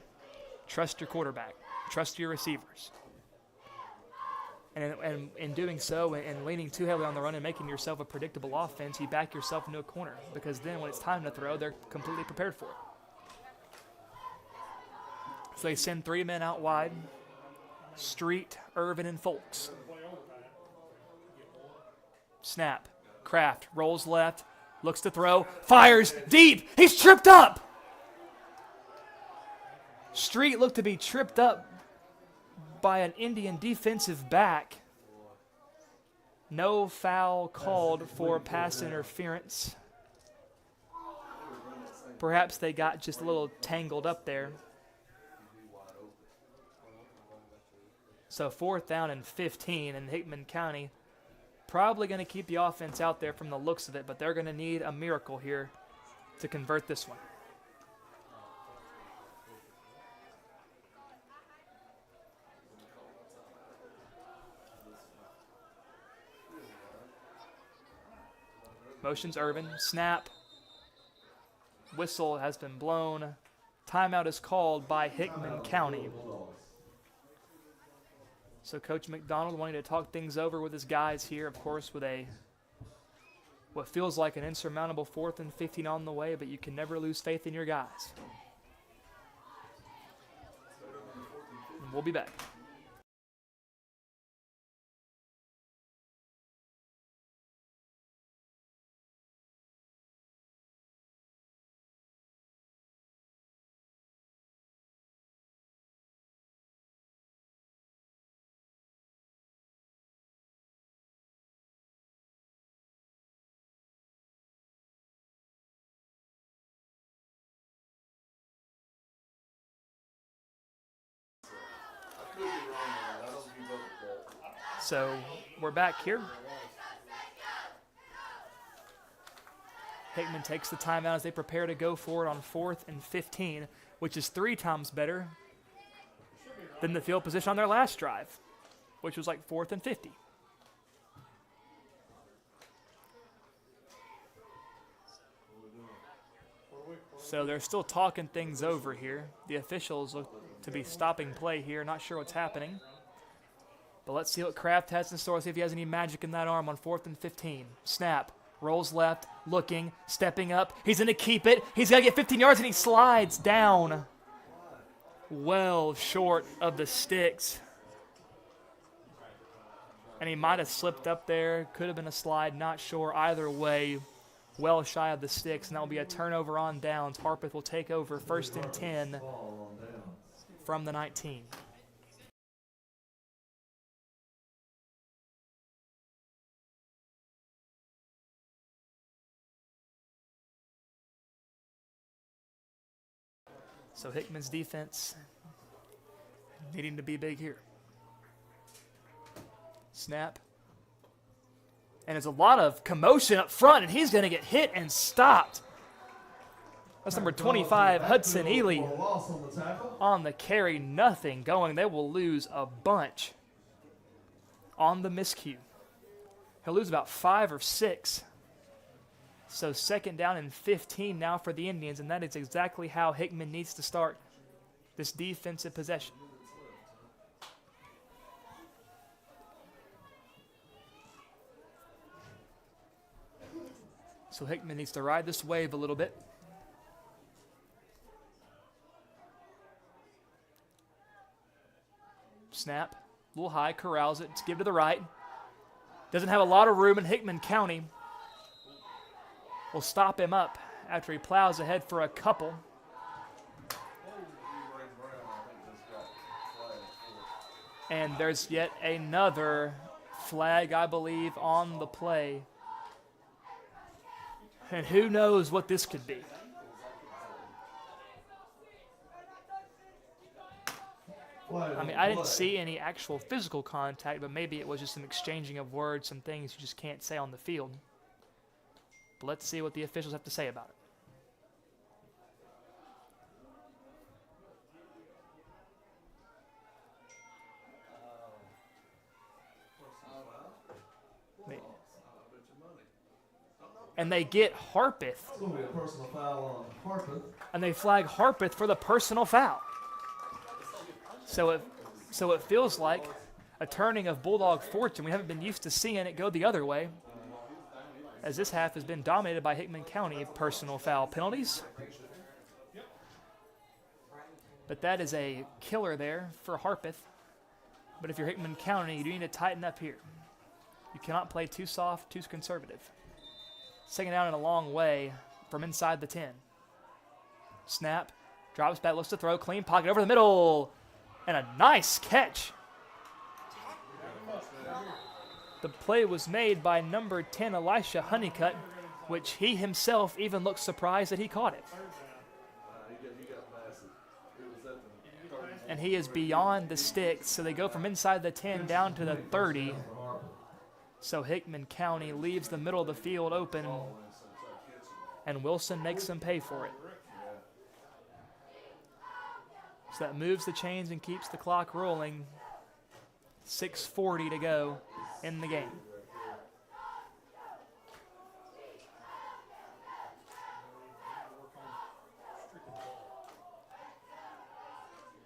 Trust your quarterback. Trust your receivers. And in doing so and leaning too heavily on the run and making yourself a predictable offense, you back yourself into a corner because then when it's time to throw, they're completely prepared for it. So they send 3 men out wide. Street, Irvin, and Folks. Snap. Kraft rolls left, looks to throw, fires deep. He's tripped up. Street looked to be tripped up by an Indian defensive back. No foul called for pass interference. Perhaps they got just a little tangled up there. So 4th down and 15, and Hickman County probably going to keep the offense out there from the looks of it, but they're going to need a miracle here to convert this one. Motions Irvin, snap. Whistle has been blown. Timeout is called by Hickman County. So Coach McDonald wanting to talk things over with his guys here, of course, with what feels like an insurmountable 4th and 15 on the way, but you can never lose faith in your guys. And we'll be back. So we're back here. Hickman takes the timeout as they prepare to go for it on 4th and 15, which is 3 times better than the field position on their last drive, which was like 4th and 50. So they're still talking things over here. The officials look to be stopping play here. Not sure what's happening. But let's see what Kraft has in store. See if he has any magic in that arm on 4th and 15. Snap. Rolls left. Looking. Stepping up. He's going to keep it. He's got to get 15 yards, and he slides down. Well short of the sticks. And he might have slipped up there. Could have been a slide. Not sure. Either way, well shy of the sticks. And that will be a turnover on downs. Harpeth will take over 1st and 10 from the 19. So Hickman's defense needing to be big here. Snap. And there's a lot of commotion up front, and he's going to get hit and stopped. That's number 25, Hudson Ely, on the carry. Nothing going. They will lose a bunch on the miscue. He'll lose about 5 or 6. So 2nd down and 15 now for the Indians, and that is exactly how Hickman needs to start this defensive possession. So Hickman needs to ride this wave a little bit. Snap, a little high, corrals it, give to the right. Doesn't have a lot of room, and Hickman County will stop him up after he plows ahead for a couple. And there's yet another flag, I believe, on the play. And who knows what this could be. I mean, I didn't see any actual physical contact, but maybe it was just some exchanging of words, some things you just can't say on the field. But let's see what the officials have to say about it. And they get Harpeth. It's going to be a personal foul on Harpeth. And they flag Harpeth for the personal foul. So it feels like a turning of Bulldog fortune. We haven't been used to seeing it go the other way, as this half has been dominated by Hickman County personal foul penalties. But that is a killer there for Harpeth. But if you're Hickman County, you do need to tighten up here. You cannot play too soft, too conservative. Second down in a long way from inside the 10. Snap, drops back, looks to throw, clean pocket over the middle, and a nice catch. The play was made by number 10, Elisha Honeycutt, which he himself even looked surprised that he caught it. And he is beyond the sticks, so they go from inside the 10 down to the 30. So Hickman County leaves the middle of the field open, and Wilson makes them pay for it. So that moves the chains and keeps the clock rolling. 6:40 to go in the game.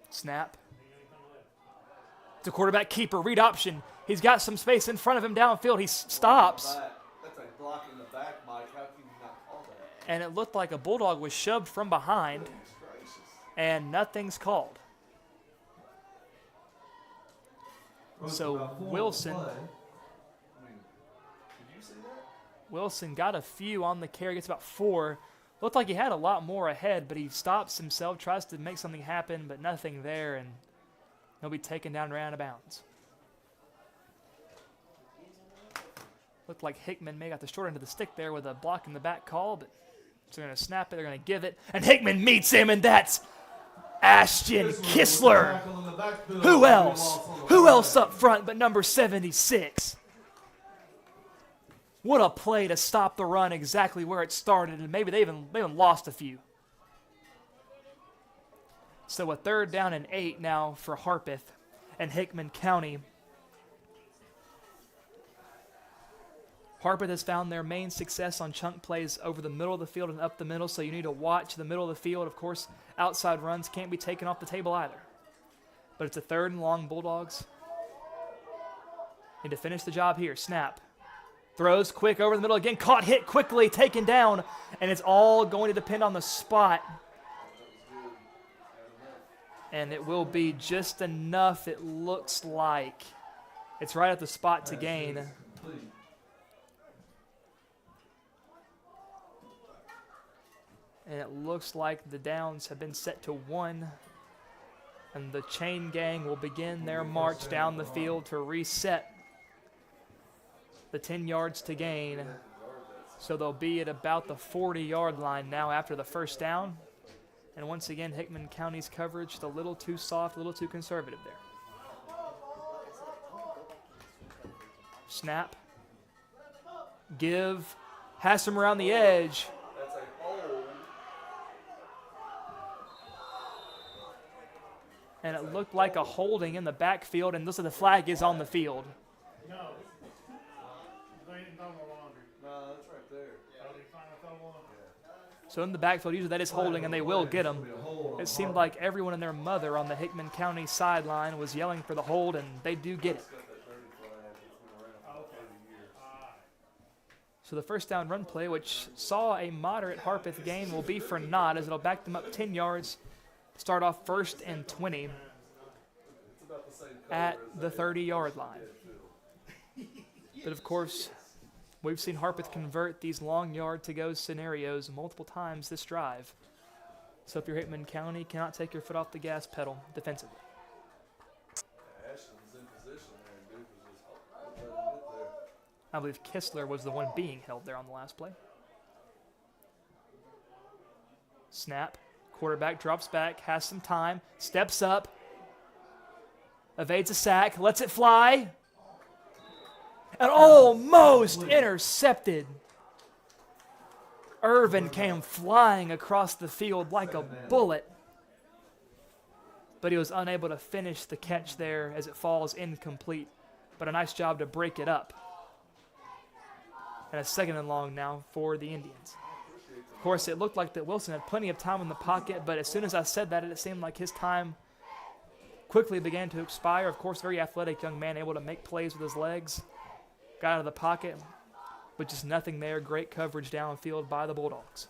Snap. It's a quarterback keeper, read option. He's got some space in front of him downfield. He stops. That's a block in the back, Mike. How can you not call that? And it looked like a Bulldog was shoved from behind, and nothing's called. So Wilson got a few on the carry, gets about 4. Looked like he had a lot more ahead, but he stops himself, tries to make something happen, but nothing there, and he'll be taken down and out of bounds. Looked like Hickman may got the short end of the stick there with a block in the back call, but so they're going to snap it, they're going to give it, and Hickman meets him, and that's Ashton Kistler. Who else? Who else up front but number 76? What a play to stop the run exactly where it started, and maybe they even lost a few. So a 3rd down and 8 now for Harpeth and Hickman County. Harpeth has found their main success on chunk plays over the middle of the field and up the middle, so you need to watch the middle of the field. Of course, outside runs can't be taken off the table either. But it's a 3rd and long, Bulldogs. Need to finish the job here. Snap. Throws quick over the middle again. Caught, hit quickly, taken down. And it's all going to depend on the spot. And it will be just enough, it looks like. It's right at the spot to gain. And it looks like the downs have been set to 1. And the chain gang will begin their march down the field to reset the 10 yards to gain. So they'll be at about the 40-yard line now after the 1st down. And once again, Hickman County's coverage is a little too soft, a little too conservative there. Snap. Give. Has him around the edge. And it looked like a holding in the backfield, and looks like the flag is on the field. No, that's right there. So in the backfield, usually that is holding, and they will get him. It seemed like everyone and their mother on the Hickman County sideline was yelling for the hold, and they do get it. So the 1st down run play, which saw a moderate Harpeth gain, will be for naught, as it'll back them up 10 yards. Start off 1st and 20 at the 30-yard line. But of course, we've seen Harpeth convert these long yard to go scenarios multiple times this drive. So if you're Hickman County, cannot take your foot off the gas pedal defensively. Ashton's in position there, and Duke was just letting him get there. I believe Kistler was the one being held there on the last play. Snap. Quarterback drops back, has some time, steps up, evades a sack, lets it fly, and almost intercepted. Irvin came flying across the field like a bullet, but he was unable to finish the catch there as it falls incomplete. But a nice job to break it up. And a 2nd and long now for the Indians. Of course, it looked like that Wilson had plenty of time in the pocket, but as soon as I said that, it seemed like his time quickly began to expire. Of course, very athletic young man, able to make plays with his legs. Got out of the pocket, but just nothing there. Great coverage downfield by the Bulldogs.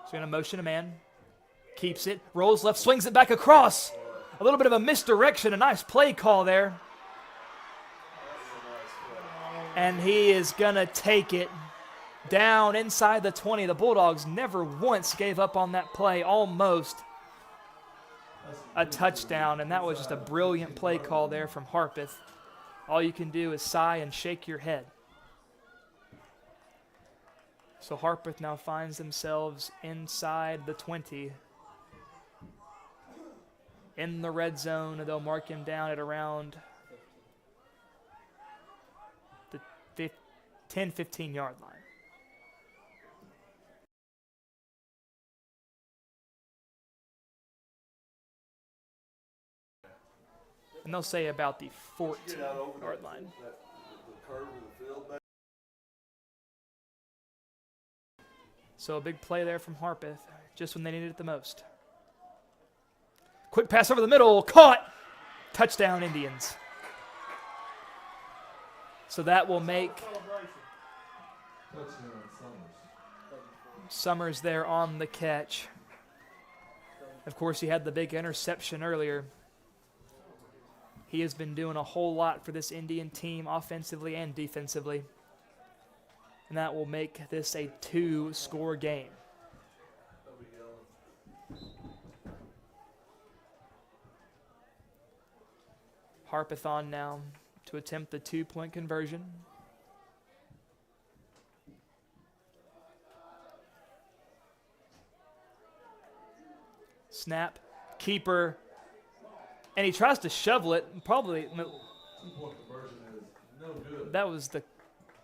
So going to motion a man. Keeps it, rolls left, swings it back across. A little bit of a misdirection, a nice play call there. And he is going to take it down inside the 20. The Bulldogs never once gave up on that play, almost a touchdown, and that was just a brilliant play call there from Harpeth. All you can do is sigh and shake your head. So Harpeth now finds themselves inside the 20. In the red zone, they'll mark him down at around the 10-15 yard line. And they'll say about the 14 yard line. The curve of the field back. So a big play there from Harpeth, just when they needed it the most. Quick pass over the middle, caught! Touchdown, Indians. So that will make Summers there on the catch. Of course, he had the big interception earlier. He has been doing a whole lot for this Indian team offensively and defensively. And that will make this a 2-score game. Harpeth on now to attempt the 2-point conversion. Snap, keeper, and he tries to shovel it. Probably, that was the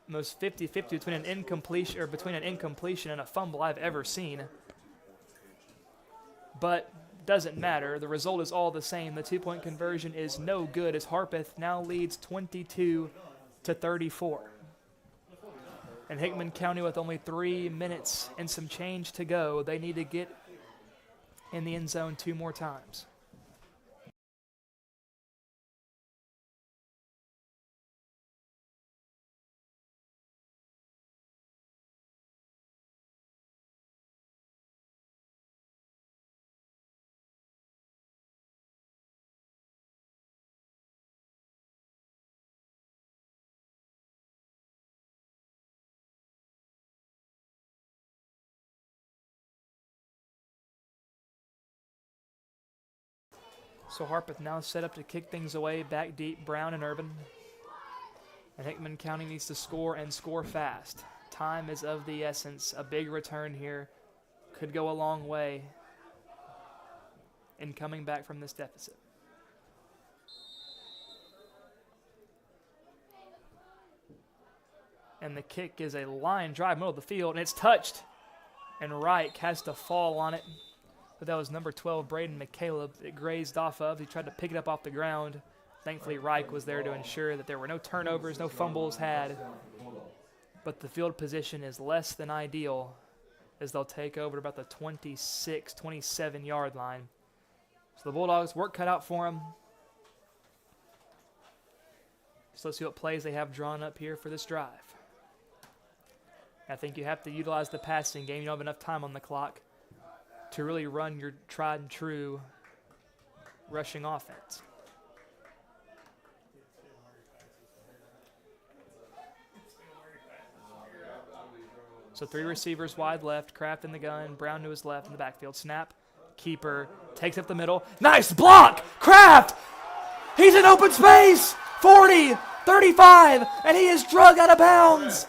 most 50-50 between an incompletion and a fumble I've ever seen. But doesn't matter. The result is all the same. The 2-point conversion is no good as Harpeth now leads 22-34. And Hickman County with only 3 minutes and some change to go, they need to get in the end zone 2 more times. So Harpeth now set up to kick things away back deep, Brown and Urban. And Hickman County needs to score and score fast. Time is of the essence. A big return here could go a long way in coming back from this deficit. And the kick is a line drive, middle of the field, and it's touched. And Reich has to fall on it. But that was number 12, Braden McCaleb. It grazed off of. He tried to pick it up off the ground. Thankfully, Reich was there to ensure that there were no turnovers, no fumbles had. But the field position is less than ideal as they'll take over about the 26, 27-yard line. So the Bulldogs, work cut out for them. So let's see what plays they have drawn up here for this drive. I think you have to utilize the passing game. You don't have enough time on the clock to really run your tried and true rushing offense. So 3 receivers wide left, Kraft in the gun, Brown to his left in the backfield. Snap, keeper, takes up the middle. Nice block! Kraft! He's in open space! 40, 35, and he is drug out of bounds!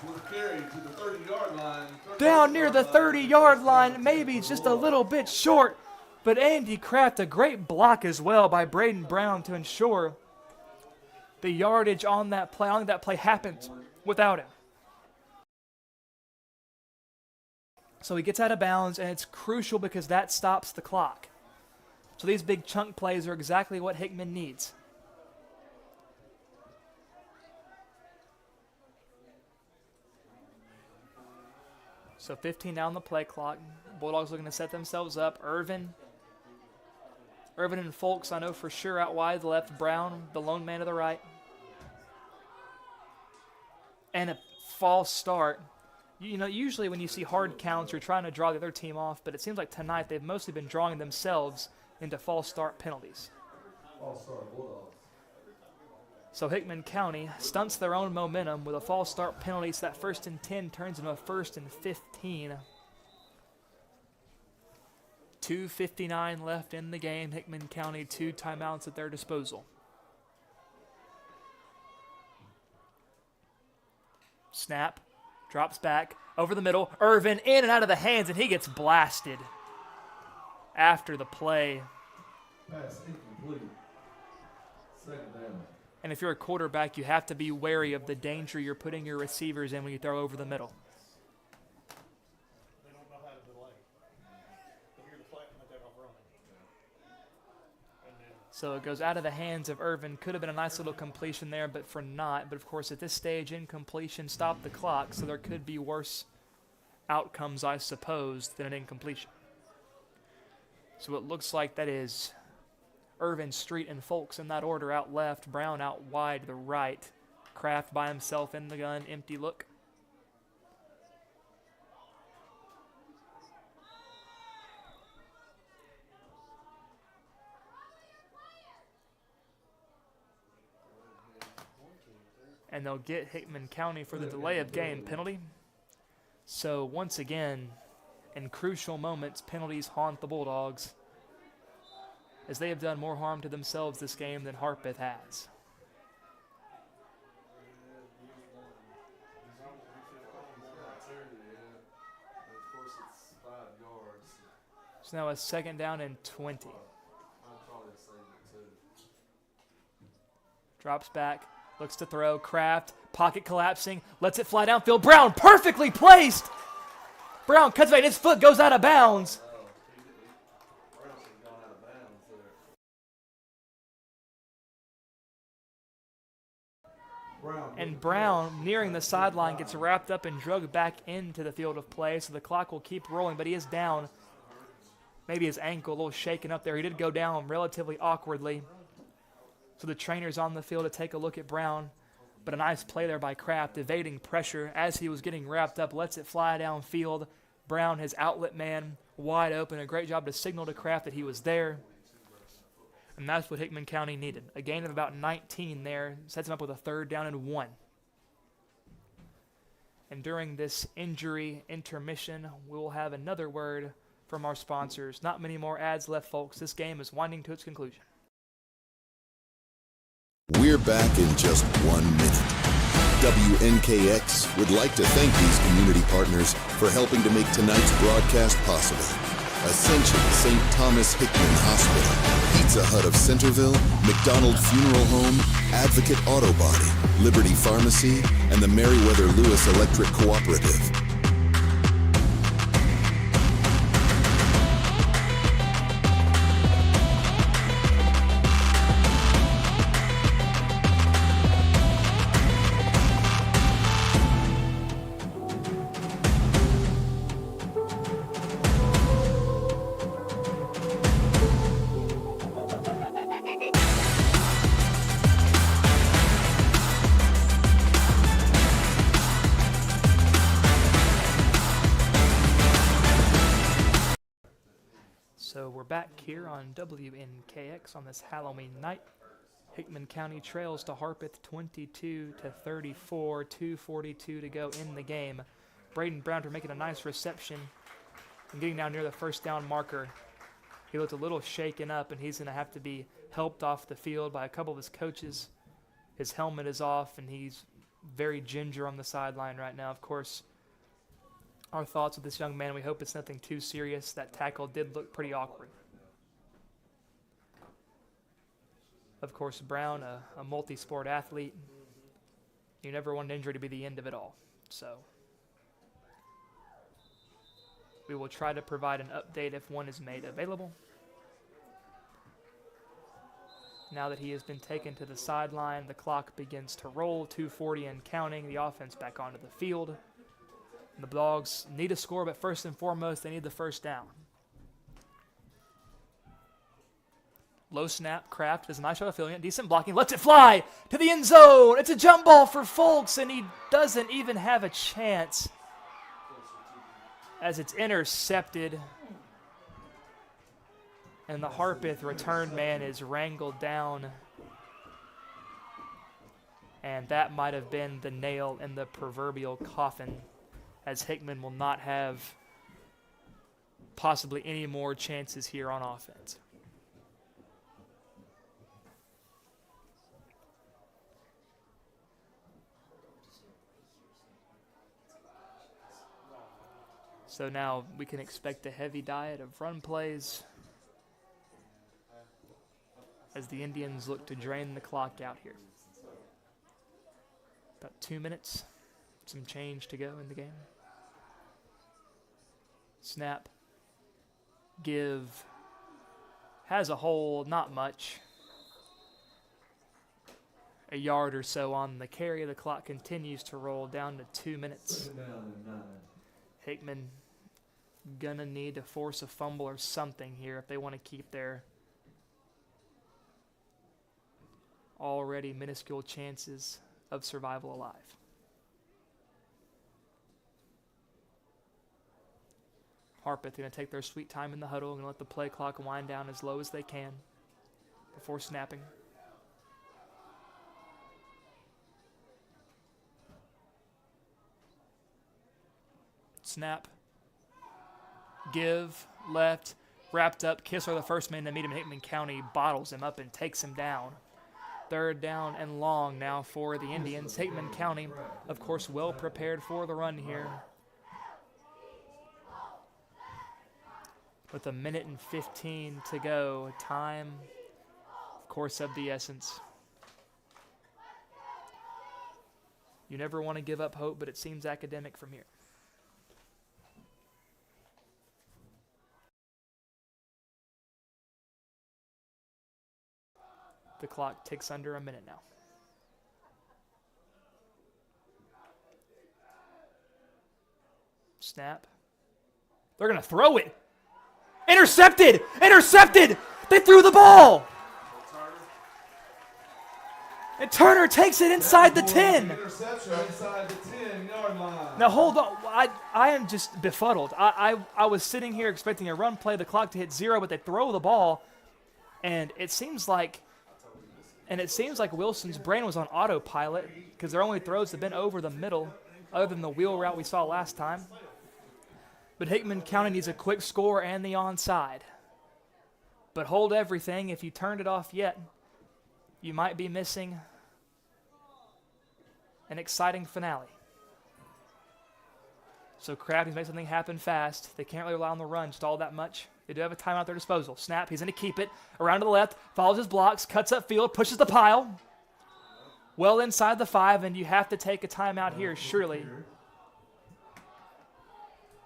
Down near the 30-yard line, maybe just a little bit short. But Andy Kraft, a great block as well by Braden Brown to ensure the yardage on that play. I don't think that play happened without him. So he gets out of bounds, and it's crucial because that stops the clock. So these big chunk plays are exactly what Hickman needs. So 15 down the play clock. Bulldogs looking to set themselves up. Irvin and Folks, I know for sure, out wide left. Brown, the lone man to the right. And a false start. You know, usually when you see hard counts, you're trying to draw the other team off, but it seems like tonight they've mostly been drawing themselves into false start penalties. False start Bulldogs. So Hickman County stunts their own momentum with a false start penalty, so that 1st and 10 turns into a 1st and 15. 2:59 left in the game. Hickman County 2 timeouts at their disposal. Snap. Drops back, over the middle. Irvin in and out of the hands, and he gets blasted after the play. Pass incomplete. 2nd down. And if you're a quarterback, you have to be wary of the danger you're putting your receivers in when you throw over the middle. They don't know how to delay. They hear the flag and they take off running. So it goes out of the hands of Irvin. Could have been a nice little completion there, but for not. But of course, at this stage, incompletion stopped the clock, so there could be worse outcomes, I suppose, than an incompletion. So it looks like that is Irvin, Street, and Folks in that order out left. Brown out wide to the right. Kraft by himself in the gun. Empty look. And they'll get Hickman County for the delay of game penalty. So once again, in crucial moments, penalties haunt the Bulldogs, as they have done more harm to themselves this game than Harpeth has. So now a 2nd down and 20. Drops back. Looks to throw. Kraft. Pocket collapsing. Lets it fly downfield. Brown perfectly placed. Brown cuts back. His foot goes out of bounds. And Brown, nearing the sideline, gets wrapped up and drugged back into the field of play. So the clock will keep rolling, but he is down. Maybe his ankle a little shaken up there. He did go down relatively awkwardly. So the trainer's on the field to take a look at Brown. But a nice play there by Kraft, evading pressure as he was getting wrapped up, lets it fly downfield. Brown, his outlet man, wide open. A great job to signal to Kraft that he was there. And that's what Hickman County needed. A gain of about 19 there. Sets him up with a 3rd down and 1. And during this injury intermission, we will have another word from our sponsors. Not many more ads left, folks. This game is winding to its conclusion. We're back in just 1 minute. WNKX would like to thank these community partners for helping to make tonight's broadcast possible. Ascension St. Thomas Hickman Hospital, Pizza Hut of Centerville, McDonald Funeral Home, Advocate Auto Body, Liberty Pharmacy, and the Meriwether Lewis Electric Cooperative. So we're back here on WNKX on this Halloween night. Hickman County trails to Harpeth 22-34, 2:42 to go in the game. Braden Brown making a nice reception and getting down near the first down marker. He looked a little shaken up, and he's going to have to be helped off the field by a couple of his coaches. His helmet is off, and he's very ginger on the sideline right now. Of course, our thoughts with this young man. We hope it's nothing too serious. That tackle did look pretty awkward. Of course, Brown, a multi-sport athlete. You never want an injury to be the end of it all. So we will try to provide an update if one is made available. Now that he has been taken to the sideline, the clock begins to roll, 2:40 and counting. The offense back onto the field. The Bulldogs need a score, but first and foremost, they need the first down. Low snap, Kraft does a nice job of filling it. Decent blocking, lets it fly to the end zone. It's a jump ball for Folks, and he doesn't even have a chance as it's intercepted. And the Harpeth return man is wrangled down. And that might have been the nail in the proverbial coffin, as Hickman will not have possibly any more chances here on offense. So now we can expect a heavy diet of run plays as the Indians look to drain the clock out here. About 2 minutes, some change to go in the game. Snap, give, has a hole, not much. A yard or so on the carry. The clock continues to roll down to 2 minutes. Hickman gonna need to force a fumble or something here if they want to keep their already minuscule chances of survival alive. Harpeth going to take their sweet time in the huddle and let the play clock wind down as low as they can before snapping. Snap. Give. Left. Wrapped up. Kissler, the first man to meet him in Hickman County, bottles him up and takes him down. Third down and long now for the Indians. Hickman County, of course, well prepared for the run here. With 1:15 to go. Time, of course, of the essence. You never want to give up hope, but it seems academic from here. The clock ticks under a minute now. Snap. They're going to throw it. Intercepted! Intercepted! They threw the ball! And Turner takes it inside the 10. Interception inside the 10-yard line. Now hold on. I am just befuddled. I was sitting here expecting a run play, the clock to hit 0, but they throw the ball, and it seems like Wilson's brain was on autopilot because their only throws have been over the middle, other than the wheel route we saw last time. But Hickman County needs a quick score and the onside. But hold everything. If you turned it off yet, you might be missing an exciting finale. So Kraft needs to make something happen fast. They can't really rely on the run just all that much. They do have a timeout at their disposal. Snap, he's going to keep it. Around to the left, follows his blocks, cuts up field, pushes the pile. Well inside the 5, and you have to take a timeout here, surely.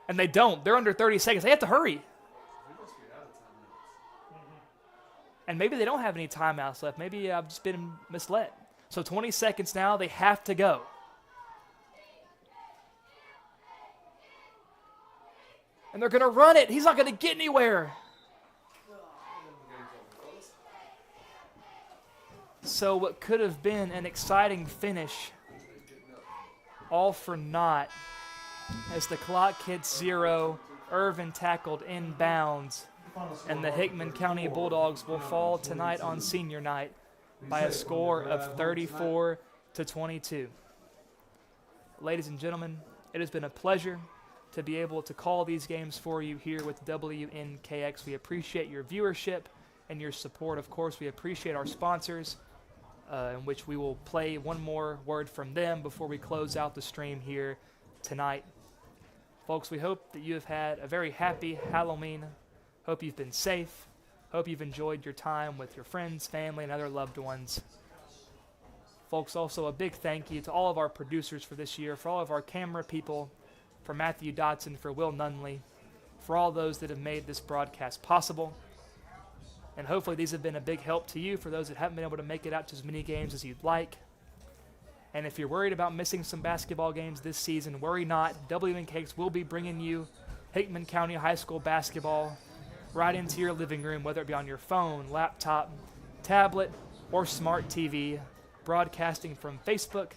And they don't. They're under 30 seconds. They have to hurry. And maybe they don't have any timeouts left. Maybe I've just been misled. So 20 seconds now. They have to go. And they're going to run it. He's not going to get anywhere. So what could have been an exciting finish, all for naught. As the clock hits 0, Irvin tackled inbounds and the Hickman County Bulldogs will fall tonight on senior night by a score of 34-22. Ladies and gentlemen, it has been a pleasure to be able to call these games for you here with WNKX. We appreciate your viewership and your support. Of course, we appreciate our sponsors, in which we will play one more word from them before we close out the stream here tonight. Folks, we hope that you have had a very happy Halloween. Hope you've been safe. Hope you've enjoyed your time with your friends, family, and other loved ones. Folks, also a big thank you to all of our producers for this year, for all of our camera people, for Matthew Dotson, for Will Nunley, for all those that have made this broadcast possible. And hopefully these have been a big help to you for those that haven't been able to make it out to as many games as you'd like. And if you're worried about missing some basketball games this season, worry not. WNKX will be bringing you Hickman County High School basketball right into your living room, whether it be on your phone, laptop, tablet, or smart TV, broadcasting from Facebook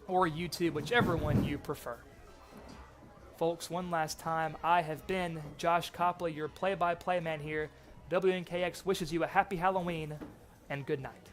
or YouTube, whichever one you prefer. Folks, one last time, I have been Josh Copley, your play-by-play man here. WNKX wishes you a happy Halloween and good night.